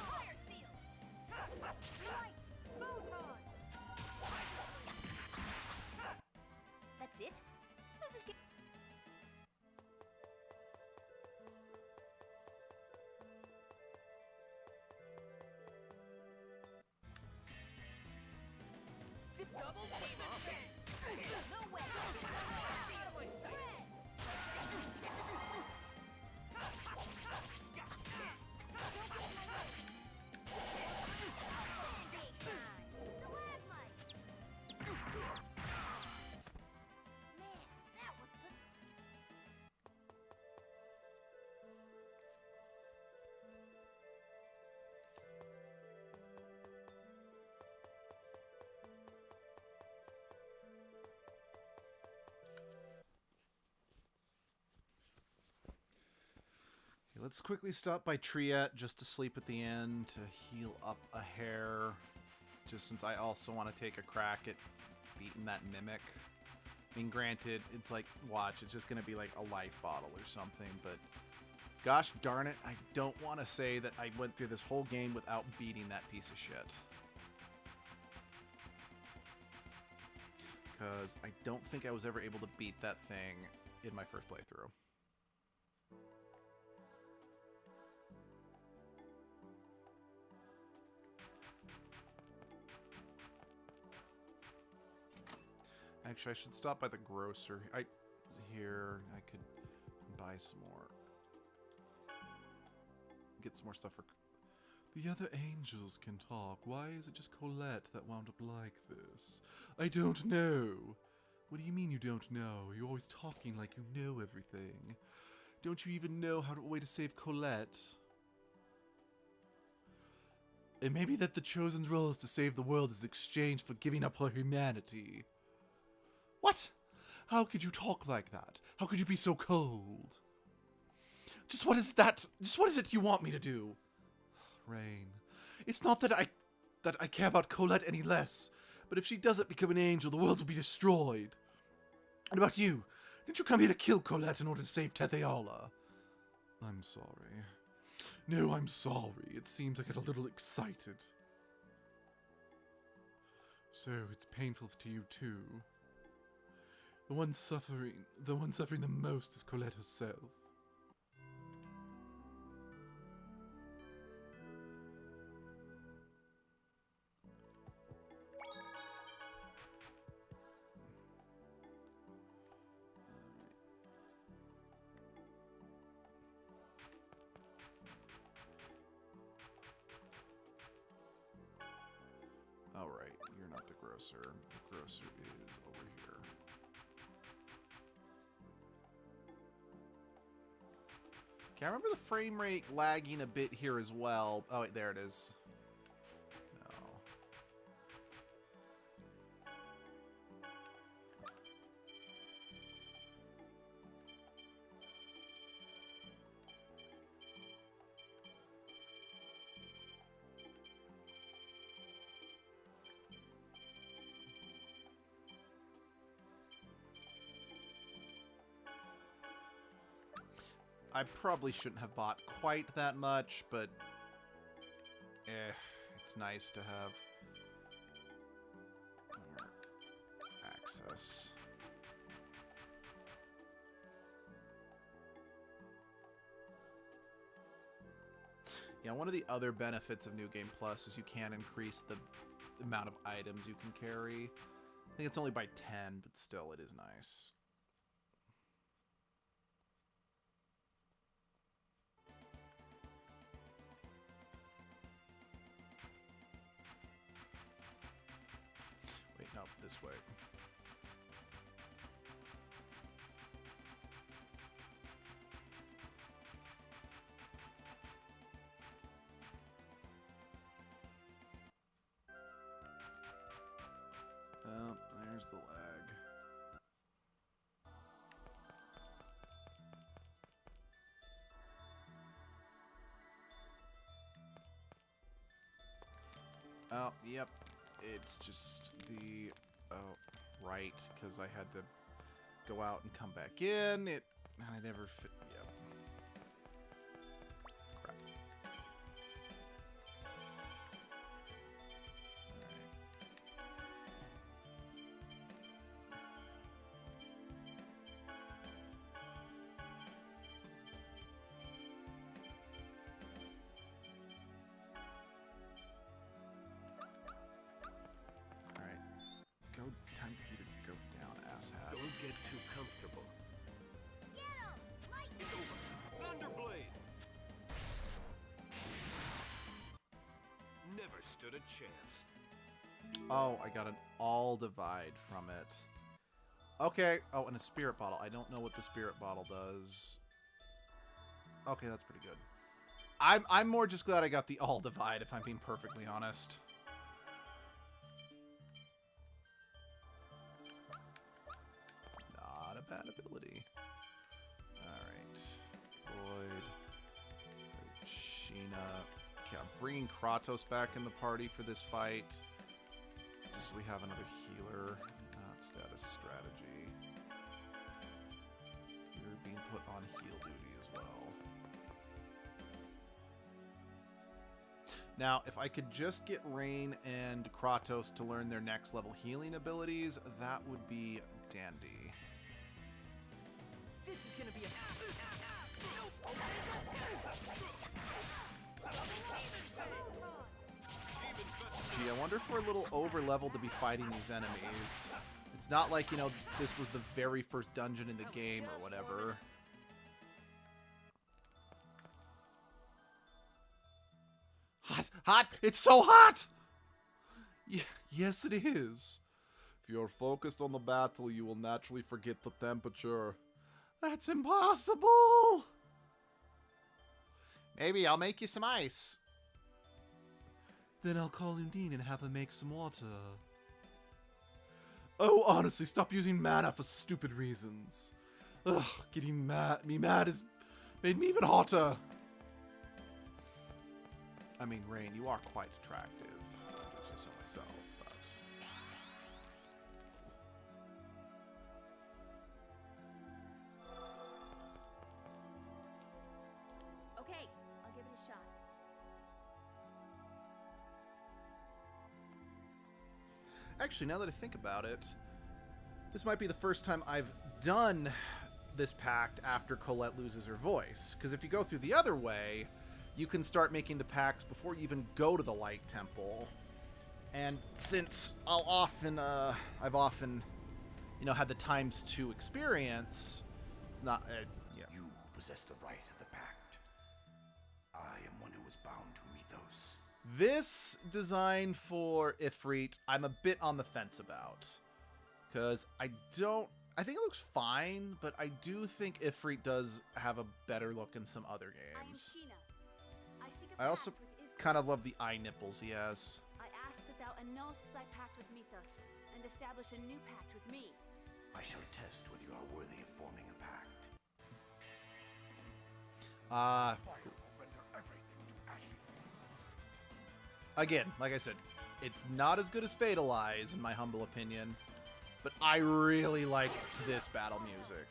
Fire seal. Light. Photon. That's it? I was just kidding. Double demon bang! No way. Out of my sight! Man, that was Okay, let's quickly stop by Triet just to sleep at the end to heal up a hair. Just since I also want to take a crack at beating that Mimic. I mean, granted, it's like, watch, it's just going to be like a life bottle or something, but gosh darn it, I don't want to say that I went through this whole game without beating that piece of shit. Because I don't think I was ever able to beat that thing in my first playthrough. Actually, I should stop by the grocer. Here, I could buy some more. Get some more stuff for... The other angels can talk. Why is it just Colette that wound up like this? I don't know. What do you mean you don't know? You're always talking like you know everything. Don't you even know how a way to save Colette? It may be that the Chosen's role is to save the world as exchange for giving up her humanity. What? How could you talk like that? How could you be so cold? Just what is that? Just what is it you want me to do? Rain. It's not that I care about Colette any less, but if she doesn't become an angel, the world will be destroyed. And about you? Didn't you come here to kill Colette in order to save Tetheala? I'm sorry. No, I'm sorry. It seems I get a little excited. So, it's painful to you too. The one suffering the most is Colette herself. Alright, you're not the grocer. The grocer is over here. Okay, I remember the frame rate lagging a bit here as well. Oh, wait, there it is. No. I probably shouldn't have bought quite that much, but it's nice to have more access. Yeah, one of the other benefits of New Game Plus is you can increase the amount of items you can carry. I think it's only by 10, but still it is nice. this way. Oh, there's the lag. Oh, yep. It's just the... Oh, right. Because I had to go out and come back in. And I never fit... Yep. Crap. Time for you to go down, asshat. Don't get too comfortable. Get him! Light It's over. Thunderblade! Never stood a chance. Oh, I got an all divide from it. Okay. Oh, and a spirit bottle. I don't know what the spirit bottle does. Okay, that's pretty good. I'm more just glad I got the all divide, if I'm being perfectly honest. Not a bad ability. Alright. Void. Sheena. Okay, I'm bringing Kratos back in the party for this fight. Just so we have another healer. Not status strategy. You're being put on heal duty as well. Now, if I could just get Rain and Kratos to learn their next level healing abilities, that would be dandy. This is gonna be a... Gee, I wonder if we're a little over-leveled to be fighting these enemies. It's not like, you know, this was the very first dungeon in the game or whatever. Hot! Hot! It's so hot! Yes, it is. If you're focused on the battle, you will naturally forget the temperature. That's impossible! Maybe I'll make you some ice. Then I'll call Undine and have her make some water. Oh, honestly, stop using mana for stupid reasons. Ugh, getting me mad has made me even hotter. I mean, Rain, you are quite attractive. I do say so myself, but... Okay, I'll give it a shot. Actually, now that I think about it, this might be the first time I've done this pact after Colette loses her voice. Because if you go through the other way, you can start making the pacts before you even go to the Light Temple. And since I've often, you know, had the ×2 experience, it's not, yeah. You possess the right of the pact. I am one who is bound to Mythos. This design for Ifrit, I'm a bit on the fence about. Because I think it looks fine, but I do think Ifrit does have a better look in some other games. I also kind of love the eye nipples he has. I ask that thou annulst thy pact with Mythos, and establish a new pact with me. I shall test whether you are worthy of forming a pact. Again, like I said, it's not as good as Fatal Eyes, in my humble opinion, but I really like this battle music.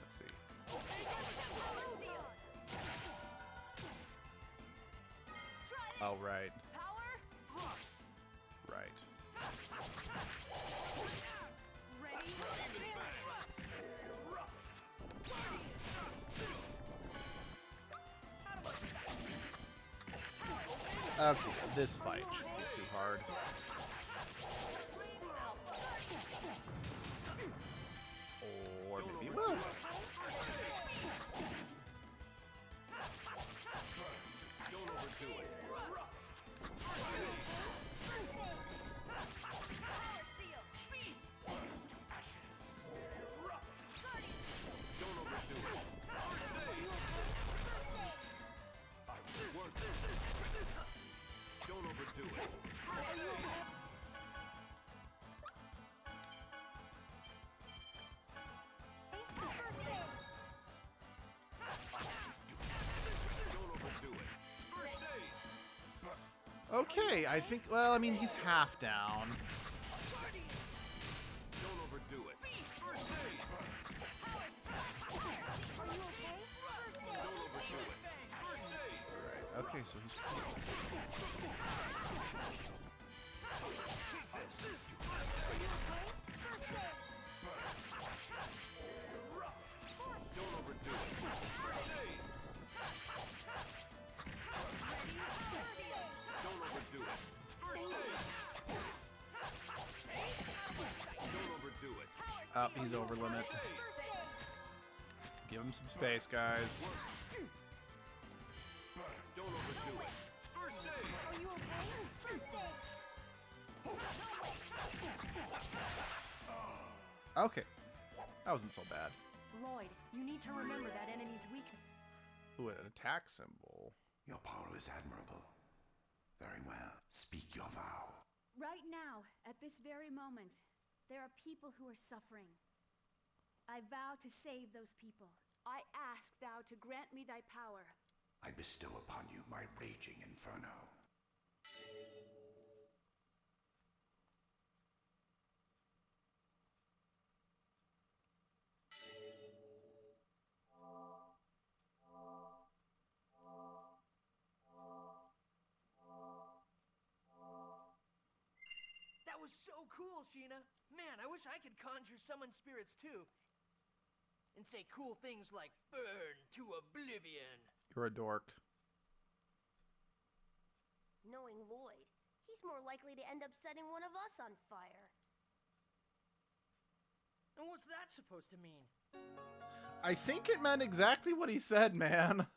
Let's see. Oh, right. Right. Okay, this fight shouldn't be too hard. Or maybe it will. Don't overdo it. Okay, I think, well, I mean, he's half down. Don't overdo it. First aid. Don't overdo it. First aid. Alright, okay, so he's... Don't overdo it. First aid. Don't overdo it. First aid. Don't overdo it. Oh, he's over limit. Give him some space, guys. Don't overdo it. First aid. Are you okay? First aid. Okay. That wasn't so bad. Lloyd, you need to remember that enemy's weakness. Ooh, an attack symbol. Your power is admirable. Very well. Speak your vow. Right now, at this very moment, there are people who are suffering. I vow to save those people. I ask thou to grant me thy power. I bestow upon you my raging inferno. That was so cool, Sheena. Man, I wish I could conjure summon spirits too. And say cool things like, burn to oblivion. You're a dork. Knowing Lloyd, he's more likely to end up setting one of us on fire. And what's that supposed to mean? I think it meant exactly what he said, man.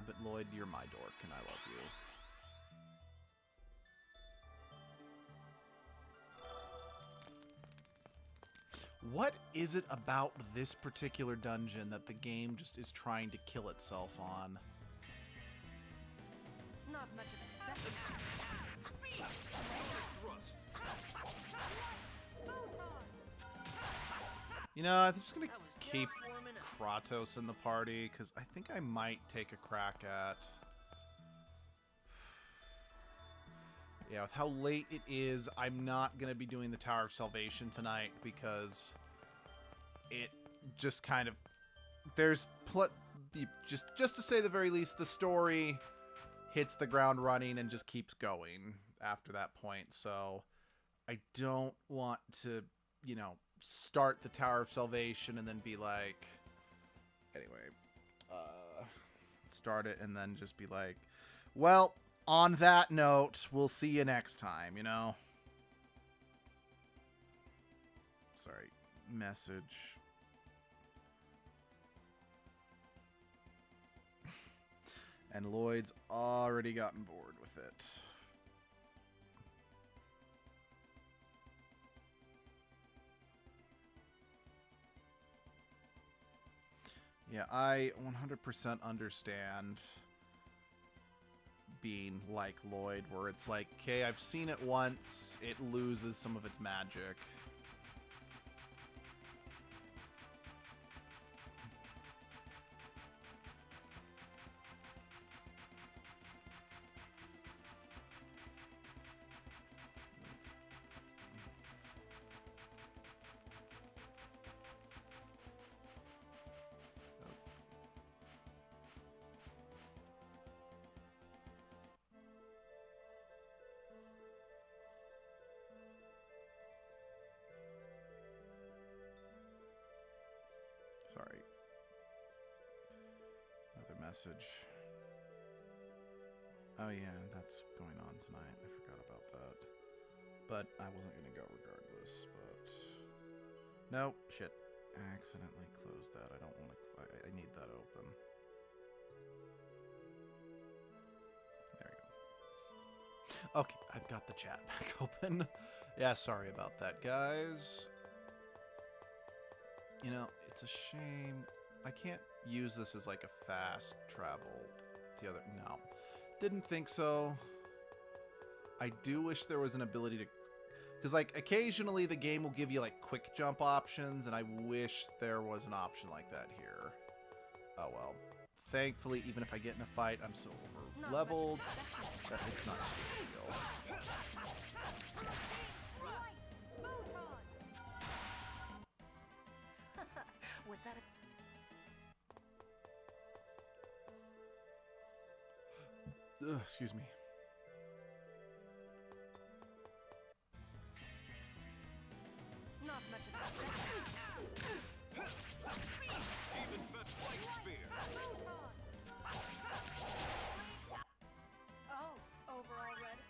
But Lloyd, you're my dork, and I love you. What is it about this particular dungeon that the game just is trying to kill itself on? Not much of a specimen. Thrust. You know, I'm just gonna That was keep just 4 minutes. Kratos in the party, because I think I might take a crack at... Yeah, with how late it is, I'm not going to be doing the Tower of Salvation tonight, because it just kind of... There's... Just to say the very least, the story hits the ground running and just keeps going after that point, so I don't want to, you know, start the Tower of Salvation and then be like... Anyway, start it and then just be like, well, on that note, we'll see you next time, you know? Sorry, message. And Lloyd's already gotten bored with it. Yeah, I 100% understand being like Lloyd, where it's like, okay, I've seen it once, it loses some of its magic. Sorry. Another message. Oh yeah, that's going on tonight. I forgot about that. But I wasn't going to go regardless, but... No, shit. I accidentally closed that. I don't want to... I need that open. There we go. Okay, I've got the chat back open. Yeah, sorry about that, guys. You know, it's a shame. I can't use this as like a fast travel. No. Didn't think so. I do wish there was an ability to... Because, like, occasionally the game will give you, like, quick jump options, and I wish there was an option like that here. Oh well. Thankfully, even if I get in a fight, I'm so over leveled that it's not too big a deal. Was that a... Ugh, excuse me. Not much of a Demon Flight Spear. Oh, over already?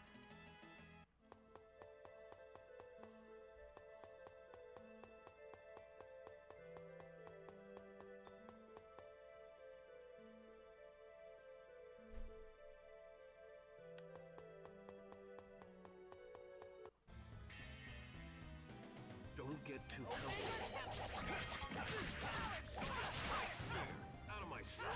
Don't get too comfortable. Out of my sight.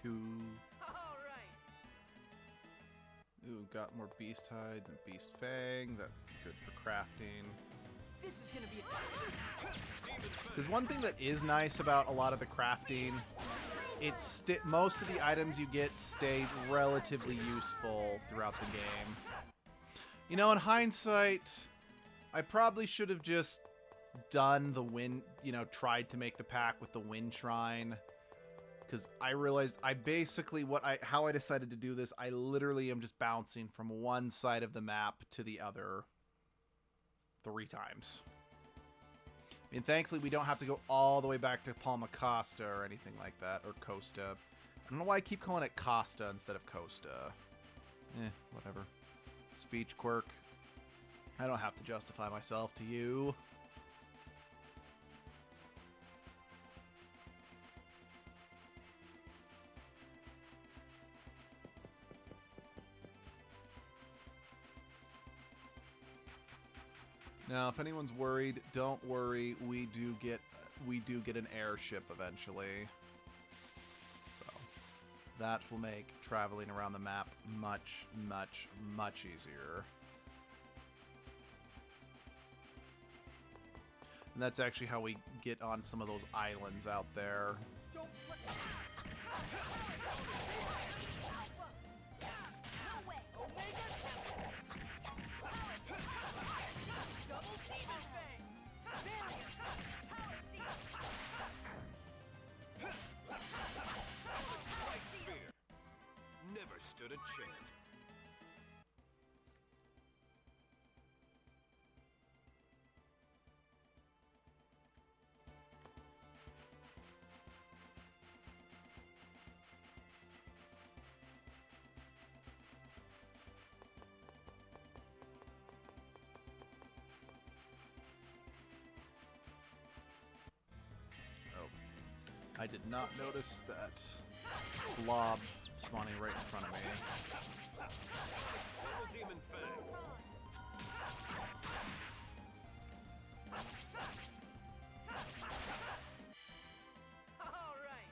Cool. All right. Ooh, got more beast hide and beast fang. That's good for crafting. This is gonna be a Because one thing that is nice about a lot of the crafting, most of the items you get stay relatively useful throughout the game. You know, in hindsight, I probably should have just done the wind, tried to make the pack with the wind shrine. Because I realized how I decided to do this, I literally am just bouncing from one side of the map to the other 3 times. I mean, thankfully, we don't have to go all the way back to Palma Costa or anything like that, or Costa. I don't know why I keep calling it Costa instead of Costa. Whatever. Speech quirk. I don't have to justify myself to you. Now, if anyone's worried, don't worry. We do get an airship eventually. So that will make traveling around the map much, much, much easier. And that's actually how we get on some of those islands out there. Never stood a chance. Oh, I did not notice that blob spawning right in front of me. Double Demon Fang. all right.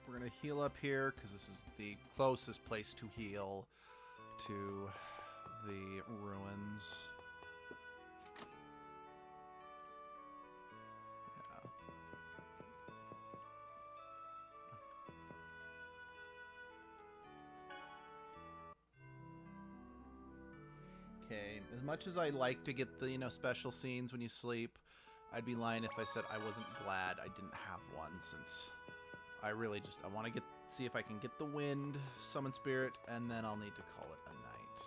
We're going to heal up here because this is the closest place to heal to the ruins. Yeah. Okay, as much as I like to get the, special scenes when you sleep, I'd be lying if I said I wasn't glad I didn't have one, since I really I want to see if I can get the wind, summon spirit, and then I'll need to call it a night.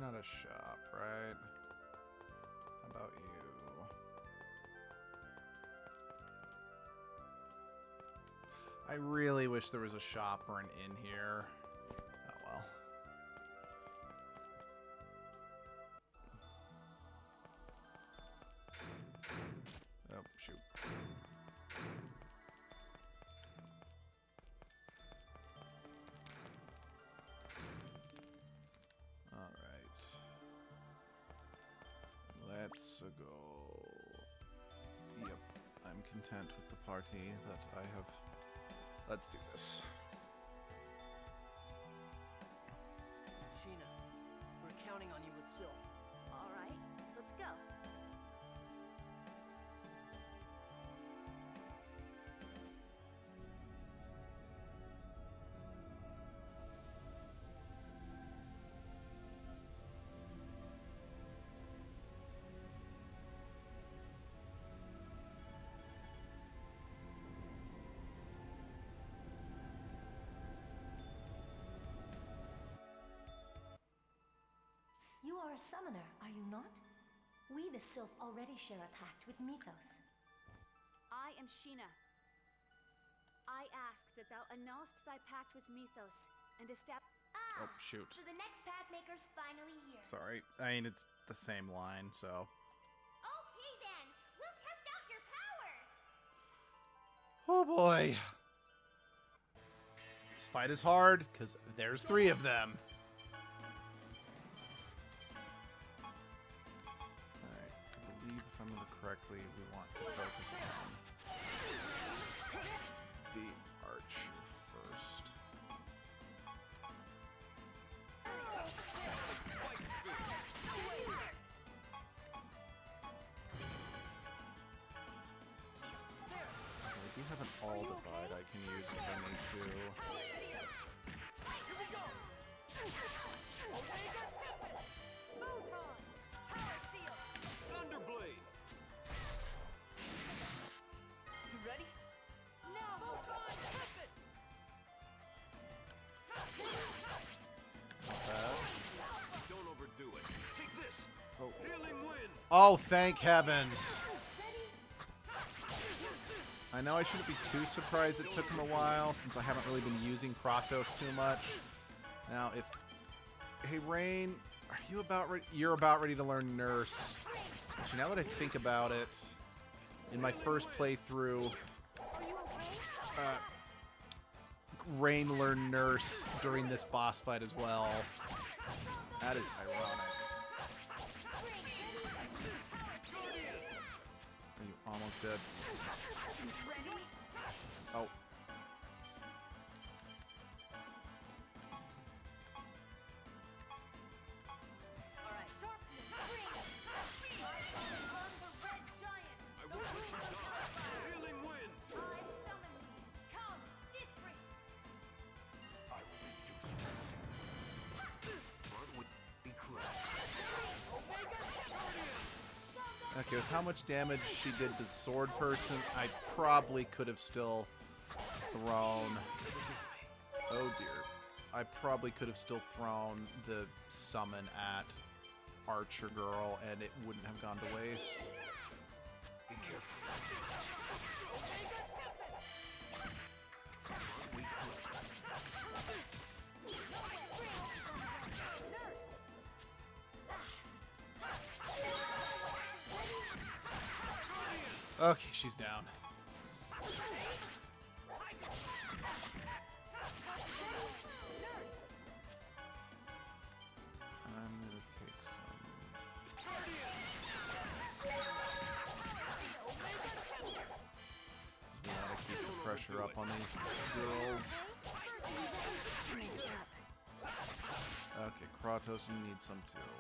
not a shop, right? How about you? I really wish there was a shop or an inn here. Oh well. Oh, shoot. Alright. Let's go. Yep, I'm content with the party that I have. Let's do this. Sheena, we're counting on you with Sylph. All right, let's go. You are a summoner, are you not? We, the Sylph, already share a pact with Mythos. I am Sheena. I ask that thou annulst thy pact with Mythos and establish. Oh, shoot. So the next path maker's finally here. Sorry. I mean, it's the same line, so. Okay then, we'll test out your powers. Oh boy. This fight is hard, because there's 3 of them. Alright, I believe if I remember correctly, we want to focus on the archer first. I do have an all divide I can use if I need to. Thunderblade! You ready? Don't overdo it. Take this! Oh. Healing wind! Oh, thank heavens! I know I shouldn't be too surprised it took him a while, since I haven't really been using Kratos too much. Now, if... Hey, Rain, are you about ready? You're about ready to learn Nurse. Actually, now that I think about it, in my first playthrough, Rain learned Nurse during this boss fight as well. That is ironic. Are you almost dead? Oh. Healing wind! Okay, with how much damage she did to Sword Person, I probably could have still thrown... Oh dear. I probably could have still thrown the summon at Archer Girl, and it wouldn't have gone to waste. Be careful. Okay, she's down. I'm gonna take some. We gotta keep the pressure up on these girls. Okay, Kratos, you need some too.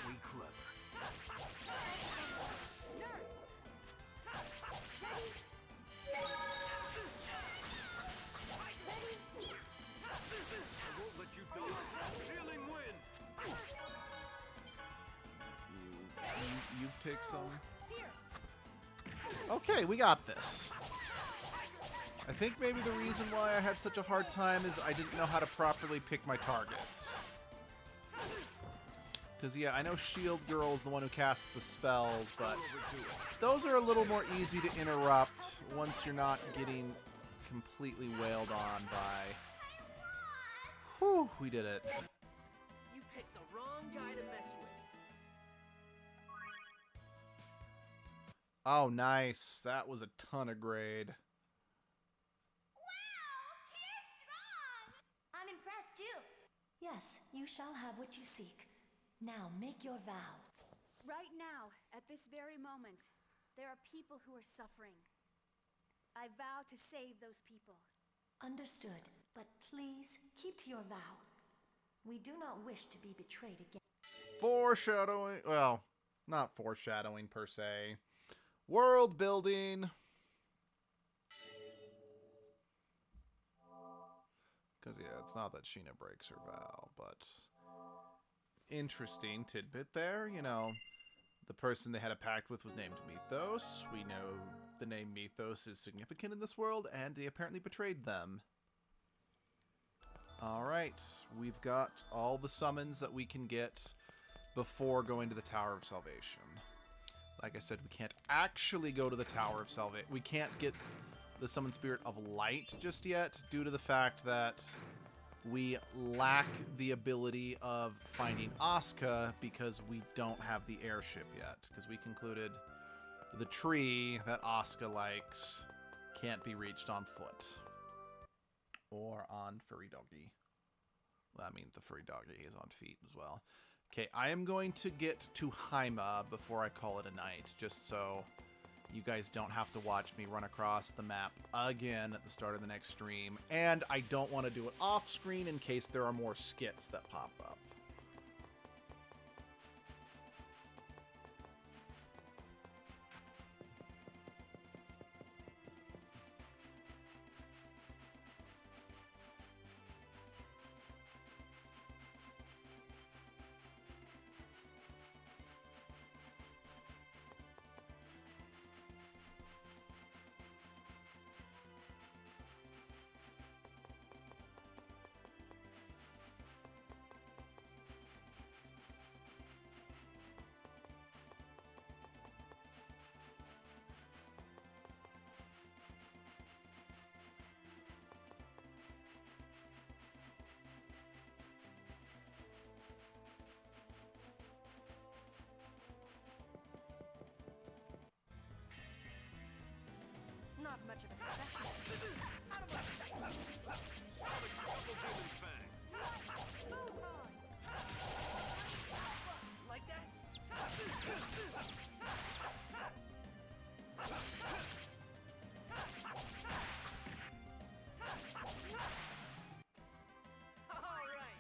We clever. I won't let you die! Healing wind! You take some. Okay, we got this. I think maybe the reason why I had such a hard time is I didn't know how to properly pick my targets. Because, yeah, I know Shield Girl is the one who casts the spells, but those are a little more easy to interrupt once you're not getting completely wailed on by... Whew, we did it. You picked the wrong guy to mess with. Oh, nice. That was a ton of grade. I'm impressed too. Yes, you shall have what you seek. Now make your vow. Right now, at this very moment, there are people who are suffering. I vow to save those people. Understood, but please keep to your vow. We do not wish to be betrayed again. Foreshadowing. Well, not foreshadowing per se. World building. Because, yeah, it's not that Sheena breaks her vow, but... Interesting tidbit there. You know, the person they had a pact with was named Mythos. We know the name Mythos is significant in this world, and they apparently betrayed them. Alright, we've got all the summons that we can get before going to the Tower of Salvation. Like I said, we can't actually go to the Tower of Salvation. We can't get the Summon Spirit of Light just yet, due to the fact that we lack the ability of finding Asuka because we don't have the airship yet. Because we concluded the tree that Asuka likes can't be reached on foot. Or on Furry Doggy. Well, I mean, the Furry Doggy is on feet as well. Okay, I am going to get to Haima before I call it a night, just so you guys don't have to watch me run across the map again at the start of the next stream. And I don't want to do it off screen in case there are more skits that pop up. Not much of a specimen. Out of my sight. Like that? All right.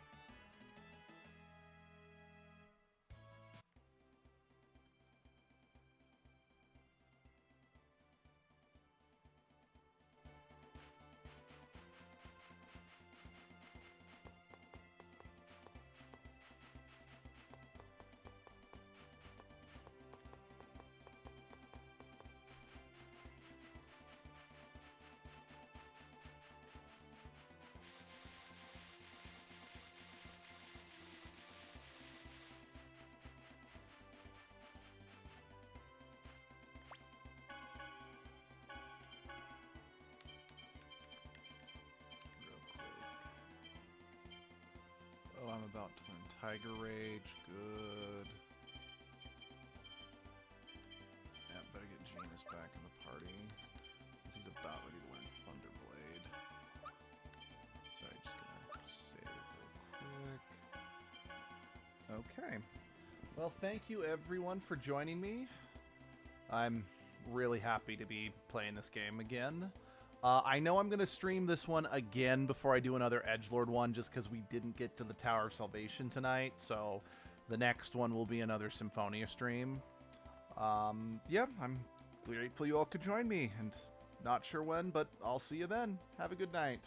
Oh, I'm about to learn Tiger Rage. Good. Yeah, better get Janus back in the party, since he's about ready to learn Thunderblade. Sorry, just gonna save real quick. Okay. Well, thank you everyone for joining me. I'm really happy to be playing this game again. I know I'm going to stream this one again before I do another Edgelord one, just because we didn't get to the Tower of Salvation tonight, so the next one will be another Symphonia stream. Yeah, I'm grateful you all could join me, and not sure when, but I'll see you then. Have a good night.